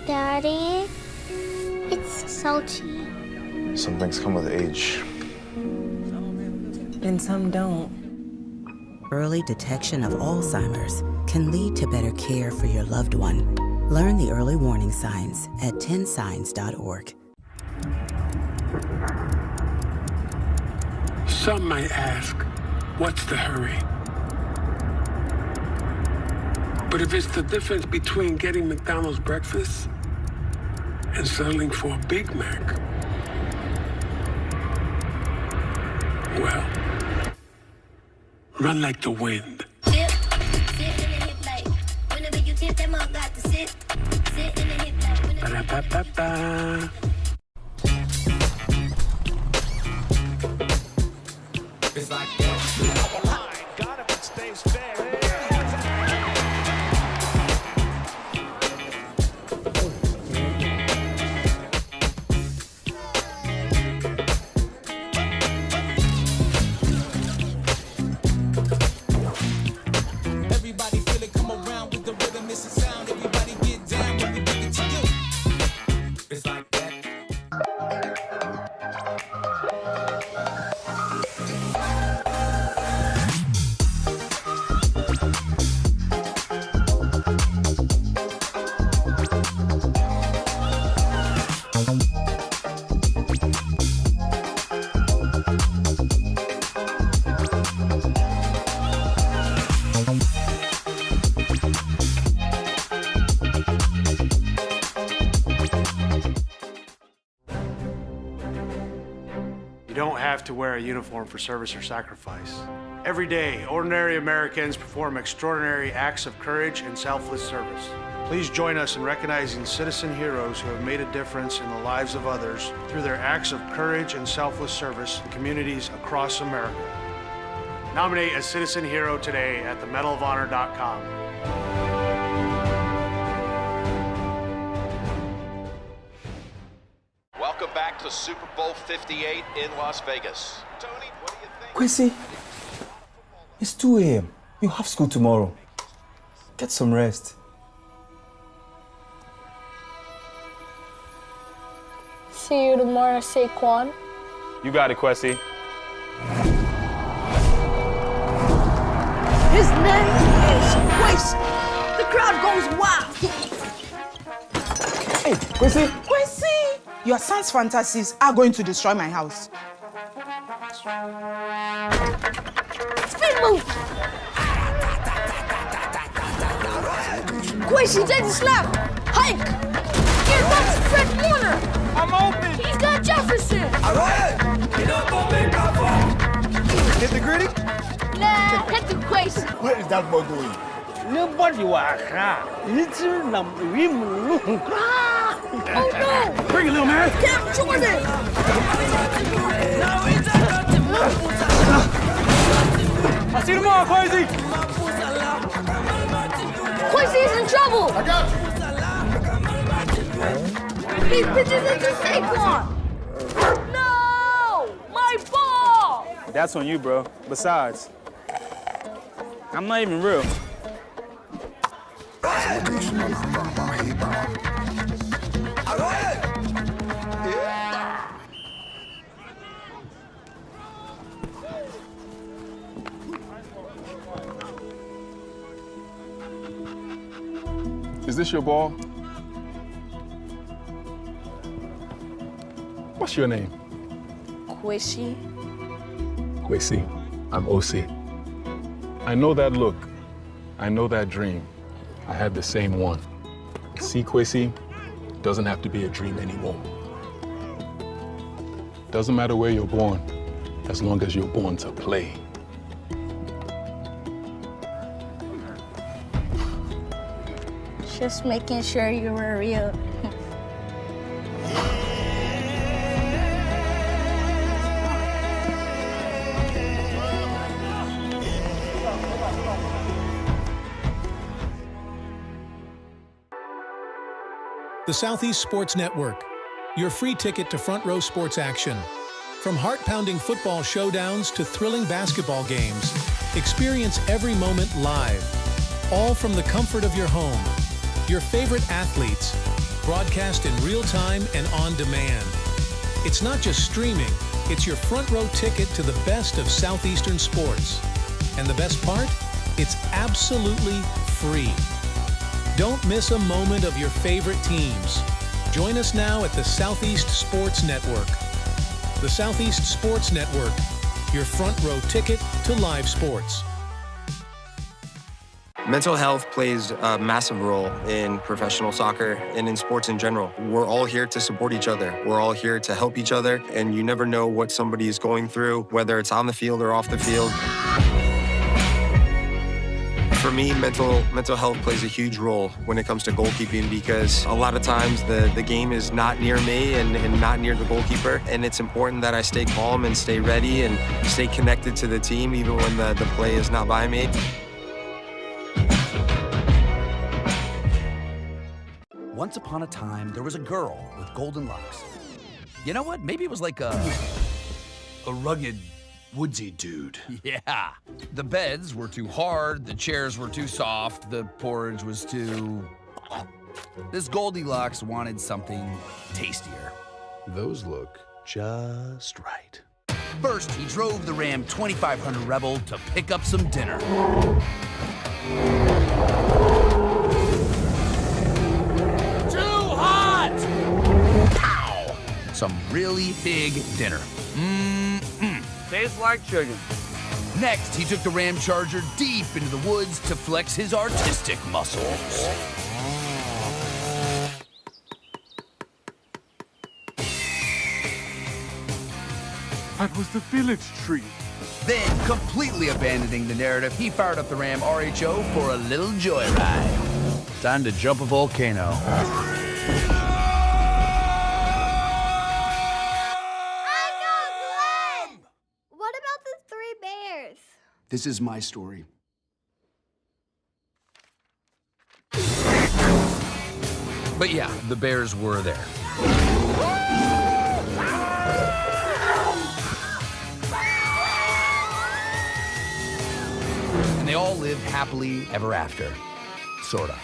Daddy, it's salty. Some things come with age. And some don't. Early detection of Alzheimer's can lead to better care for your loved one. Learn the early warning signs at 10signs.org. Some might ask, what's the hurry? But if it's the difference between getting McDonald's breakfast and settling for a Big Mac, well, run like the wind. Ba-da-ba-ba-ba. It's like that. Got him and stays fair. Everybody feel it, come around with the rhythm, it's a sound. Everybody get down when we bring it to you. It's like that. You don't have to wear a uniform for service or sacrifice. Every day, ordinary Americans perform extraordinary acts of courage and selfless service. Please join us in recognizing citizen heroes who have made a difference in the lives of others through their acts of courage and selfless service in communities across America. Nominate a citizen hero today at themedalofhonor.com. Welcome back to Super Bowl 58 in Las Vegas. Tony, what do you think? Kwesi, it's 2 a.m. You have school tomorrow. Get some rest. See you tomorrow, Saquon. You got it, Kwesi. His name is Quincy. The crowd goes wild. Hey, Kwesi! Quincy, your son's fantasies are going to destroy my house. Speed move. Quincy, take the slap. Hike. Here comes Fred Warner. I'm open. He's got Jefferson. All right. You don't go make up for. Hit the gritty? Nah, hit the Quincy. Where is that ball going? Nobody was little number. Oh no! Bring it, little man! Cam Jordan! I see them all, Kwesi! Quincy's in trouble! I got you! He pitches into Saquon! No! My ball! That's on you, bro. Besides, I'm not even real. Is this your ball? What's your name? Quincy. Kwesi, I'm OC. I know that look. I know that dream. I had the same one. See, Kwesi, doesn't have to be a dream anymore. Doesn't matter where you're born, as long as you're born to play. Just making sure you were real. The Southeast Sports Network, your free ticket to front row sports action. From heart-pounding football showdowns to thrilling basketball games, experience every moment live, all from the comfort of your home. Your favorite athletes, broadcast in real time and on demand. It's not just streaming, it's your front row ticket to the best of Southeastern sports. And the best part? It's absolutely free. Don't miss a moment of your favorite teams. Join us now at the Southeast Sports Network. The Southeast Sports Network, your front row ticket to live sports. Mental health plays a massive role in professional soccer and in sports in general. We're all here to support each other. We're all here to help each other, and you never know what somebody is going through, whether it's on the field or off the field. For me, mental health plays a huge role when it comes to goalkeeping, because a lot of times the game is not near me and not near the goalkeeper, and it's important that I stay calm and stay ready and stay connected to the team even when the play is not by me. Once upon a time, there was a girl with golden locks. You know what? Maybe it was like a rugged, woodsy dude. Yeah. The beds were too hard, the chairs were too soft, the porridge was too... This Goldilocks wanted something tastier. Those look just right. First, he drove the Ram 2500 Rebel to pick up some dinner. Some really big dinner. Tastes like chicken. Next, he took the Ram Charger deep into the woods to flex his artistic muscles. That was the village tree. Then, completely abandoning the narrative, he fired up the Ram RHO for a little joyride. Time to jump a volcano. This is my story. But yeah, the bears were there. And they all lived happily ever after. Sorta.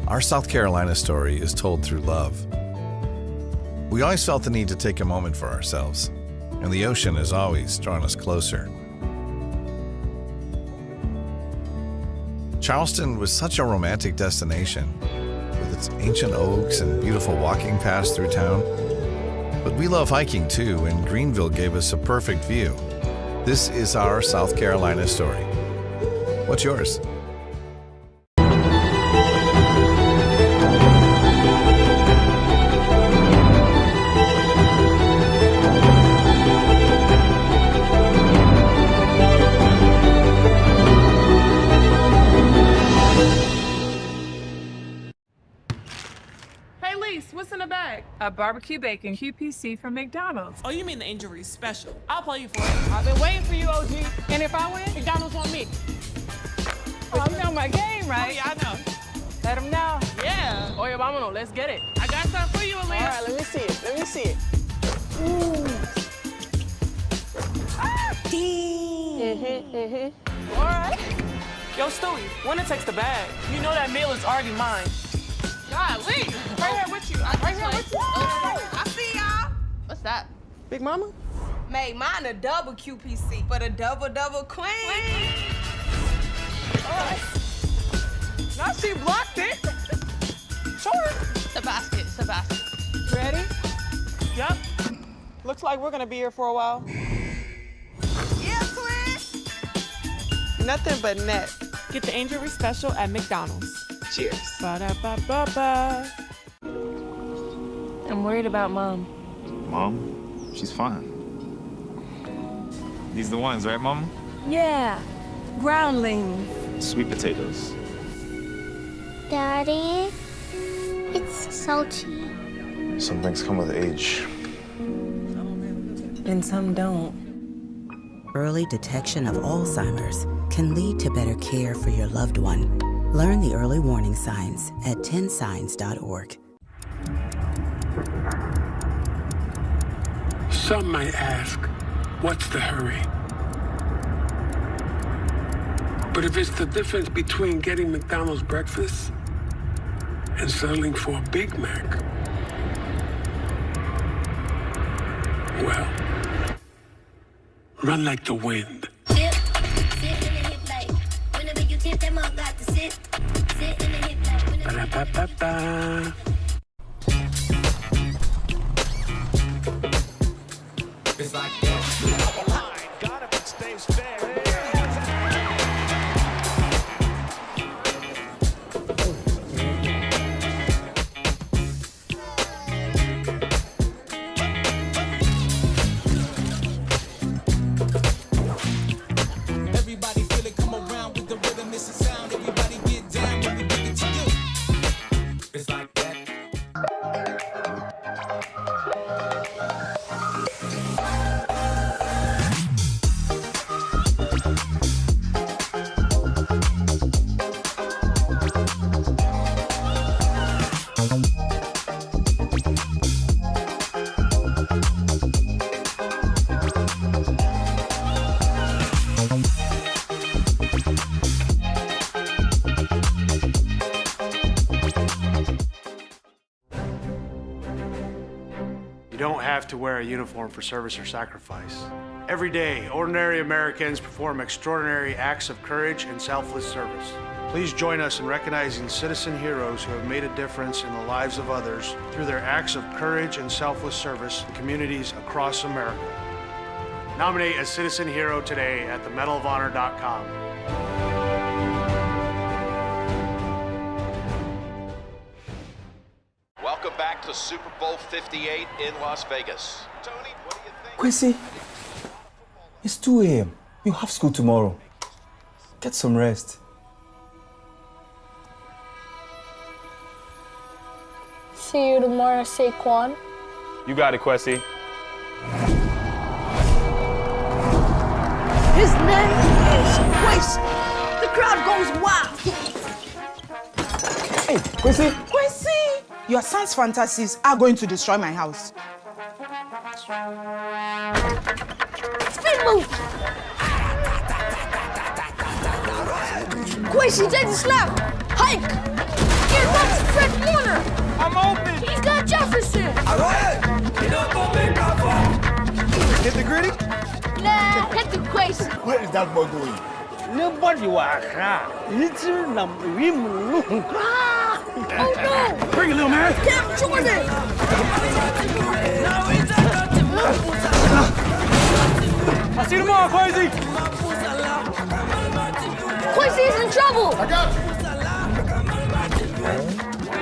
Our South Carolina story is told through love. We always felt the need to take a moment for ourselves, and the ocean has always drawn us closer. Charleston was such a romantic destination, with its ancient oaks and beautiful walking paths through town. But we love hiking too, and Greenville gave us a perfect view. This is our South Carolina story. What's yours? What's in the bag? A barbecue bacon QPC from McDonald's. Oh, you mean the injury special? I'll play you for it. I've been waiting for you, OG. And if I win, McDonald's on me. Oh, you know my game, right? Oh, yeah, I know. Let them know. Yeah. Oye, vámonos. Let's get it. I got something for you, Aaliyah. All right, let me see it. Let me see it. Ooh. Ah! All right. Yo, Stewie, winner takes the bag. You know that meal is already mine. Golly. Right here with you. Right here with you. I see y'all. What's that? Big Mama? Made mine a double QPC, but a double queen. All right. Now she blocked it. Show her. It's a basket. It's a basket. Ready? Yep. Looks like we're gonna be here for a while. Yeah, twin. Nothing but net. Get the injury special at McDonald's. Cheers. Ba-da-ba-ba-ba. I'm worried about Mom. Mom? She's fine. These the ones, right, Mom? Yeah. Groundlings. Sweet potatoes. Daddy, it's salty. Some things come with age. And some don't. Early detection of Alzheimer's can lead to better care for your loved one. Learn the early warning signs at 10signs.org. Some might ask, what's the hurry? But if it's the difference between getting McDonald's breakfast and settling for a Big Mac, well, run like the wind. Ba-da-ba-ba-ba. It's like that. Got him and stays fair. Everybody feel it, come around with the rhythm, it's a sound. Everybody get down when we bring it to you. It's like that. You don't have to wear a uniform for service or sacrifice. Every day, ordinary Americans perform extraordinary acts of courage and selfless service. Please join us in recognizing citizen heroes who have made a difference in the lives of others through their acts of courage and selfless service in communities across America. Nominate a citizen hero today at themedalofhonor.com. Welcome back to Super Bowl 58 in Las Vegas. Tony, what do you think? Quincy, it's 2 a.m. You have school tomorrow. Get some rest. See you tomorrow, Saquon. You got it, Quessy. His name is Quincy. The crowd goes wild. Hey, Quincy. Quincy, your son's fantasies are going to destroy my house. Spin move. Quincy, take the snap. Hike. Here comes Fred Warner. I'm open. He's got Jefferson. Hit the gritty? Nah, hit the Quincy. What is that boy doing? Nobody was little number. Oh no! Bring it, little man. Cam Jordan! I see them all, Quincy. Quincy's in trouble! I got you.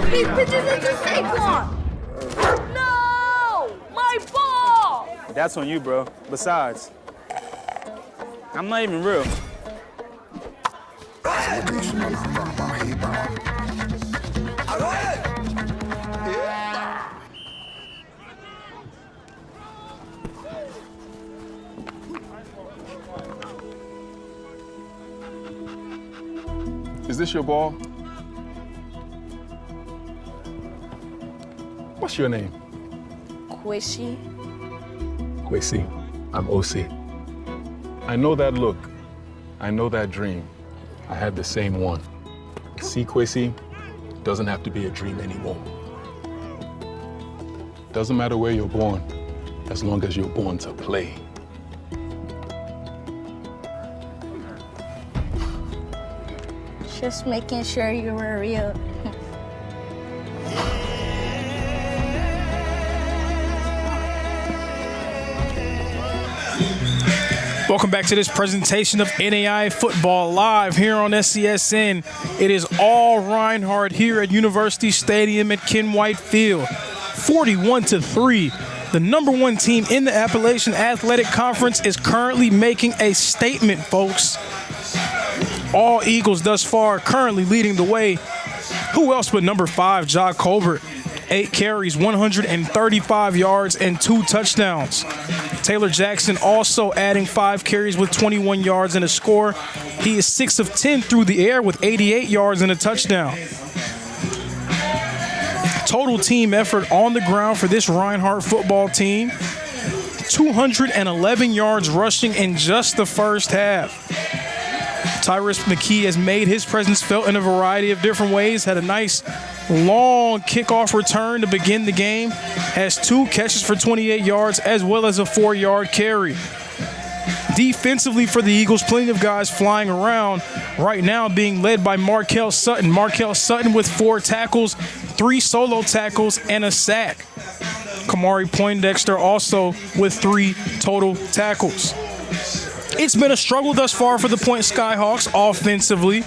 He pitches it to Saquon! No! My ball! That's on you, bro. Besides, I'm not even real. Is this your ball? What's your name? Quincy. Quincy. I'm OC. I know that look. I know that dream. I had the same one. See, Quincy, doesn't have to be a dream anymore. Doesn't matter where you're born, as long as you're born to play. Just making sure you were real. Welcome back to this presentation of NAIA Football live here on SCSN. It is all Reinhardt here at University Stadium at Ken White Field. 41-3. The number one team in the Appalachian Athletic Conference is currently making a statement, folks. All Eagles thus far currently leading the way. Who else but number 5, Ja Colbert? 8 carries, 135 yards, and 2 touchdowns. Taylor Jackson also adding 5 carries with 21 yards and a score. He is 6 of 10 through the air with 88 yards and a touchdown. Total team effort on the ground for this Reinhardt football team. 211 yards rushing in just the first half. Tyrus McKee has made his presence felt in a variety of different ways. Had a nice long kickoff return to begin the game. Has 2 catches for 28 yards as well as a 4-yard carry. Defensively for the Eagles, plenty of guys flying around right now, being led by Markel Sutton. Markel Sutton with 4 tackles, 3 solo tackles, and a sack. Kamari Poindexter also with 3 total tackles. It's been a struggle thus far for the Point Skyhawks offensively.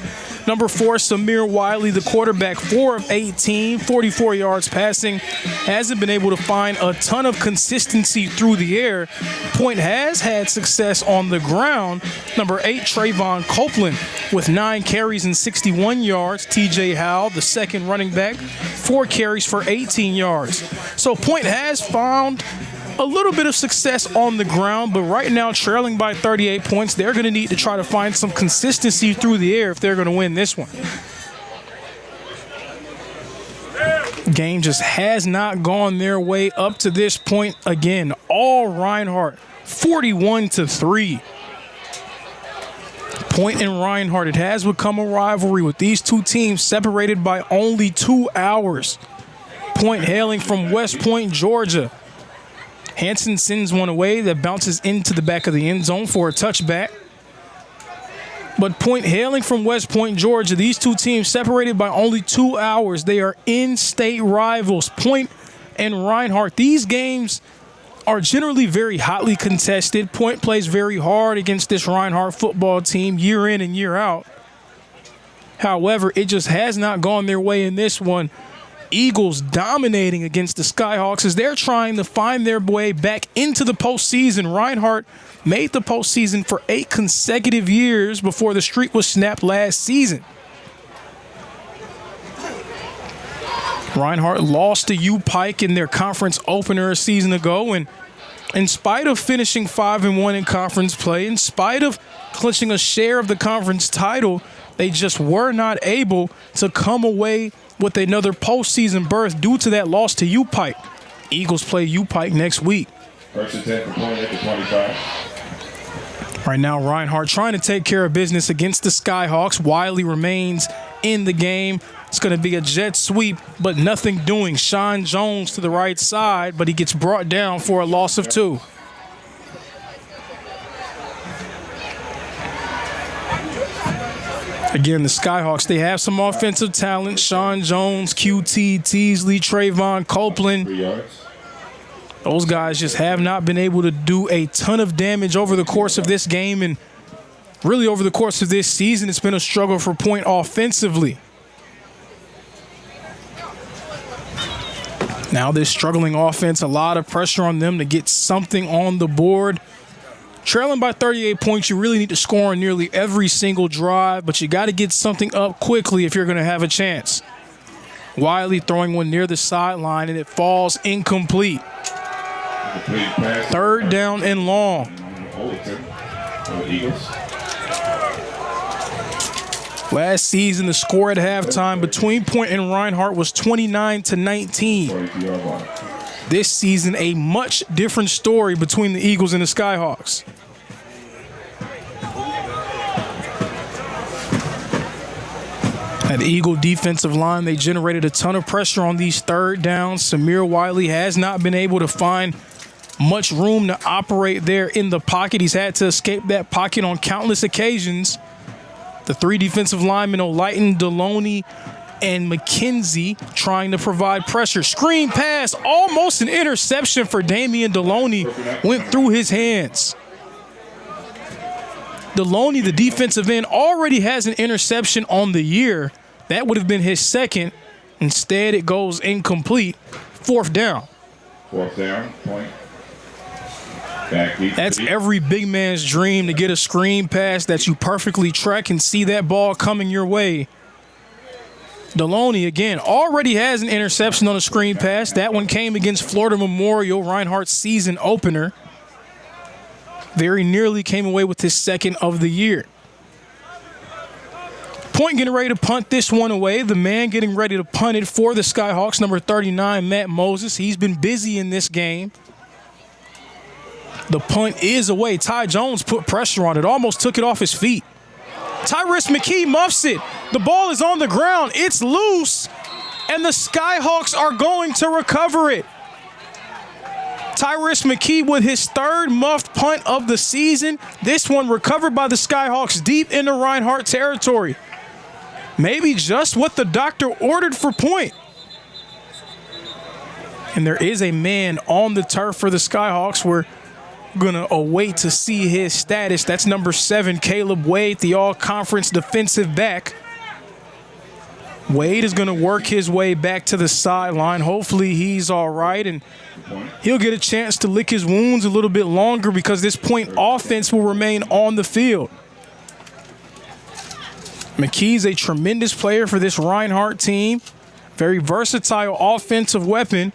Number 4, Samir Wiley, the quarterback, 4 of 18, 44 yards passing. Hasn't been able to find a ton of consistency through the air. Point has had success on the ground. Number 8, Trayvon Copeland with 9 carries and 61 yards. TJ Howell, the second running back, 4 carries for 18 yards. So Point has found a little bit of success on the ground, but right now trailing by 38 points, they're going to need to try to find some consistency through the air if they're going to win this one. Game just has not gone their way up to this point. Again, all Reinhardt, 41-3. Point and Reinhardt, it has become a rivalry with these two teams separated by only 2 hours. Point hailing from West Point, Georgia. Hanson sends one away that bounces into the back of the end zone for a touchback. But Point hailing from West Point, Georgia, these two teams separated by only 2 hours. They are in-state rivals, Point and Reinhardt. These games are generally very hotly contested. Point plays very hard against this Reinhardt football team year in and year out. However, it just has not gone their way in this one. Eagles dominating against the Skyhawks as they're trying to find their way back into the postseason. Reinhardt made the postseason for 8 consecutive years before the streak was snapped last season. Reinhardt lost to U-Pike in their conference opener a season ago, and in spite of finishing 5-1 in conference play, in spite of clinching a share of the conference title, they just were not able to come away with another postseason berth due to that loss to U-Pike. Eagles play U-Pike next week. First and 10 for Point at the 25. Right now, Reinhardt trying to take care of business against the Skyhawks. Wiley remains in the game. It's going to be a jet sweep, but nothing doing. Sean Jones to the right side, but he gets brought down for a loss of 2. Again, the Skyhawks, they have some offensive talent. Sean Jones, QT, Teasley, Trayvon Copeland. 3 yards. Those guys just have not been able to do a ton of damage over the course of this game, and really over the course of this season, it's been a struggle for Point offensively. Now this struggling offense, a lot of pressure on them to get something on the board. Trailing by 38 points, you really need to score on nearly every single drive, but you got to get something up quickly if you're going to have a chance. Wiley throwing one near the sideline, and it falls incomplete. 3rd down and long. Last season, the score at halftime between Point and Reinhardt was 29-19. This season, a much different story between the Eagles and the Skyhawks. At the Eagle defensive line, they generated a ton of pressure on these 3rd downs. Samir Wiley has not been able to find much room to operate there in the pocket. He's had to escape that pocket on countless occasions. The 3 defensive linemen, O'Lighton, Deloney, and McKenzie trying to provide pressure. Screen pass, almost an interception for Damian Deloney, went through his hands. Deloney, the defensive end, already has an interception on the year. That would have been his 2nd. Instead, it goes incomplete. 4th down. 4th down, Point. That's every big man's dream, to get a screen pass that you perfectly track and see that ball coming your way. Deloney, again, already has an interception on a screen pass. That one came against Florida Memorial, Reinhardt's season opener. Very nearly came away with his 2nd of the year. Point getting ready to punt this one away. The man getting ready to punt it for the Skyhawks, number 39, Matt Moses. He's been busy in this game. The punt is away. Ty Jones put pressure on it, almost took it off his feet. Tyrese McKee muffs it. The ball is on the ground. It's loose, and the Skyhawks are going to recover it. Tyrese McKee with his third muffed punt of the season. This one recovered by the Skyhawks deep into Reinhardt territory. Maybe just what the doctor ordered for point. And there is a man on the turf for the Skyhawks. We're going to await to see his status. That's number 7, Caleb Wade, the all-conference defensive back. Wade is going to work his way back to the sideline. Hopefully he's all right, and he'll get a chance to lick his wounds a little bit longer because this point offense will remain on the field. McKee's a tremendous player for this Reinhardt team. Very versatile offensive weapon,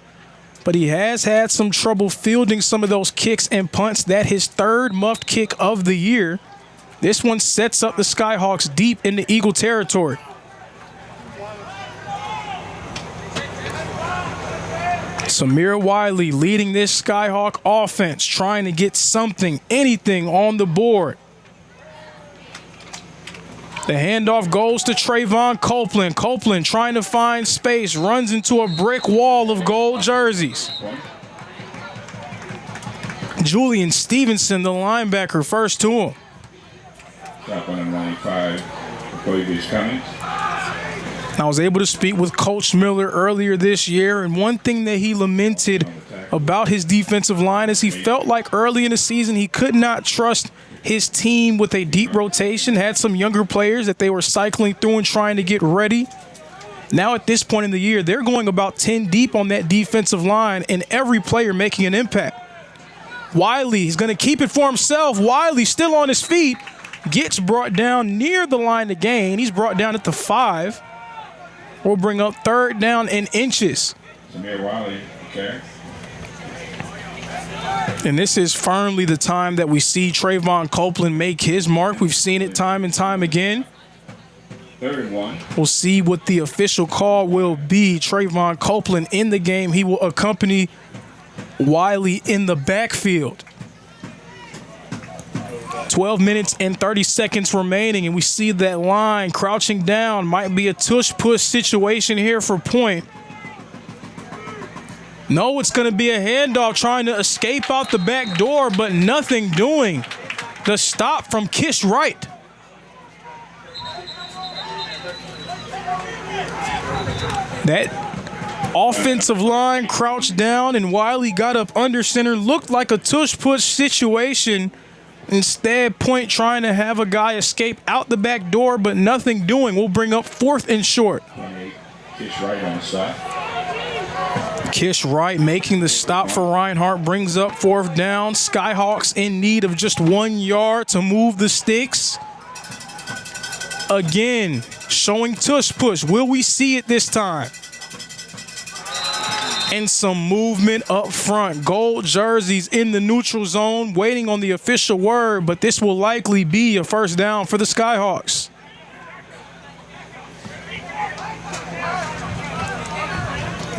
but he has had some trouble fielding some of those kicks and punts. That his third muffed kick of the year. This one sets up the Skyhawks deep into Eagle territory. Samir Wiley leading this Skyhawk offense, trying to get something, anything on the board. The handoff goes to Trayvon Copeland. Copeland trying to find space, runs into a brick wall of gold jerseys. Julian Stevenson, the linebacker, first to him. Top 195, Koivi's Cummings. I was able to speak with Coach Miller earlier this year, and one thing that he lamented about his defensive line is he felt like early in the season he could not trust his team with a deep rotation, had some younger players that they were cycling through and trying to get ready. Now at this point in the year, they're going about 10 deep on that defensive line and every player making an impact. Wiley is going to keep it for himself. Wiley still on his feet, gets brought down near the line to gain. He's brought down at the 5. We'll bring up third down in inches. Samir Wiley, okay. And this is firmly the time that we see Trayvon Copeland make his mark. We've seen it time and time again. 3rd and 1. We'll see what the official call will be. Trayvon Copeland in the game. He will accompany Wiley in the backfield. 12 minutes and 30 seconds remaining, and we see that line crouching down. Might be a tush-push situation here for point. No, it's going to be a handoff trying to escape out the back door, but nothing doing. The stop from Kish Wright. That offensive line crouched down, and Wiley got up under center. Looked like a tush-push situation. Instead, point trying to have a guy escape out the back door, but nothing doing. We'll bring up 4th and short. Kish Wright on the stop. Kish Wright making the stop for Reinhardt brings up 4th down. Skyhawks in need of just 1 yard to move the sticks. Again, showing tush push. Will we see it this time? And some movement up front. Gold jerseys in the neutral zone, waiting on the official word, but this will likely be a first down for the Skyhawks.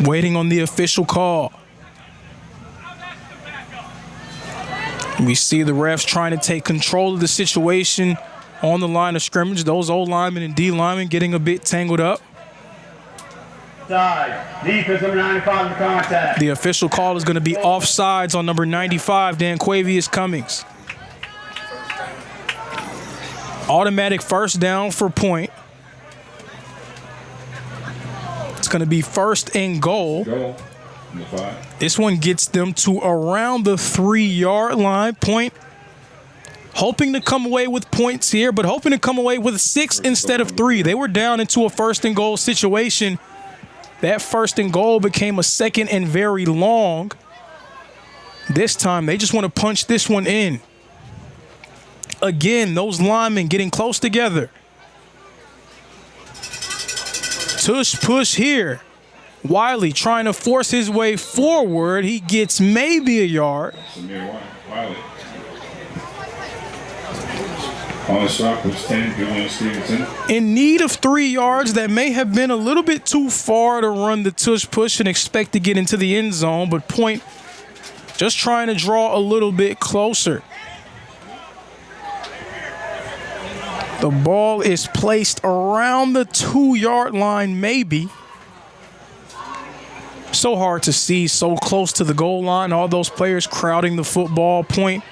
Waiting on the official call. We see the refs trying to take control of the situation on the line of scrimmage. Those O linemen and D linemen getting a bit tangled up. Defense number 95 in contact. The official call is going to be offsides on number 95, Danquavius Cummings. Automatic first down for point. It's going to be 1st and goal. This one gets them to around the 3-yard line. Point hoping to come away with points here, but hoping to come away with 6 instead of 3. They were down into a 1st and goal situation. That 1st and goal became a 2nd and very long. This time, they just want to punch this one in. Again, those linemen getting close together. Tush push here. Wiley trying to force his way forward. He gets maybe a yard. Wiley. On the stop was 10, Julian Stevenson. In need of 3 yards. That may have been a little bit too far to run the tush push and expect to get into the end zone, but point just trying to draw a little bit closer. The ball is placed around the 2-yard line, maybe. So hard to see, so close to the goal line. All those players crowding the football. Point,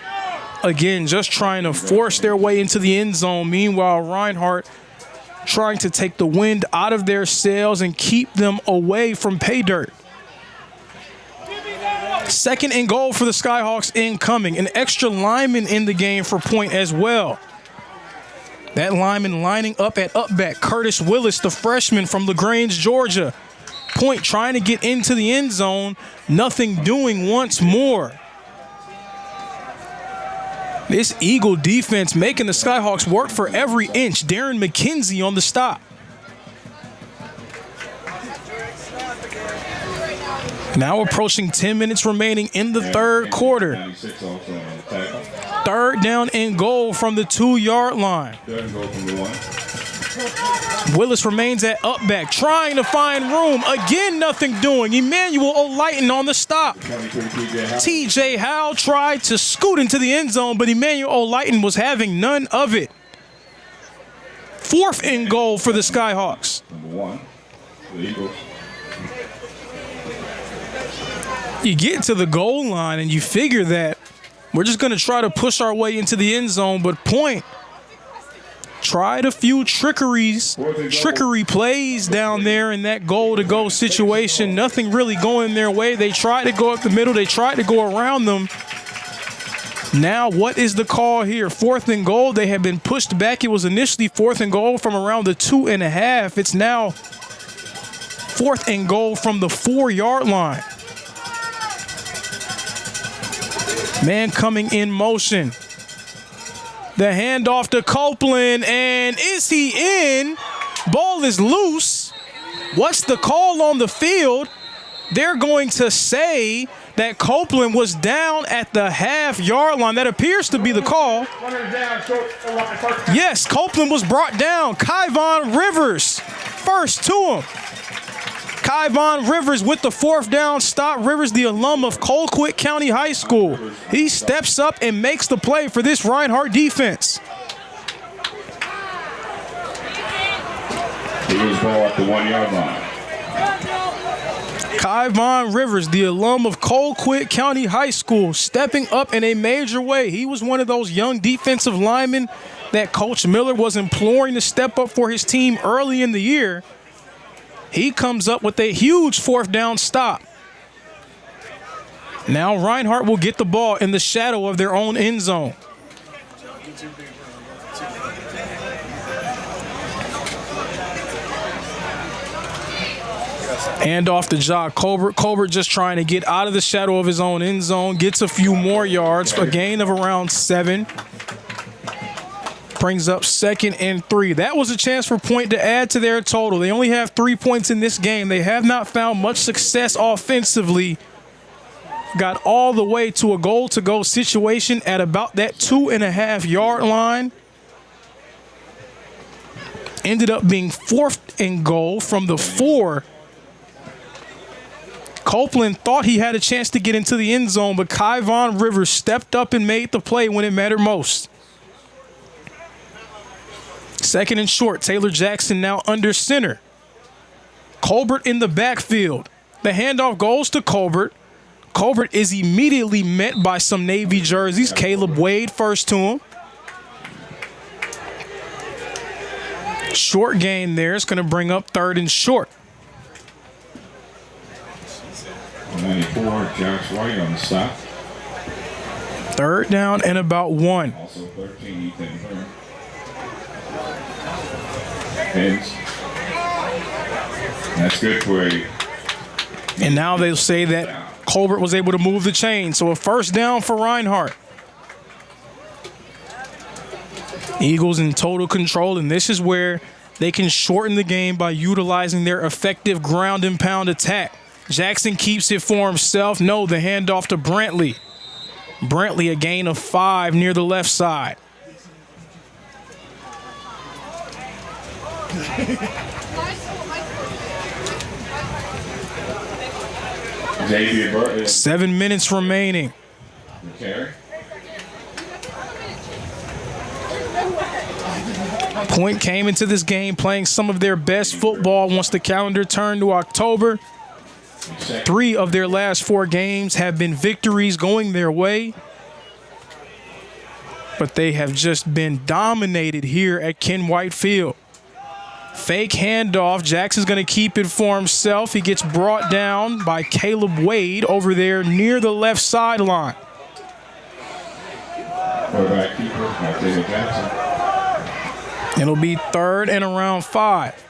again, just trying to force their way into the end zone. Meanwhile, Reinhardt trying to take the wind out of their sails and keep them away from pay dirt. 2nd and goal for the Skyhawks incoming. An extra lineman in the game for Point as well. That lineman lining up at upback, Curtis Willis, the freshman from LaGrange, Georgia. Point trying to get into the end zone, nothing doing once more. This Eagle defense making the Skyhawks work for every inch. Darren McKenzie on the stop. Now approaching 10 minutes remaining in the third quarter. 3rd down and goal from the 2-yard line. Willis remains at upback, trying to find room. Again, nothing doing. Emmanuel O'Lighton on the stop. TJ Howell tried to scoot into the end zone, but Emmanuel O'Lighton was having none of it. 4th and goal for the Skyhawks. The Eagles. You get to the goal line and you figure that we're just going to try to push our way into the end zone, but Point tried a few trickery plays down there in that goal-to-go situation. Nothing really going their way. They tried to go up the middle. They tried to go around them. Now, what is the call here? 4th and goal. They have been pushed back. It was initially 4th and goal from around the 2.5. It's now 4th and goal from the 4-yard line. Man coming in motion. The handoff to Copeland, and is he in? Ball is loose. What's the call on the field? They're going to say that Copeland was down at the half-yard line. That appears to be the call. Yes, Copeland was brought down. Kyvon Rivers, first to him. Kyvon Rivers with the 4th down stop. Rivers, the alum of Colquitt County High School. He steps up and makes the play for this Reinhardt defense. Eagles ball at the 1-yard line. Kyvon Rivers, the alum of Colquitt County High School, stepping up in a major way. He was one of those young defensive linemen that Coach Miller was imploring to step up for his team early in the year. He comes up with a huge 4th down stop. Now Reinhardt will get the ball in the shadow of their own end zone. Hand off to Ja Colbert. Colbert just trying to get out of the shadow of his own end zone. Gets a few more yards, a gain of around 7. Brings up 2nd and 3. That was a chance for Point to add to their total. They only have 3 points in this game. They have not found much success offensively. Got all the way to a goal-to-go situation at about that 2.5-yard line. Ended up being 4th and goal from the 4. Copeland thought he had a chance to get into the end zone, but Kyvon Rivers stepped up and made the play when it mattered most. 2nd and short. Taylor Jackson now under center. Colbert in the backfield. The handoff goes to Colbert. Colbert is immediately met by some Navy jerseys. Caleb Wade first to him. Short gain there. It's going to bring up 3rd and short. 94, Josh White on the stop. 3rd down and about 1. Also 13, Ethan Hearn. Heads. That's good for a. And now they'll say that Colbert was able to move the chain. So a 1st down for Reinhardt. Eagles in total control, and this is where they can shorten the game by utilizing their effective ground and pound attack. Jackson keeps it for himself. No, the handoff to Brantley. Brantley, a gain of 5 near the left side. 7 minutes remaining. Point came into this game playing some of their best football once the calendar turned to October. 3 of their last 4 games have been victories going their way. But they have just been dominated here at Ken White Field. Fake handoff. Jackson's going to keep it for himself. He gets brought down by Caleb Wade over there near the left sideline. Quarterback keeper, David Jackson. It'll be 3rd and around 5.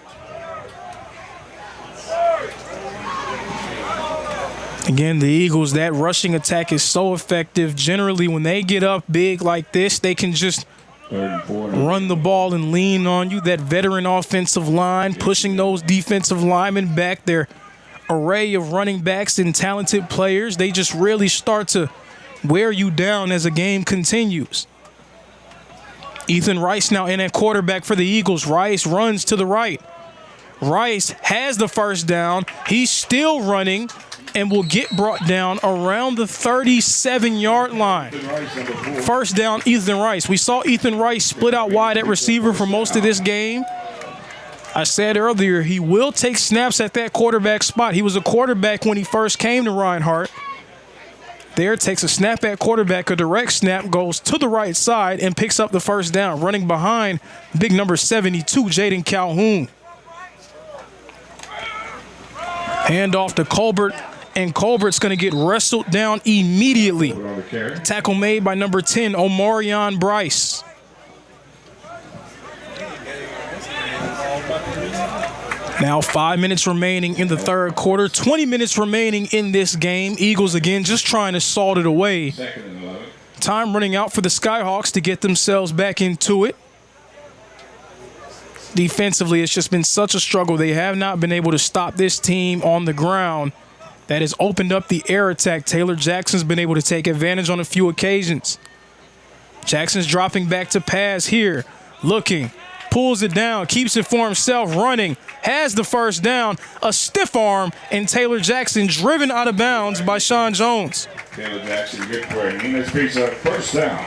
Again, the Eagles, that rushing attack is so effective. Generally, when they get up big like this, they can just run the ball and lean on you. That veteran offensive line, pushing those defensive linemen back, their array of running backs and talented players, they just really start to wear you down as the game continues. Ethan Rice now in at quarterback for the Eagles. Rice runs to the right. Rice has the first down. He's still running and will get brought down around the 37-yard line. First down, Ethan Rice. We saw Ethan Rice split out wide at receiver for most of this game. I said earlier, he will take snaps at that quarterback spot. He was a quarterback when he first came to Reinhardt. There, takes a snap at quarterback, a direct snap, goes to the right side and picks up the first down, running behind big number 72, Jaden Calhoun. Hand off to Colbert, and Colbert's going to get wrestled down immediately. Tackle made by number 10, Omarion Bryce. Now 5 minutes remaining in the third quarter, 20 minutes remaining in this game. Eagles again just trying to salt it away. Time running out for the Skyhawks to get themselves back into it. Defensively, it's just been such a struggle. They have not been able to stop this team on the ground. That has opened up the air attack. Taylor Jackson's been able to take advantage on a few occasions. Jackson's dropping back to pass here. Looking, pulls it down, keeps it for himself, running, has the first down, a stiff arm, and Taylor Jackson driven out of bounds by Sean Jones. Taylor Jackson, good for it. Nina's pizza, first down.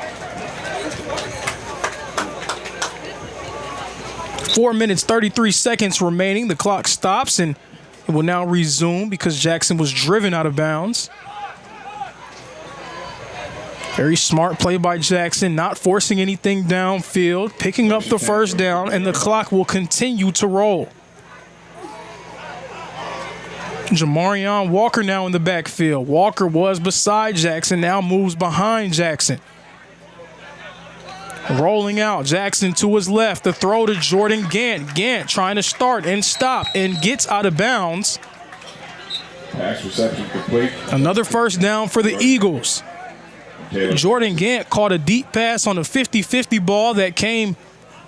4 minutes, 33 seconds remaining. The clock stops, and it will now resume because Jackson was driven out of bounds. Very smart play by Jackson, not forcing anything downfield, picking up the first down, and the clock will continue to roll. Jamarion Walker now in the backfield. Walker was beside Jackson, now moves behind Jackson. Rolling out, Jackson to his left, the throw to Jordan Gant. Gant trying to start and stop and gets out of bounds. Pass reception complete. Another first down for the Eagles. Jordan Gant caught a deep pass on a 50-50 ball that came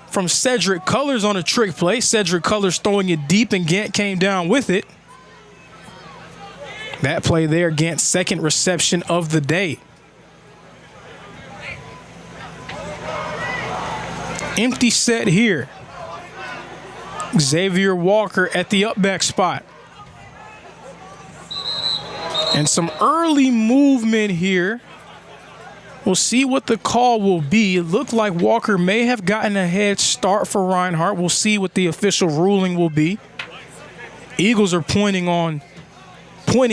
from Cedric Cullors on a trick play. Cedric Cullors throwing it deep, and Gant came down with it. That play there, Gant's second reception of the day. Empty set here. Xavier Walker at the up-back spot. And some early movement here. We'll see what the call will be. It looked like Walker may have gotten a head start for Reinhardt. We'll see what the official ruling will be. Eagles are pointing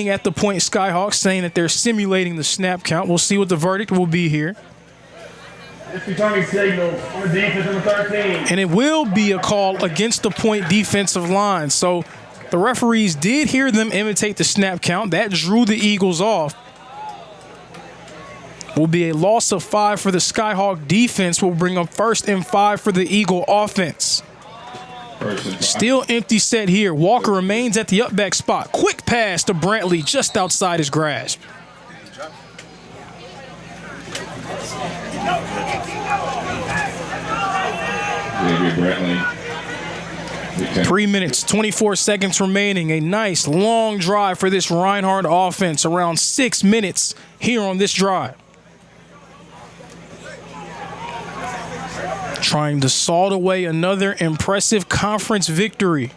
at the point Skyhawks, saying that they're simulating the snap count. We'll see what the verdict will be here. And it will be a call against the point defensive line. So the referees did hear them imitate the snap count. That drew the Eagles off. Will be a loss of 5 for the Skyhawk defense. Will bring up 1st and 5 for the Eagle offense. Still empty set here. Walker remains at the up-back spot. Quick pass to Brantley just outside his grasp. Brantley. 3 minutes, 24 seconds remaining. A nice long drive for this Reinhardt offense. Around 6 minutes here on this drive. Trying to salt away another impressive conference victory.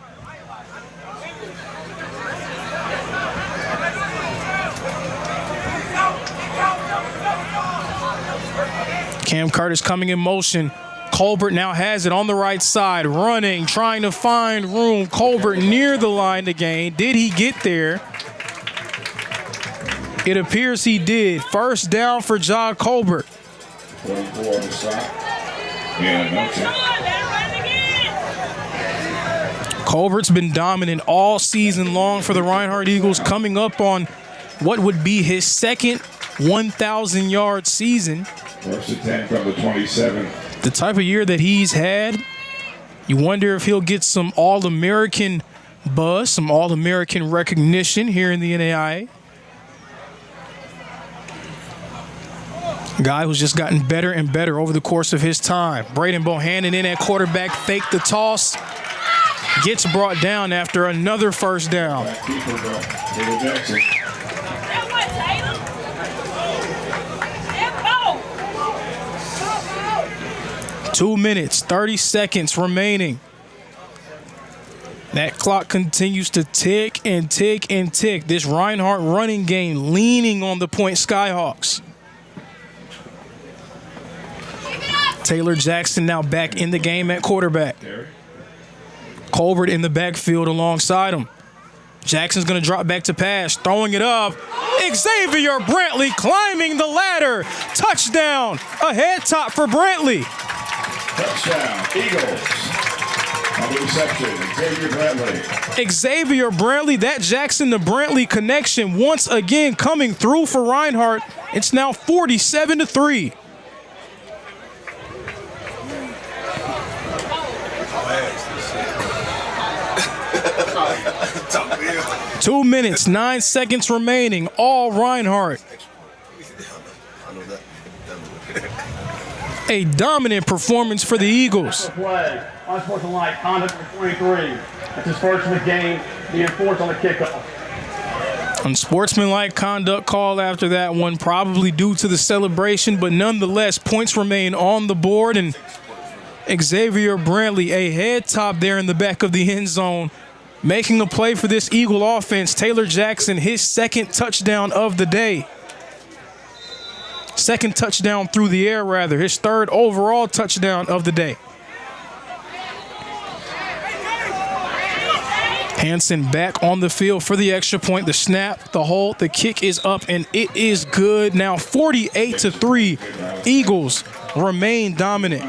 Cam Curtis coming in motion. Colbert now has it on the right side, running, trying to find room. Colbert near the line to gain. Did he get there? It appears he did. First down for John Colbert. 44 on the shot. Colbert's been dominant all season long for the Reinhardt Eagles, coming up on what would be his second 1,000-yard season. First and 10 from the 27. The type of year that he's had, you wonder if he'll get some All-American buzz, some All-American recognition here in the NAIA. Guy who's just gotten better and better over the course of his time. Braden Bohannon in at quarterback, fake the toss. Gets brought down after another first down. 2 minutes, 30 seconds remaining. That clock continues to tick and tick and tick. This Reinhardt running game leaning on the Point Skyhawks. Taylor Jackson now back in the game at quarterback. Colbert in the backfield alongside him. Jackson's going to drop back to pass, throwing it up. Xavier Brantley climbing the ladder. Touchdown. A head top for Brantley. Touchdown, Eagles. On the reception, Xavier Brantley. Xavier Brantley, that Jackson to Brantley connection once again coming through for Reinhardt. It's now 47-3. Two minutes, 9 seconds remaining. All Reinhardt. A dominant performance for the Eagles. Play. Unsportsmanlike conduct for 23. That's his first of the game. Being forced on the kickoff. Unsportsmanlike conduct call after that one, probably due to the celebration, but nonetheless, points remain on the board. And Xavier Brantley, a head top there in the back of the end zone, making a play for this Eagle offense. Taylor Jackson, his second touchdown of the day. Second touchdown through the air, rather. His third overall touchdown of the day. Hansen back on the field for the extra point. The snap, the hold, the kick is up, and it is good. Now 48-3. Eagles remain dominant.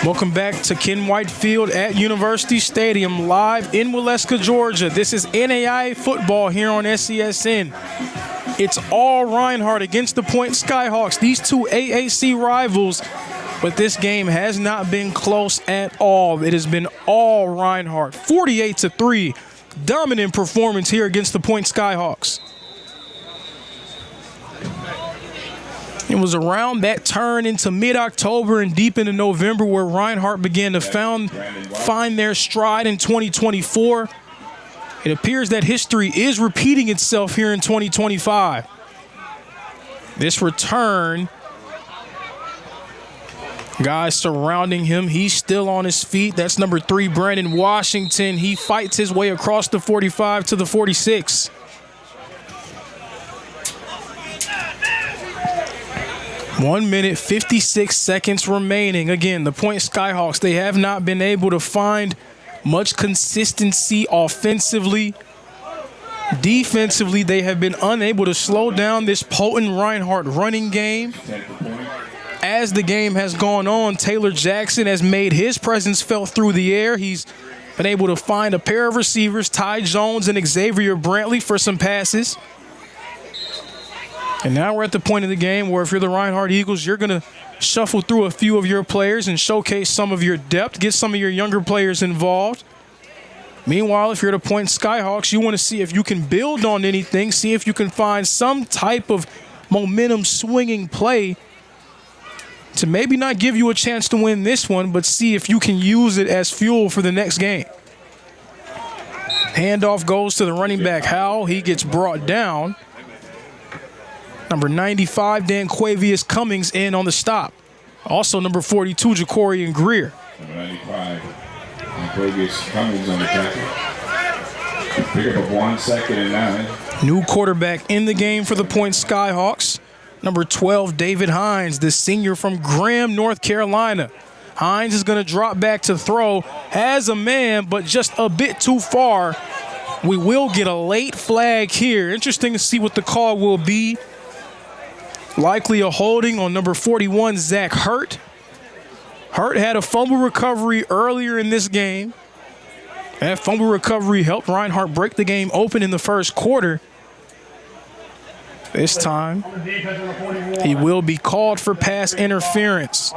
Welcome back to Ken White Field at University Stadium, live in Waleska, Georgia. This is NAIA football here on SESN. It's all Reinhardt against the Point Skyhawks, these two AAC rivals, but this game has not been close at all. It has been all Reinhardt. 48-3, dominant performance here against the Point Skyhawks. It was around that turn into mid-October and deep into November where Reinhardt began to find their stride in 2024. It appears that history is repeating itself here in 2025. This return, guys surrounding him. He's still on his feet. That's number 3, Brandon Washington. He fights his way across the 45 to the 46. 1 minute, 56 seconds remaining. Again, the Point Skyhawks, they have not been able to find much consistency offensively. Defensively, they have been unable to slow down this potent Reinhardt running game. As the game has gone on, Taylor Jackson has made his presence felt through the air. He's been able to find a pair of receivers, Ty Jones and Xavier Brantley, for some passes. And now we're at the point of the game where if you're the Reinhardt Eagles, you're going to shuffle through a few of your players and showcase some of your depth, get some of your younger players involved. Meanwhile, if you're the Point Skyhawks, you want to see if you can build on anything, see if you can find some type of momentum swinging play to maybe not give you a chance to win this one, but see if you can use it as fuel for the next game. Handoff goes to the running back, Howell. He gets brought down. Number 95, Danquavius Cummings, in on the stop. Also number 42, Jacorian Greer. Number 95, Danquavius Cummings on the tackle. Pick up 1 second and 9. New quarterback in the game for the Point Skyhawks. Number 12, David Hines, the senior from Graham, North Carolina. Hines is going to drop back to throw. Has a man, but just a bit too far. We will get a late flag here. Interesting to see what the call will be. Likely a holding on number 41, Zach Hurt. Hurt had a fumble recovery earlier in this game. That fumble recovery helped Reinhardt break the game open in the first quarter. This time, he will be called for pass interference.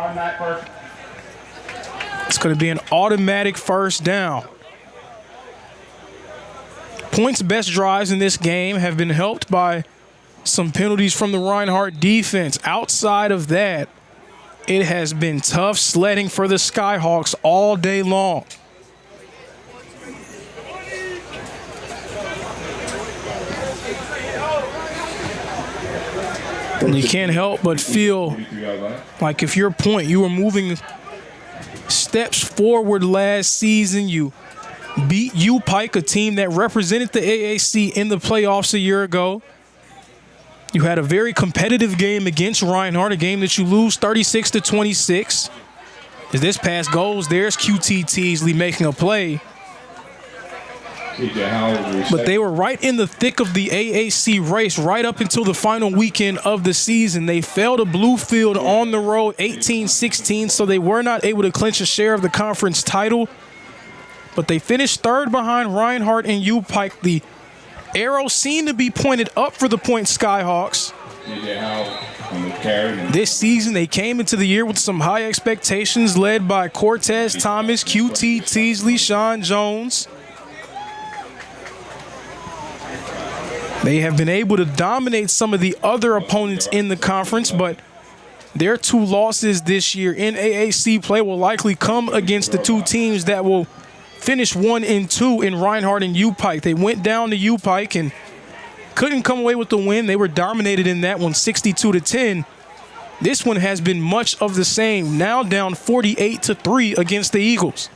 It's going to be an automatic first down. Points' best drives in this game have been helped by some penalties from the Reinhardt defense. Outside of that, it has been tough sledding for the Skyhawks all day long. And you can't help but feel like if you're Point, you were moving steps forward last season. You beat U-Pike, a team that represented the AAC in the playoffs a year ago. You had a very competitive game against Reinhardt, a game that you lose 36-26. As this pass goes, there's QT Teasley making a play. But they were right in the thick of the AAC race right up until the final weekend of the season. They fell to Bluefield on the road 18-16, so they were not able to clinch a share of the conference title. But they finished third behind Reinhardt and U-Pike. The arrow seemed to be pointed up for the Point Skyhawks. This season, they came into the year with some high expectations, led by Cortez Thomas, QT Teasley, Sean Jones. They have been able to dominate some of the other opponents in the conference, but their 2 losses this year in AAC play will likely come against the 2 teams that will finish 1-2 in Reinhardt and U-Pike. They went down to U-Pike and couldn't come away with the win. They were dominated in that one, 62-10. This one has been much of the same, now down 48-3 against the Eagles.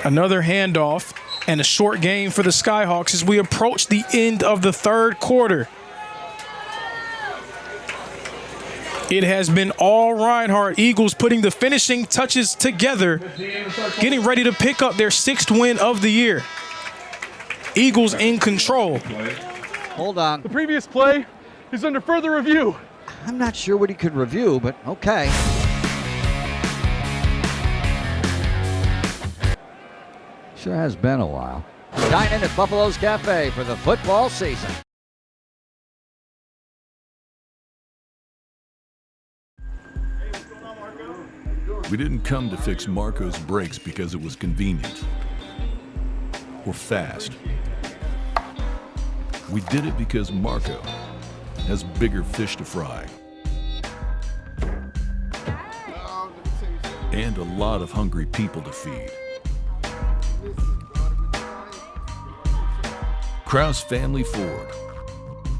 Another handoff and a short game for the Skyhawks as we approach the end of the third quarter. It has been all Reinhardt. Eagles putting the finishing touches together, getting ready to pick up their 6th win of the year. Eagles in control. Hold on. The previous play is under further review. I'm not sure what he could review, but okay. Sure has been a while. Dine in at Buffalo's Cafe for the football season. We didn't come to fix Marco's brakes because it was convenient or fast. We did it because Marco has bigger fish to fry and a lot of hungry people to feed. Krause Family Ford.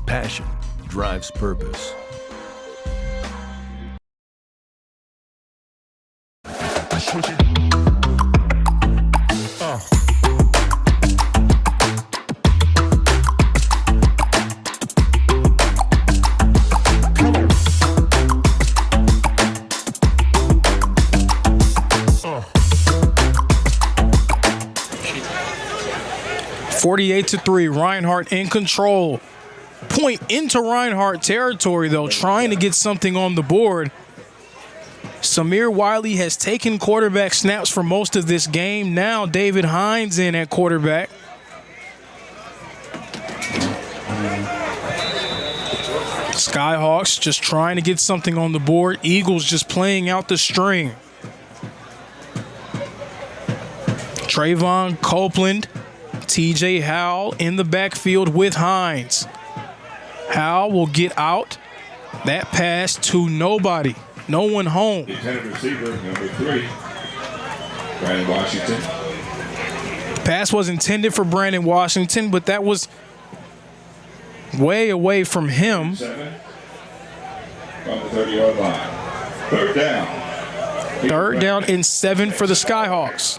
Passion drives purpose. $48-3, Reinhardt in control. Point into Reinhardt territory, though, trying to get something on the board. Samir Wiley has taken quarterback snaps for most of this game. Now David Hines in at quarterback. Skyhawks just trying to get something on the board. Eagles just playing out the string. Trayvon Copeland, TJ Howell in the backfield with Hines. Howell will get out. That pass to nobody. No one home. Intended receiver, number 3, Brandon Washington. Pass was intended for Brandon Washington, but that was way away from him. 7 from the 30-yard line. Third down. Third down and 7 for the Skyhawks.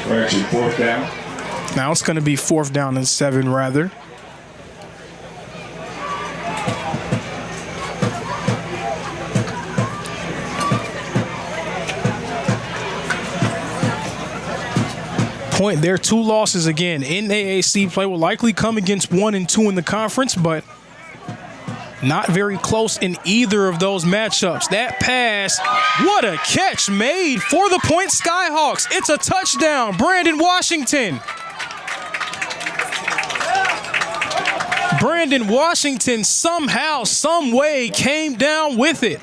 Correction, 4th down. Now it's going to be 4th down and 7 rather. Point there, 2 losses again. NAAC play will likely come against 1 and 2 in the conference, but not very close in either of those matchups. That pass, what a catch made for the Point Skyhawks. It's a touchdown, Brandon Washington. Brandon Washington somehow, some way came down with it.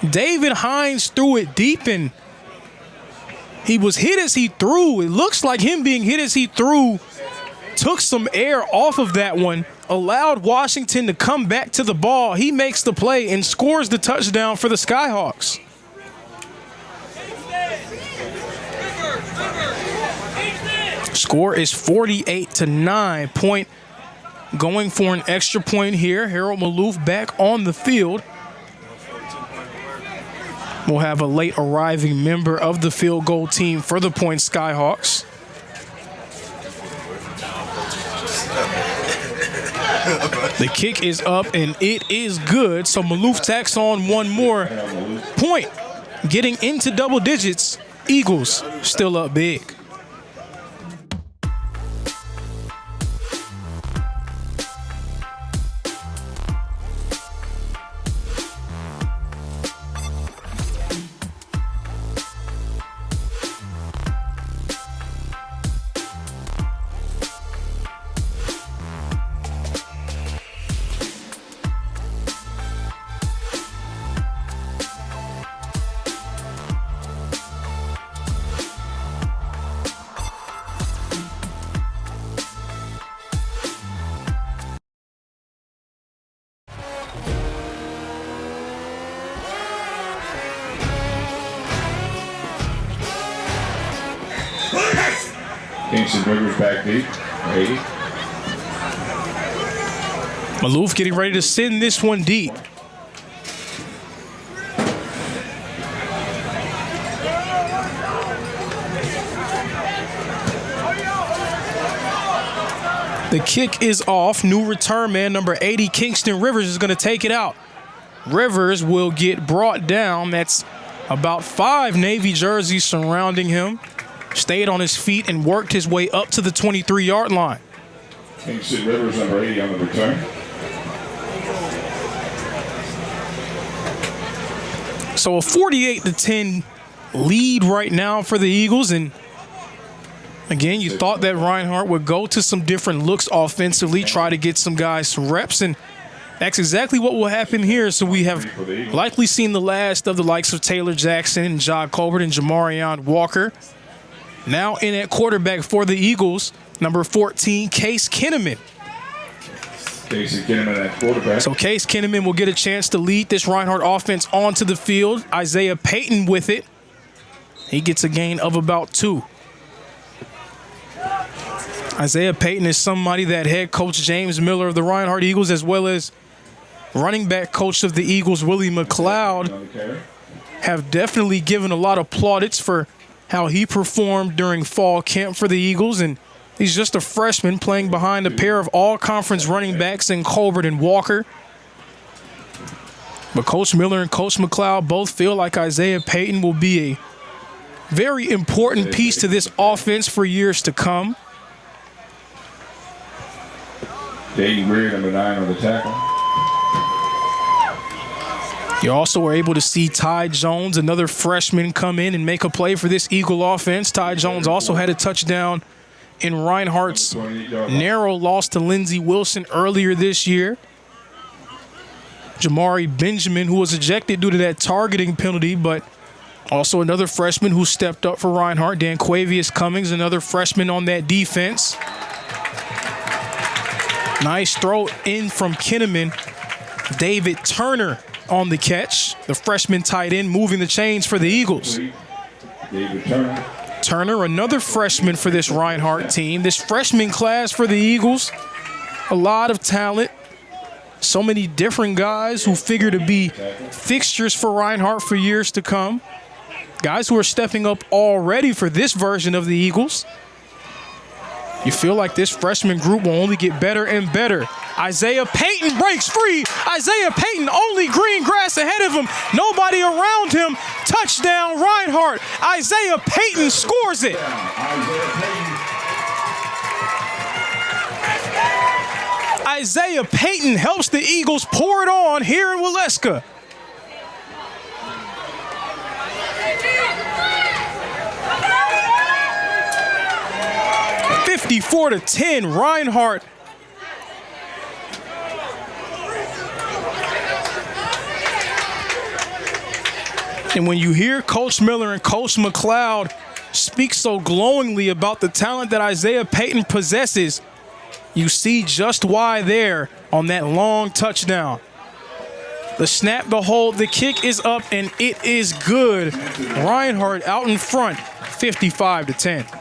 David Hines threw it deep and he was hit as he threw. It looks like him being hit as he threw took some air off of that one, allowed Washington to come back to the ball. He makes the play and scores the touchdown for the Skyhawks. Score is 48-9. Point going for an extra point here. Harold Maloof back on the field. We'll have a late arriving member of the field goal team for the Point Skyhawks. The kick is up and it is good. So Maloof tacks on one more point. Getting into double digits. Eagles still up big. Kingston Rivers back deep. 80. Maloof getting ready to send this one deep. The kick is off. New return man, number 80, Kingston Rivers, is going to take it out. Rivers will get brought down. That's about 5 Navy jerseys surrounding him. Stayed on his feet and worked his way up to the 23-yard line. Kingston Rivers, number 80 on the return. So a 48-10 lead right now for the Eagles. And again, you thought that Reinhardt would go to some different looks offensively, try to get some guys some reps, and that's exactly what will happen here. So we have likely seen the last of the likes of Taylor Jackson and John Colbert and Jamarion Walker. Now in at quarterback for the Eagles, number 14, Case Kinnaman. Case Kinnaman at quarterback. So Case Kinnaman will get a chance to lead this Reinhardt offense onto the field. Isaiah Payton with it. He gets a gain of about 2. Isaiah Payton is somebody that head coach James Miller of the Reinhardt Eagles, as well as running back coach of the Eagles, Willie McLeod, have definitely given a lot of plaudits for how he performed during fall camp for the Eagles. And he's just a freshman playing behind a pair of all-conference running backs in Colbert and Walker. But Coach Miller and Coach McLeod both feel like Isaiah Payton will be a very important piece to this offense for years to come. Dayton Greer, number 9 on the tackle. You also were able to see Ty Jones, another freshman, come in and make a play for this Eagle offense. Ty Jones also had a touchdown in Reinhardt's narrow loss to Lindsey Wilson earlier this year. Jamari Benjamin, who was ejected due to that targeting penalty, but also another freshman who stepped up for Reinhardt. Danquavius Cummings, another freshman on that defense. Nice throw in from Kinnaman. David Turner on the catch. The freshman tight end moving the chains for the Eagles. David Turner. Turner, another freshman for this Reinhardt team. This freshman class for the Eagles, a lot of talent. So many different guys who figure to be fixtures for Reinhardt for years to come. Guys who are stepping up already for this version of the Eagles. You feel like this freshman group will only get better and better. Isaiah Payton breaks free. Isaiah Payton, only green grass ahead of him. Nobody around him. Touchdown, Reinhardt. Isaiah Payton scores it. Isaiah Payton helps the Eagles pour it on here in Waleska. (54-10), Reinhardt. And when you hear Coach Miller and Coach McLeod speak so glowingly about the talent that Isaiah Payton possesses, you see just why there on that long touchdown. The snap, the hold, the kick is up, and it is good. Reinhardt out in front, 55-10.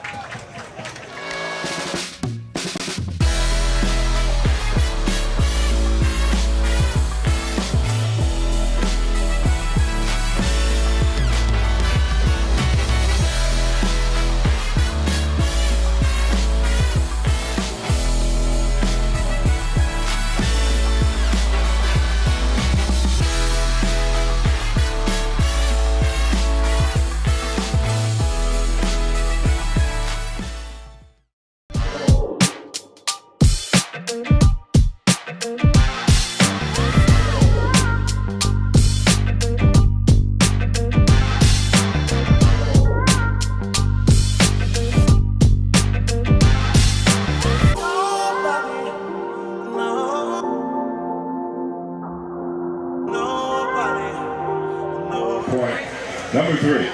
Number 3.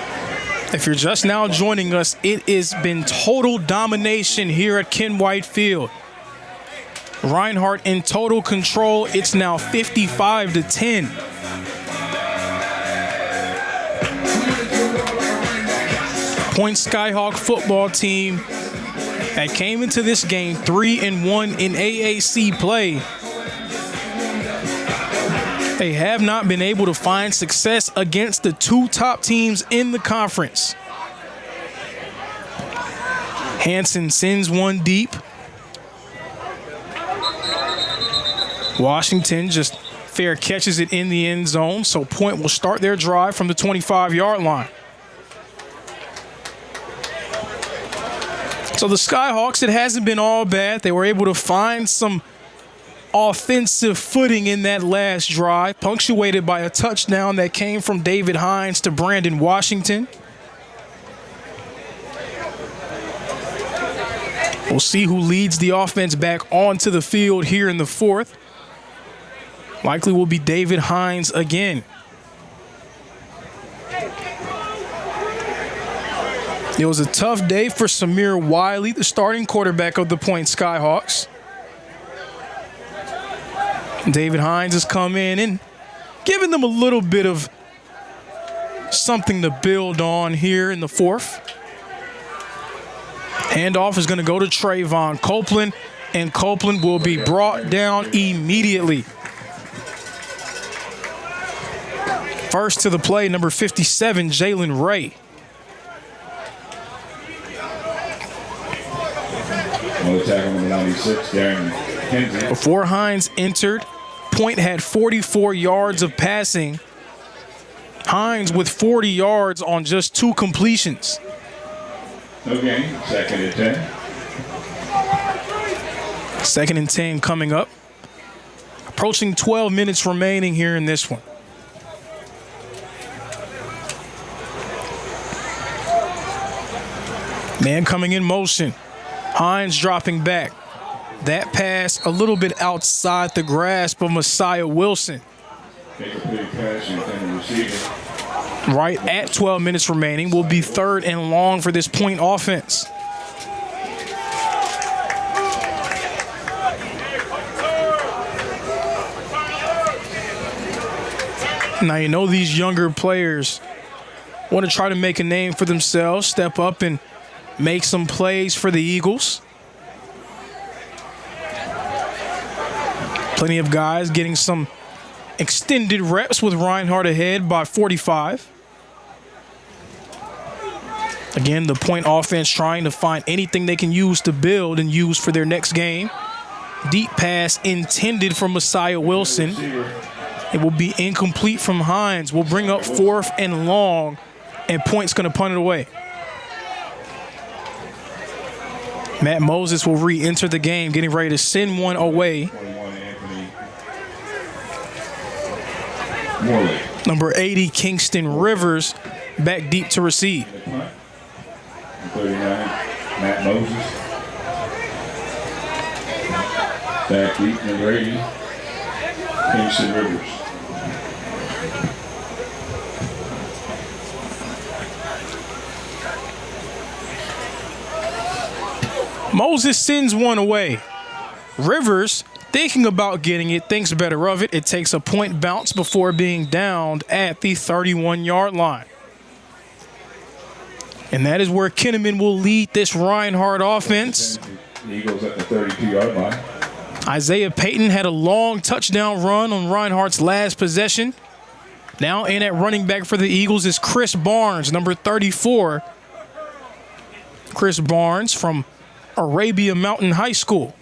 If you're just now joining us, it has been total domination here at Ken White Field. Reinhardt in total control. It's now 55-10. Point Skyhawk football team that came into this game 3-1 in AAC play. They have not been able to find success against the two top teams in the conference. Hansen sends one deep. Washington just fair catches it in the end zone, so Point will start their drive from the 25-yard line. So the Skyhawks, it hasn't been all bad. They were able to find some offensive footing in that last drive, punctuated by a touchdown that came from David Hines to Brandon Washington. We'll see who leads the offense back onto the field here in the fourth. Likely will be David Hines again. It was a tough day for Samir Wiley, the starting quarterback of the Point Skyhawks. David Hines has come in and given them a little bit of something to build on here in the fourth. Handoff is going to go to Trayvon Copeland, and Copeland will be brought down immediately. First to the play, number 57, Jalen Ray. On the tackle, number 96, Darren Kenzie. Before Hines entered, Point had 44 yards of passing. Hines with 40 yards on just 2 completions. No gain, second and 10. 2nd and 10 coming up. Approaching 12 minutes remaining here in this one. Man coming in motion. Hines dropping back. That pass a little bit outside the grasp of Messiah Wilson. Right at 12 minutes remaining will be 3rd and long for this point offense. Now, you know these younger players want to try to make a name for themselves, step up and make some plays for the Eagles. Plenty of guys getting some extended reps with Reinhardt ahead by 45. Again, the point offense trying to find anything they can use to build and use for their next game. Deep pass intended for Messiah Wilson. It will be incomplete from Hines. We'll bring up 4th and long, and Point's going to punt it away. Matt Moses will re-enter the game, getting ready to send one away. Number 80, Kingston Rivers, back deep to receive. 39, Matt Moses. Back deep, number 80, Kingston Rivers. Moses sends one away. Rivers, thinking about getting it, thinks better of it. It takes a point bounce before being downed at the 31-yard line. And that is where Kinnaman will lead this Reinhardt offense. The Eagles at the 32-yard line. Isaiah Payton had a long touchdown run on Reinhardt's last possession. Now in at running back for the Eagles is Chris Barnes, number 34. Chris Barnes from Arabia Mountain High School.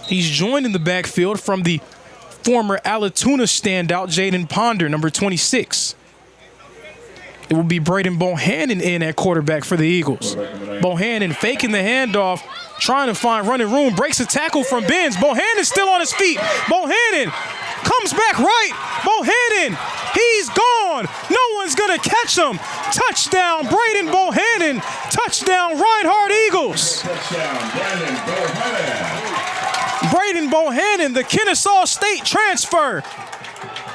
He's joined in the backfield from the former Alatoona standout Jaden Ponder, number 26. It will be Braden Bohannon in at quarterback for the Eagles. Bohannon faking the handoff, trying to find running room, breaks a tackle from Benz. Bohannon still on his feet. Bohannon comes back right. Bohannon, he's gone. No one's going to catch him. Touchdown, Braden Bohannon. Touchdown, Reinhardt Eagles. Braden Bohannon, the Kennesaw State transfer.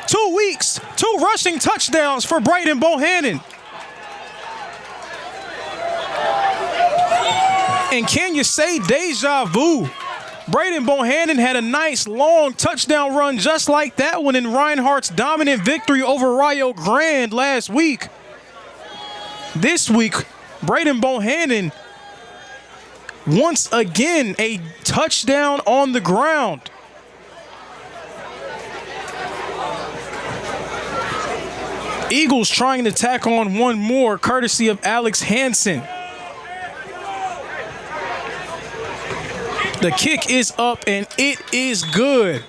2 weeks, 2 rushing touchdowns for Braden Bohannon. And can you say deja vu? Braden Bohannon had a nice long touchdown run just like that one in Reinhardt's dominant victory over Rio Grande last week. This week, Braden Bohannon once again a touchdown on the ground. Eagles trying to tack on one more, courtesy of Alex Hansen. The kick is up, and it is good.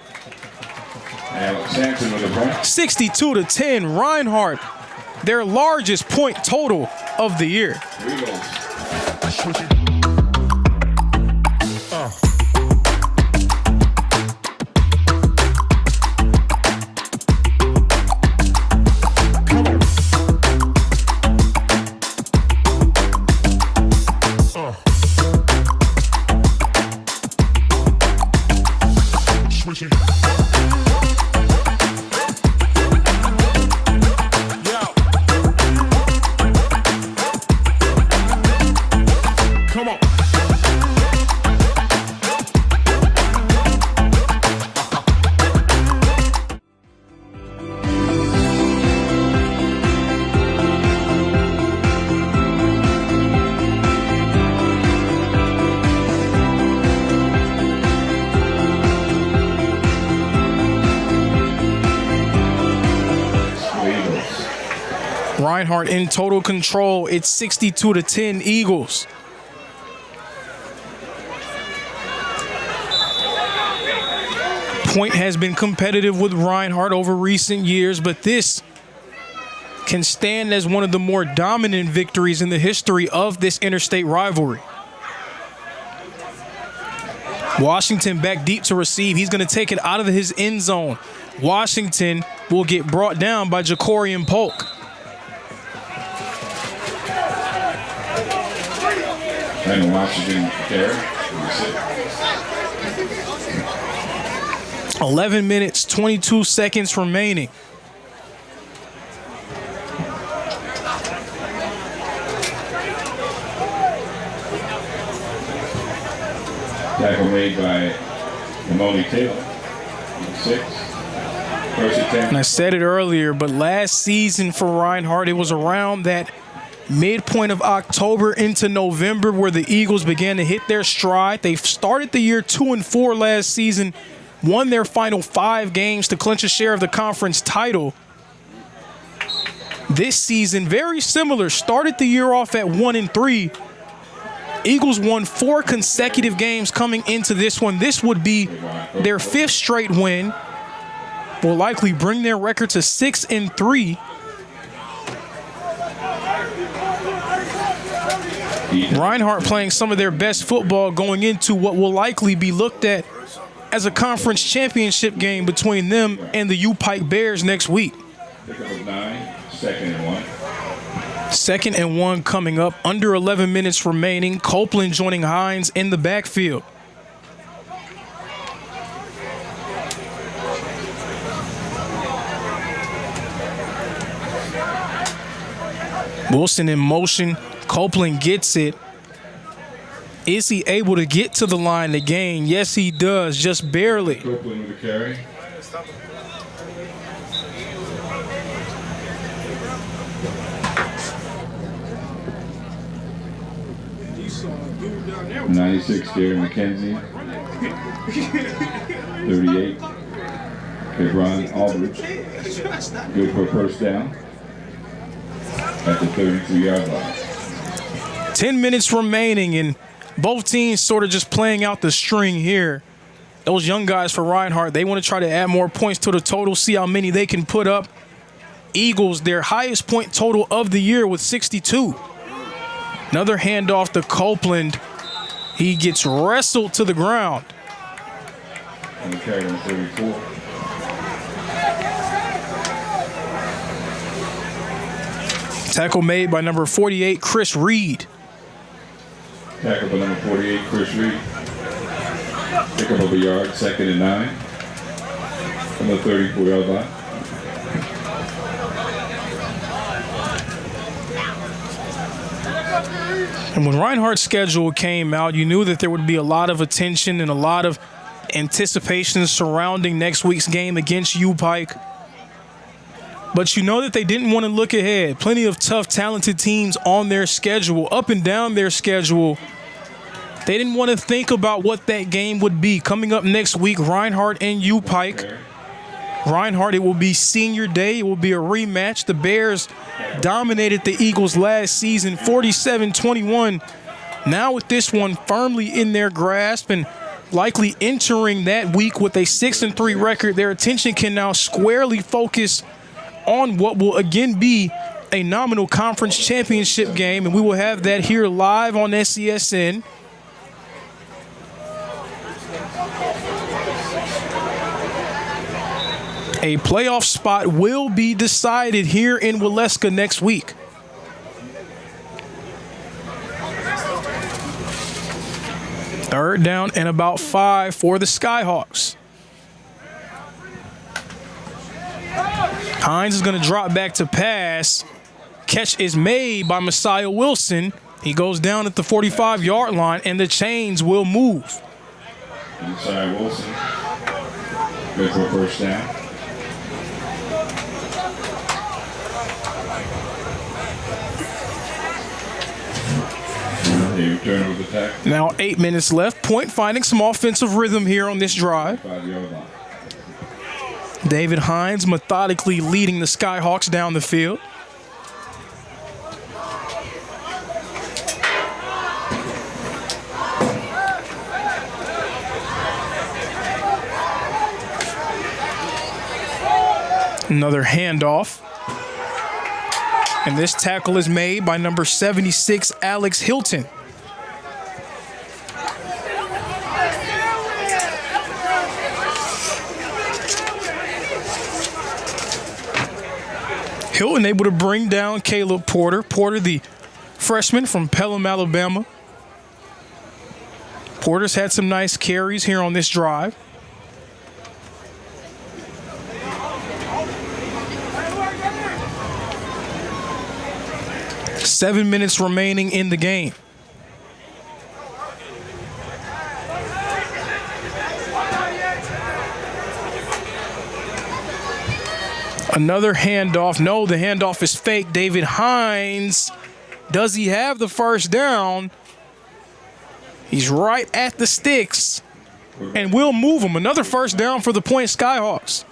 62-10, Reinhardt, their largest point total of the year. Reinhardt in total control. It's 62-10 Eagles. Point has been competitive with Reinhardt over recent years, but this can stand as one of the more dominant victories in the history of this interstate rivalry. Washington back deep to receive. He's going to take it out of his end zone. Washington will get brought down by Jacorian Polk. And Washington there. 11 minutes, 22 seconds remaining. Tackle made by Amoni Taylor. 6. First and 10. And I said it earlier, but last season for Reinhardt, it was around that midpoint of October into November where the Eagles began to hit their stride. They started the year 2-4 last season, won their final 5 games to clinch a share of the conference title. This season, very similar, started the year off at 1-3. Eagles won 4 consecutive games coming into this one. This would be their 5th straight win. Will likely bring their record to 6-3. Reinhardt playing some of their best football going into what will likely be looked at as a conference championship game between them and the U-Pike Bears next week. Pick up 9, 2nd and 1. 2nd and 1 coming up. Under 11 minutes remaining. Copeland joining Hines in the backfield. Wilson in motion. Copeland gets it. Is he able to get to the line to gain? Yes, he does, just barely. Copeland with a carry. '96 Gary McKenzie. 38. Kevron Aldridge. Good for a first down at the 33-yard line. 10 minutes remaining, and both teams sort of just playing out the string here. Those young guys for Reinhardt, they want to try to add more points to the total, see how many they can put up. Eagles, their highest point total of the year with 62. Another handoff to Copeland. He gets wrestled to the ground. And the carry on 34. Tackle made by number 48, Chris Reed. Tackle by number 48, Chris Reed. Pick up a yard, 2nd and 9. From the 34-yard line. And when Reinhardt's schedule came out, you knew that there would be a lot of attention and a lot of anticipation surrounding next week's game against U-Pike. But you know that they didn't want to look ahead. Plenty of tough, talented teams on their schedule, up and down their schedule. They didn't want to think about what that game would be. Coming up next week, Reinhardt and U-Pike. Reinhardt, it will be senior day. It will be a rematch. The Bears dominated the Eagles last season, 47-21. Now with this one firmly in their grasp and likely entering that week with a 6-3 record, their attention can now squarely focus on what will again be a nominal conference championship game, and we will have that here live on SCSN. A playoff spot will be decided here in Waleska next week. Third down and about 5 for the Skyhawks. Hines is going to drop back to pass. Catch is made by Messiah Wilson. He goes down at the 45-yard line, and the chains will move. Messiah Wilson. Good for a first down. They return with the tackle. Now 8 minutes left. Point finding some offensive rhythm here on this drive. 5-yard line. David Hines methodically leading the Skyhawks down the field. Another handoff. And this tackle is made by number 76, Alex Hilton. Hilton able to bring down Caleb Porter. Porter, the freshman from Pelham, Alabama. Porter's had some nice carries here on this drive. Seven minutes remaining in the game. Another handoff. No, the handoff is fake. David Hines, does he have the first down? He's right at the sticks, and we'll move him. Another first down for the Point Skyhawks.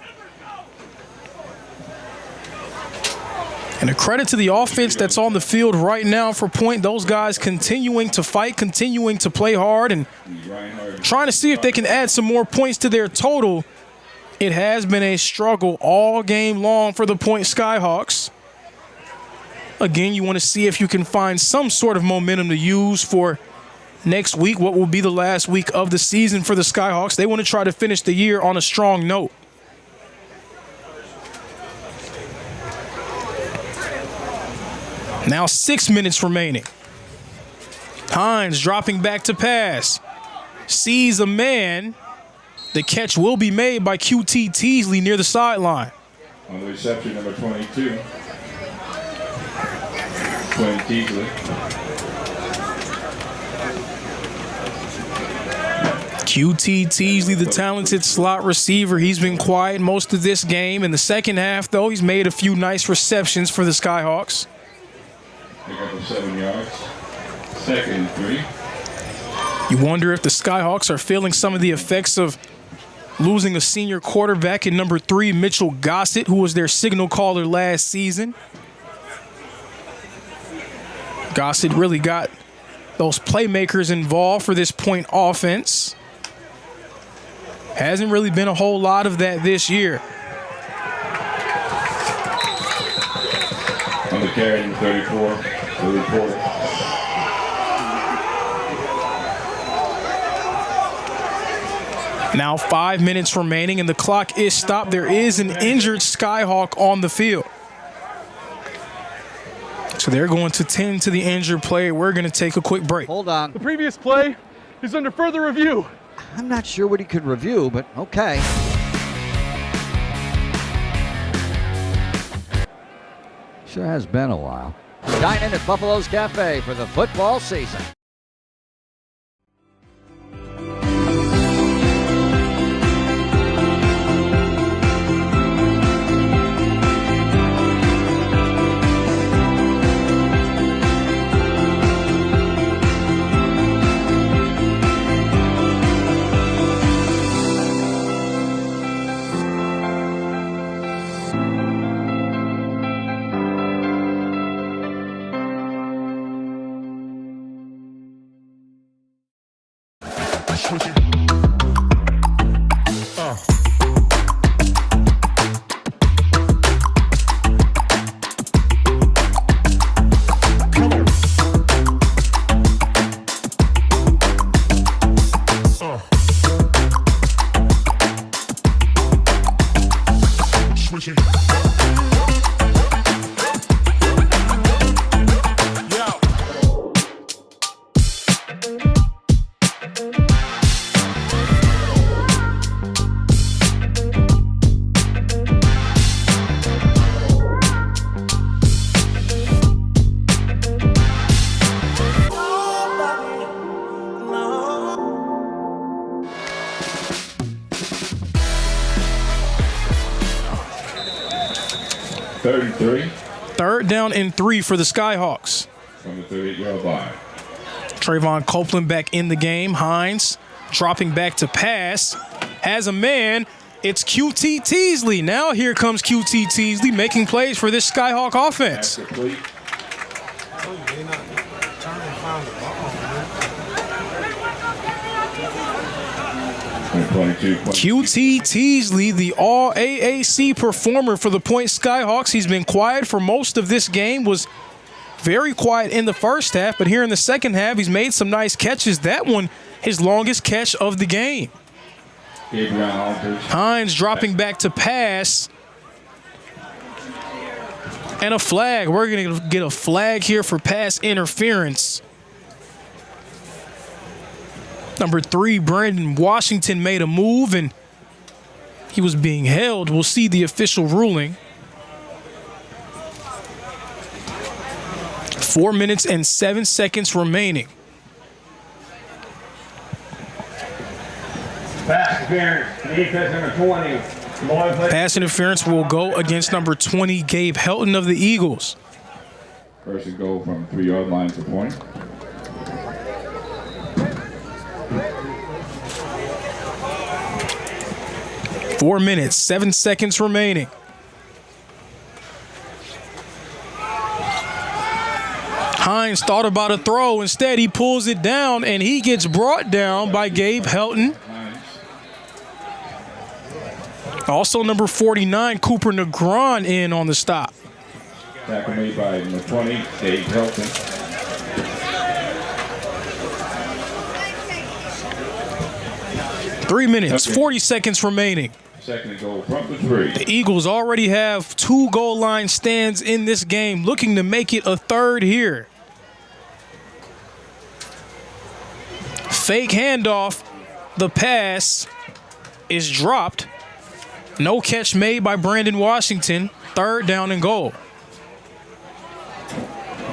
And a credit to the offense that's on the field right now for Point. Those guys continuing to fight, continuing to play hard, and trying to see if they can add some more points to their total. It has been a struggle all game long for the Point Skyhawks. Again, you want to see if you can find some sort of momentum to use for next week, what will be the last week of the season for the Skyhawks. They want to try to finish the year on a strong note. Now 6 minutes remaining. Hines dropping back to pass. Sees a man. The catch will be made by QT Teasley near the sideline. On the reception, number 22. Quinn Teasley. QT Teasley, the talented slot receiver. He's been quiet most of this game. In the second half, though, he's made a few nice receptions for the Skyhawks. Pick up 7 yards. Second and 3. You wonder if the Skyhawks are feeling some of the effects of losing a senior quarterback in number 3, Mitchell Gossett, who was their signal caller last season. Gossett really got those playmakers involved for this Point offense. Hasn't really been a whole lot of that this year. On the carry, number 34, the report. Now 5 minutes remaining and the clock is stopped. There is an injured Skyhawk on the field. So they're going to tend to the injured player. We're going to take a quick break. Hold on. The previous play is under further review. I'm not sure what he could review, but okay. Sure has been a while. Dine in at Buffalo's Cafe for the football season. Third down and 3 for the Skyhawks. From the 38-yard line. Trayvon Copeland back in the game. Hines dropping back to pass. Has a man. It's QT Teasley. Now here comes QT Teasley making plays for this Skyhawk offense. QT Teasley, the all-AAC performer for the Point Skyhawks. He's been quiet for most of this game, was very quiet in the first half, but here in the second half, he's made some nice catches. That one, his longest catch of the game. Hines dropping back to pass. And a flag. We're going to get a flag here for pass interference. Number 3, Brandon Washington made a move and he was being held. We'll see the official ruling. 4 minutes and 7 seconds remaining. Pass interference, defense number 20. Pass interference will go against number 20, Gabe Helton of the Eagles. First and goal from 3-yard line to point. Four minutes, 7 seconds remaining. Hines thought about a throw. Instead, he pulls it down, and he gets brought down by Gabe Helton. Also, number 49, Cooper Negron in on the stop. Tackle made by number 20, Gabe Helton. Three minutes, 40 seconds remaining. Second and goal from the 3. The Eagles already have 2 goal line stands in this game, looking to make it a third here. Fake handoff. The pass is dropped. No catch made by Brandon Washington. Third down and goal.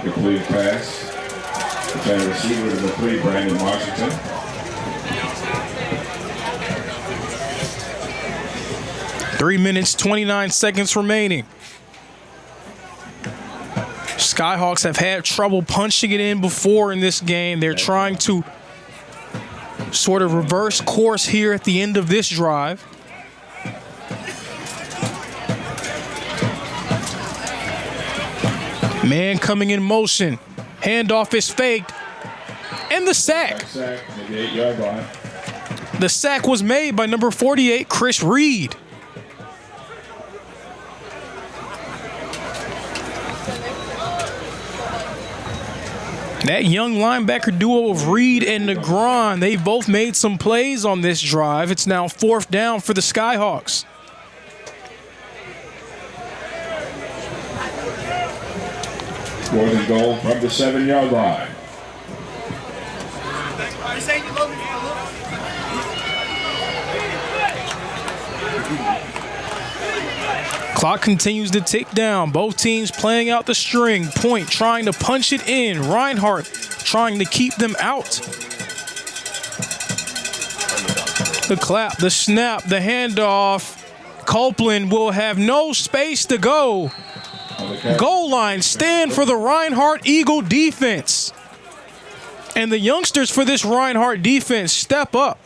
Complete pass. The receiver number 3, Brandon Washington. Three minutes, 29 seconds remaining. Skyhawks have had trouble punching it in before in this game. They're trying to sort of reverse course here at the end of this drive. Man coming in motion. Handoff is faked. And the sack. Maybe 8-yard line. The sack was made by number 48, Chris Reed. That young linebacker duo of Reed and Negron, they both made some plays on this drive. It's now 4th down for the Skyhawks. Fourth and goal from the 7-yard line. Clock continues to tick down. Both teams playing out the string. Point trying to punch it in. Reinhardt trying to keep them out. The clap, the snap, the handoff. Copeland will have no space to go. Goal line stand for the Reinhardt Eagle defense. And the youngsters for this Reinhardt defense step up.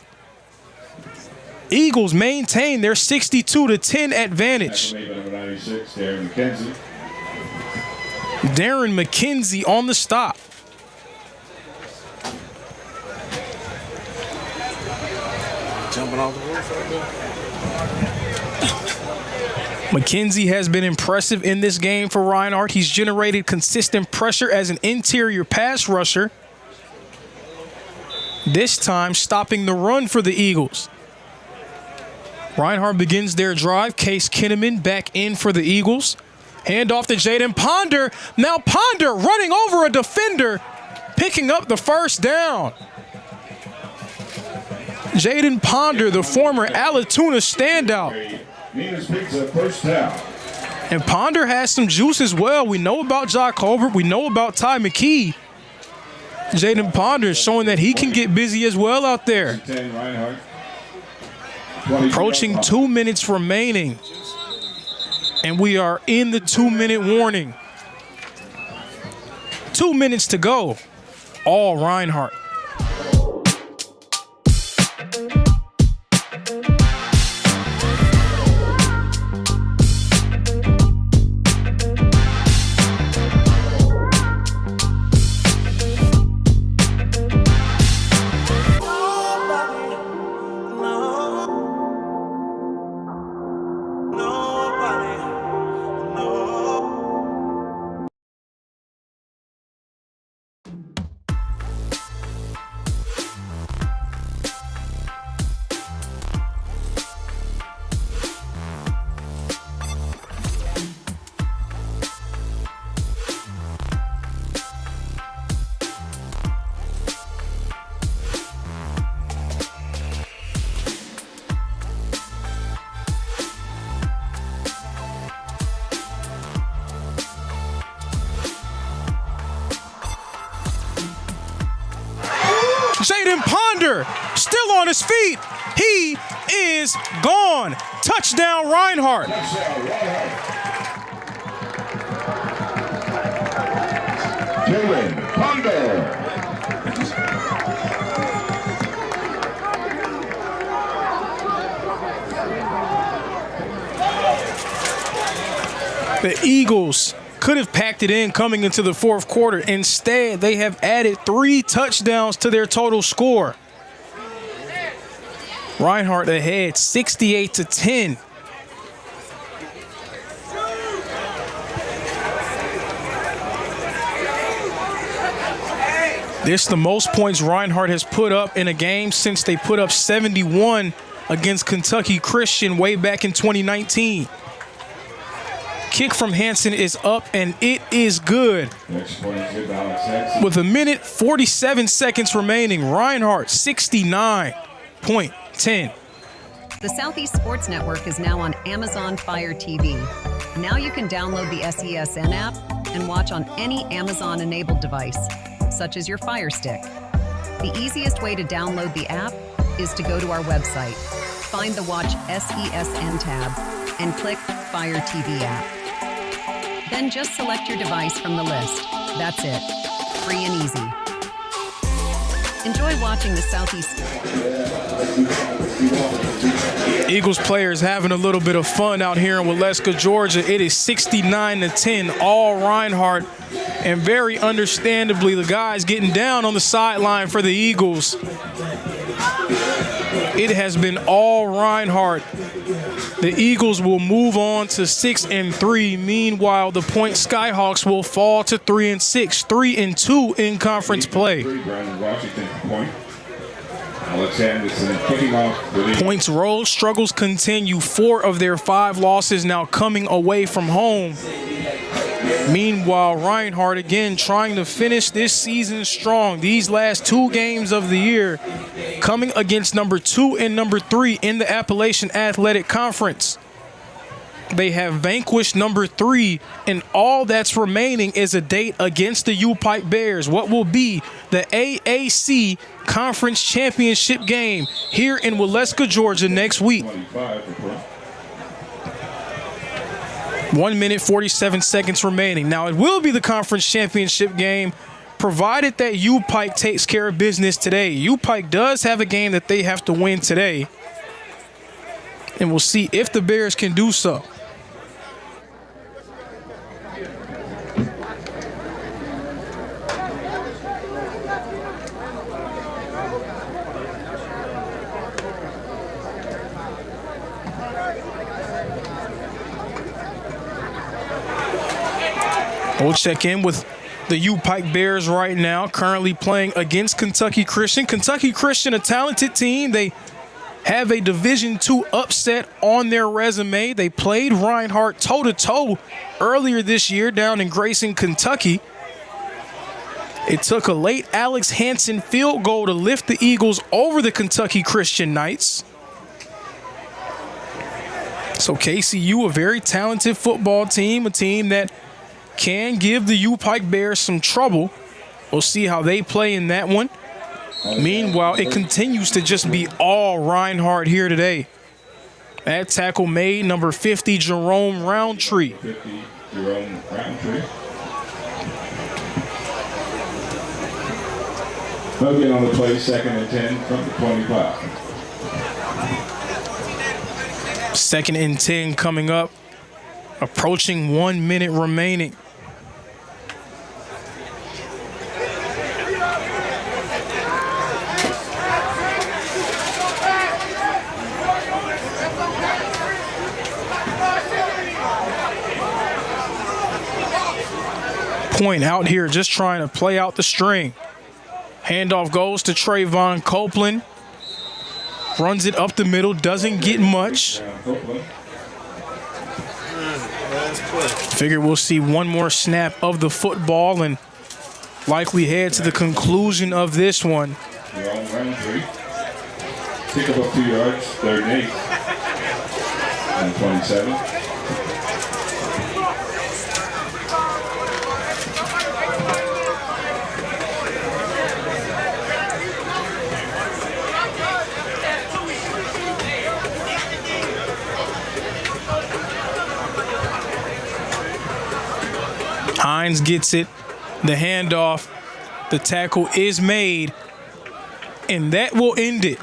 Eagles maintain their 62-10 advantage. Darren McKenzie on the stop. Jumping off the roof right there. McKenzie has been impressive in this game for Reinhardt. He's generated consistent pressure as an interior pass rusher. This time stopping the run for the Eagles. Reinhardt begins their drive. Case Kinnaman back in for the Eagles. Handoff to Jaden Ponder. Now Ponder running over a defender, picking up the first down. Jaden Ponder, the former Alatoona standout. First down. And Ponder has some juice as well. We know about Jock Colbert. We know about Ty McKee. Jaden Ponder showing that he can get busy as well out there. 10, Reinhardt. Approaching 2 minutes remaining. And we are in the 2-minute warning. 2 minutes to go. All Reinhardt. Braden Ponder still on his feet. He is gone. Touchdown, Reinhardt. Jalen Ponder. The Eagles could have packed it in coming into the fourth quarter. Instead, they have added 3 touchdowns to their total score. Reinhardt ahead 68-10. This is the most points Reinhardt has put up in a game since they put up 71 against Kentucky Christian way back in 2019. Kick from Hansen is up, and it is good. With a minute 47 seconds remaining, Reinhardt 69.10. The Southeast Sports Network is now on Amazon Fire TV. Now you can download the SESN app and watch on any Amazon-enabled device, such as your Fire Stick. The easiest way to download the app is to go to our website, find the Watch SESN tab, and click Fire TV app. Then just select your device from the list. That's it. Free and easy. Enjoy watching the Southeast. Eagles players having a little bit of fun out here in Waleska, Georgia. It is 69-10, all Reinhardt. And very understandably, the guys getting down on the sideline for the Eagles. It has been all Reinhardt. The Eagles will move on to 6-3. Meanwhile, the Point Skyhawks will fall to 3-6, 3-2 in conference play. Point's road struggles continue. 4 of their 5 losses now coming away from home. Meanwhile, Reinhardt again trying to finish this season strong. These last 2 games of the year coming against number 2 and number 3 in the Appalachian Athletic Conference. They have vanquished number 3, and all that's remaining is a date against the U-Pike Bears, what will be the AAC Conference Championship game here in Waleska, Georgia next week. 1 minute, 47 seconds remaining. Now, it will be the conference championship game, provided that U-Pike takes care of business today. U-Pike does have a game that they have to win today, and we'll see if the Bears can do so. We'll check in with the U-Pike Bears right now, currently playing against Kentucky Christian. Kentucky Christian, a talented team. They have a Division II upset on their resume. They played Reinhardt toe-to-toe earlier this year down in Grayson, Kentucky. It took a late Alex Hansen field goal to lift the Eagles over the Kentucky Christian Knights. So KCU, a very talented football team, a team that can give the U-Pike Bears some trouble. We'll see how they play in that one. Meanwhile, it continues to just be all Reinhardt here today. That tackle made, number 50, Jerome Roundtree. Hogan on the play, 2nd and 10 from the 25. 2nd and 10 coming up. Approaching 1 minute remaining. Point out here, just trying to play out the string. Handoff goes to Trayvon Copeland. Runs it up the middle, doesn't get much. Figure we'll see one more snap of the football and likely head to the conclusion of this one. Pick up 2 yards, 3rd and 8. And 27. Hines gets it, the handoff, the tackle is made, and that will end it.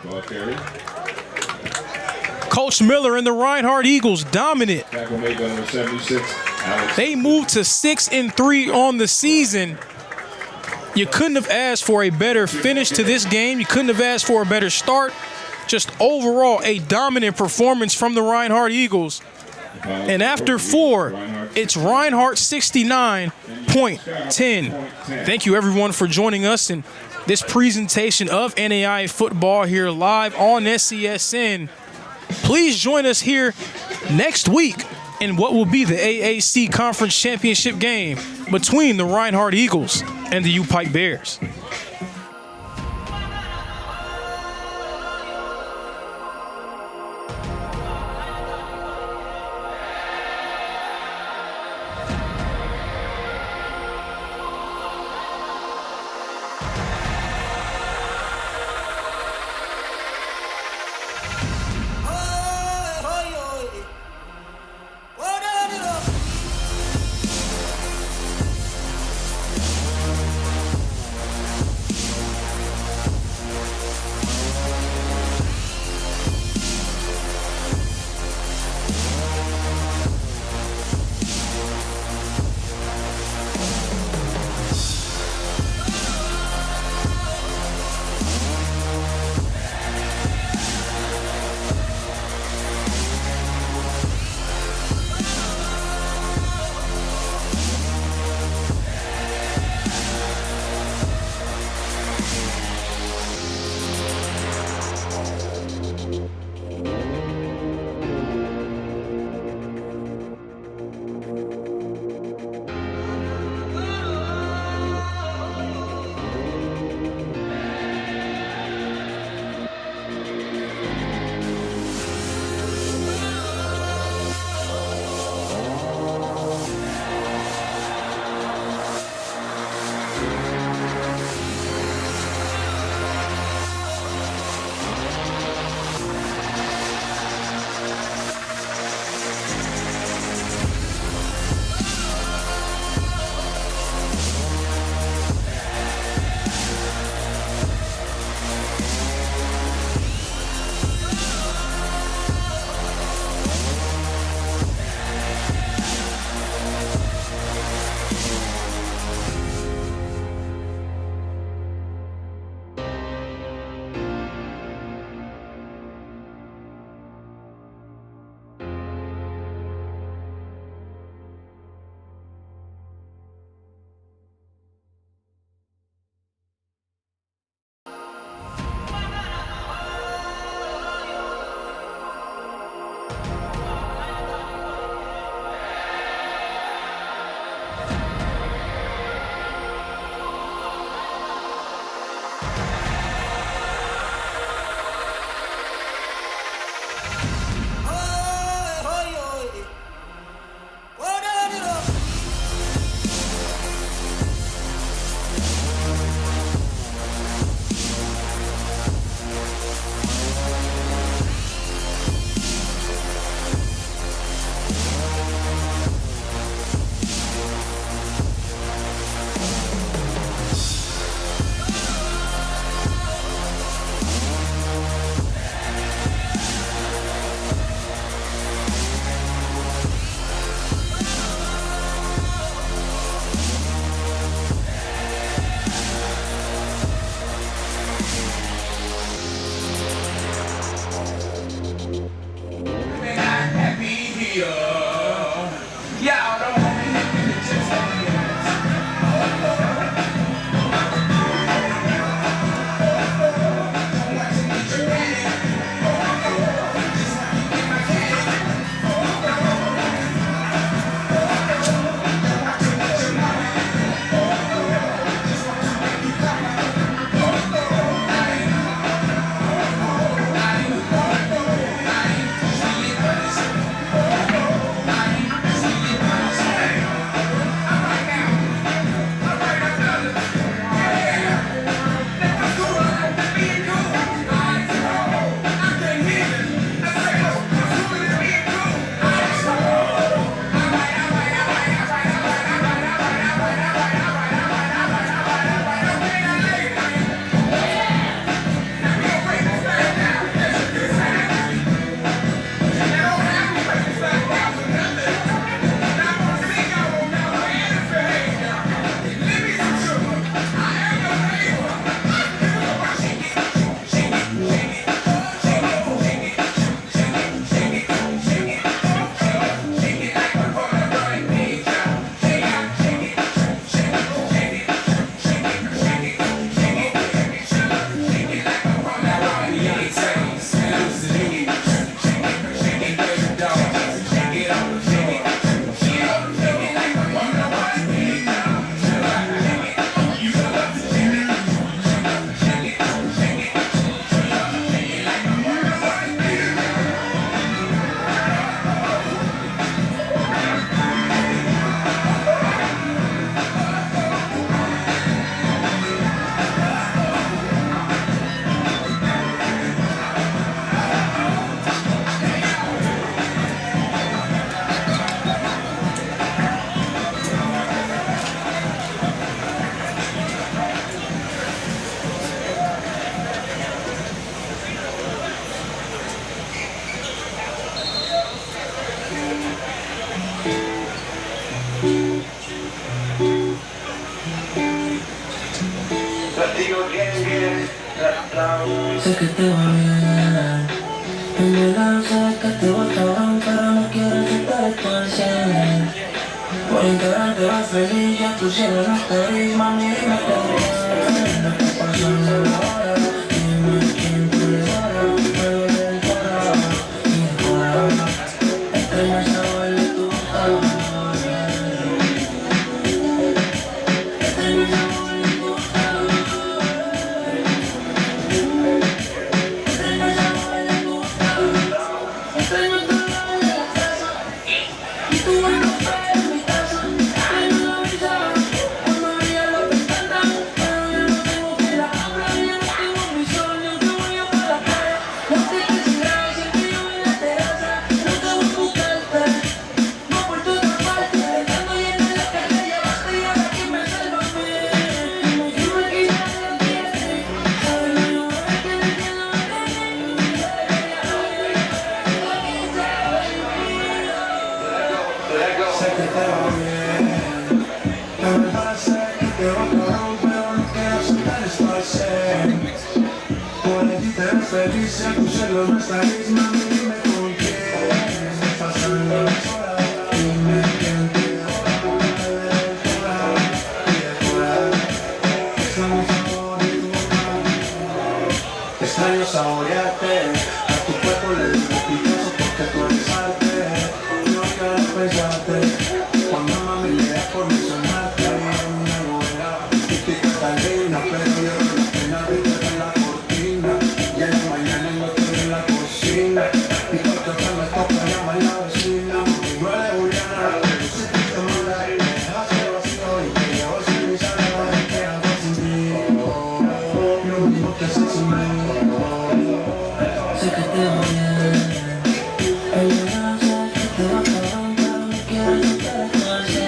Coach Miller and the Reinhardt Eagles dominant. Tackle made by number 76, Alex. They moved to 6-3 on the season. You couldn't have asked for a better finish to this game. You couldn't have asked for a better start. Just overall, a dominant performance from the Reinhardt Eagles. And after 4, it's Reinhardt 69.10. Thank you, everyone, for joining us in this presentation of NAIA football here live on SCSN. Please join us here next week in what will be the AAC Conference Championship game between the Reinhardt Eagles and the U-Pike Bears. Sé que te va bien. En verdad sé que te botaron, pero no quiero aceptar esto al 100. Por integrarte vas feliz, ya tu cielo no está gris, mami, dime cómo es. Lo que está pasando ahora, dime quién te llora, mueve el corazón y fuera. Extraño el sabor de tu boca. Feliz, ya tu cielo no está gris, mami, dime con quién estás pasando las horas. Dime quién te mueve el corazón y de fuera. Extraño sabor de tu boca. Extraño saborearte. A tu cuerpo le digo Picasso porque tú eres arte. No quiero pensarte. Cuando mami le da por mencionarte, una novela típica italiana, pero yo no la pena de ver la cortina. Y en la mañana no estoy en la cocina. Y porque otra me toca llamar la vecina. No eres Juliana, pero si tú te mala y me dejaste vacío. Y te llevo sin mi salva y te hago sin ti. Lo mismo que haces sin mí. Sé que te va bien. En verdad sé que te va cabrón, pero no quiero aceptar esto al 100.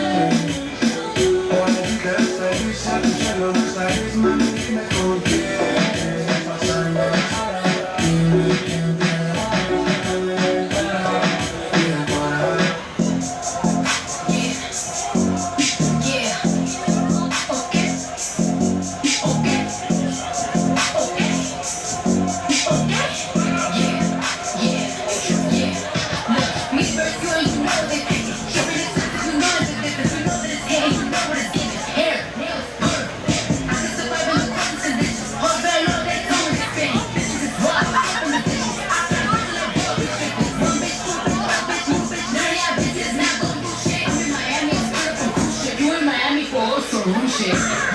Por allí te ves feliz, ya tu cielo no está gris, mami, dime con quién estás pasando las horas. Dime quién te mueve el corazón y de fuera. You in Miami for a solution.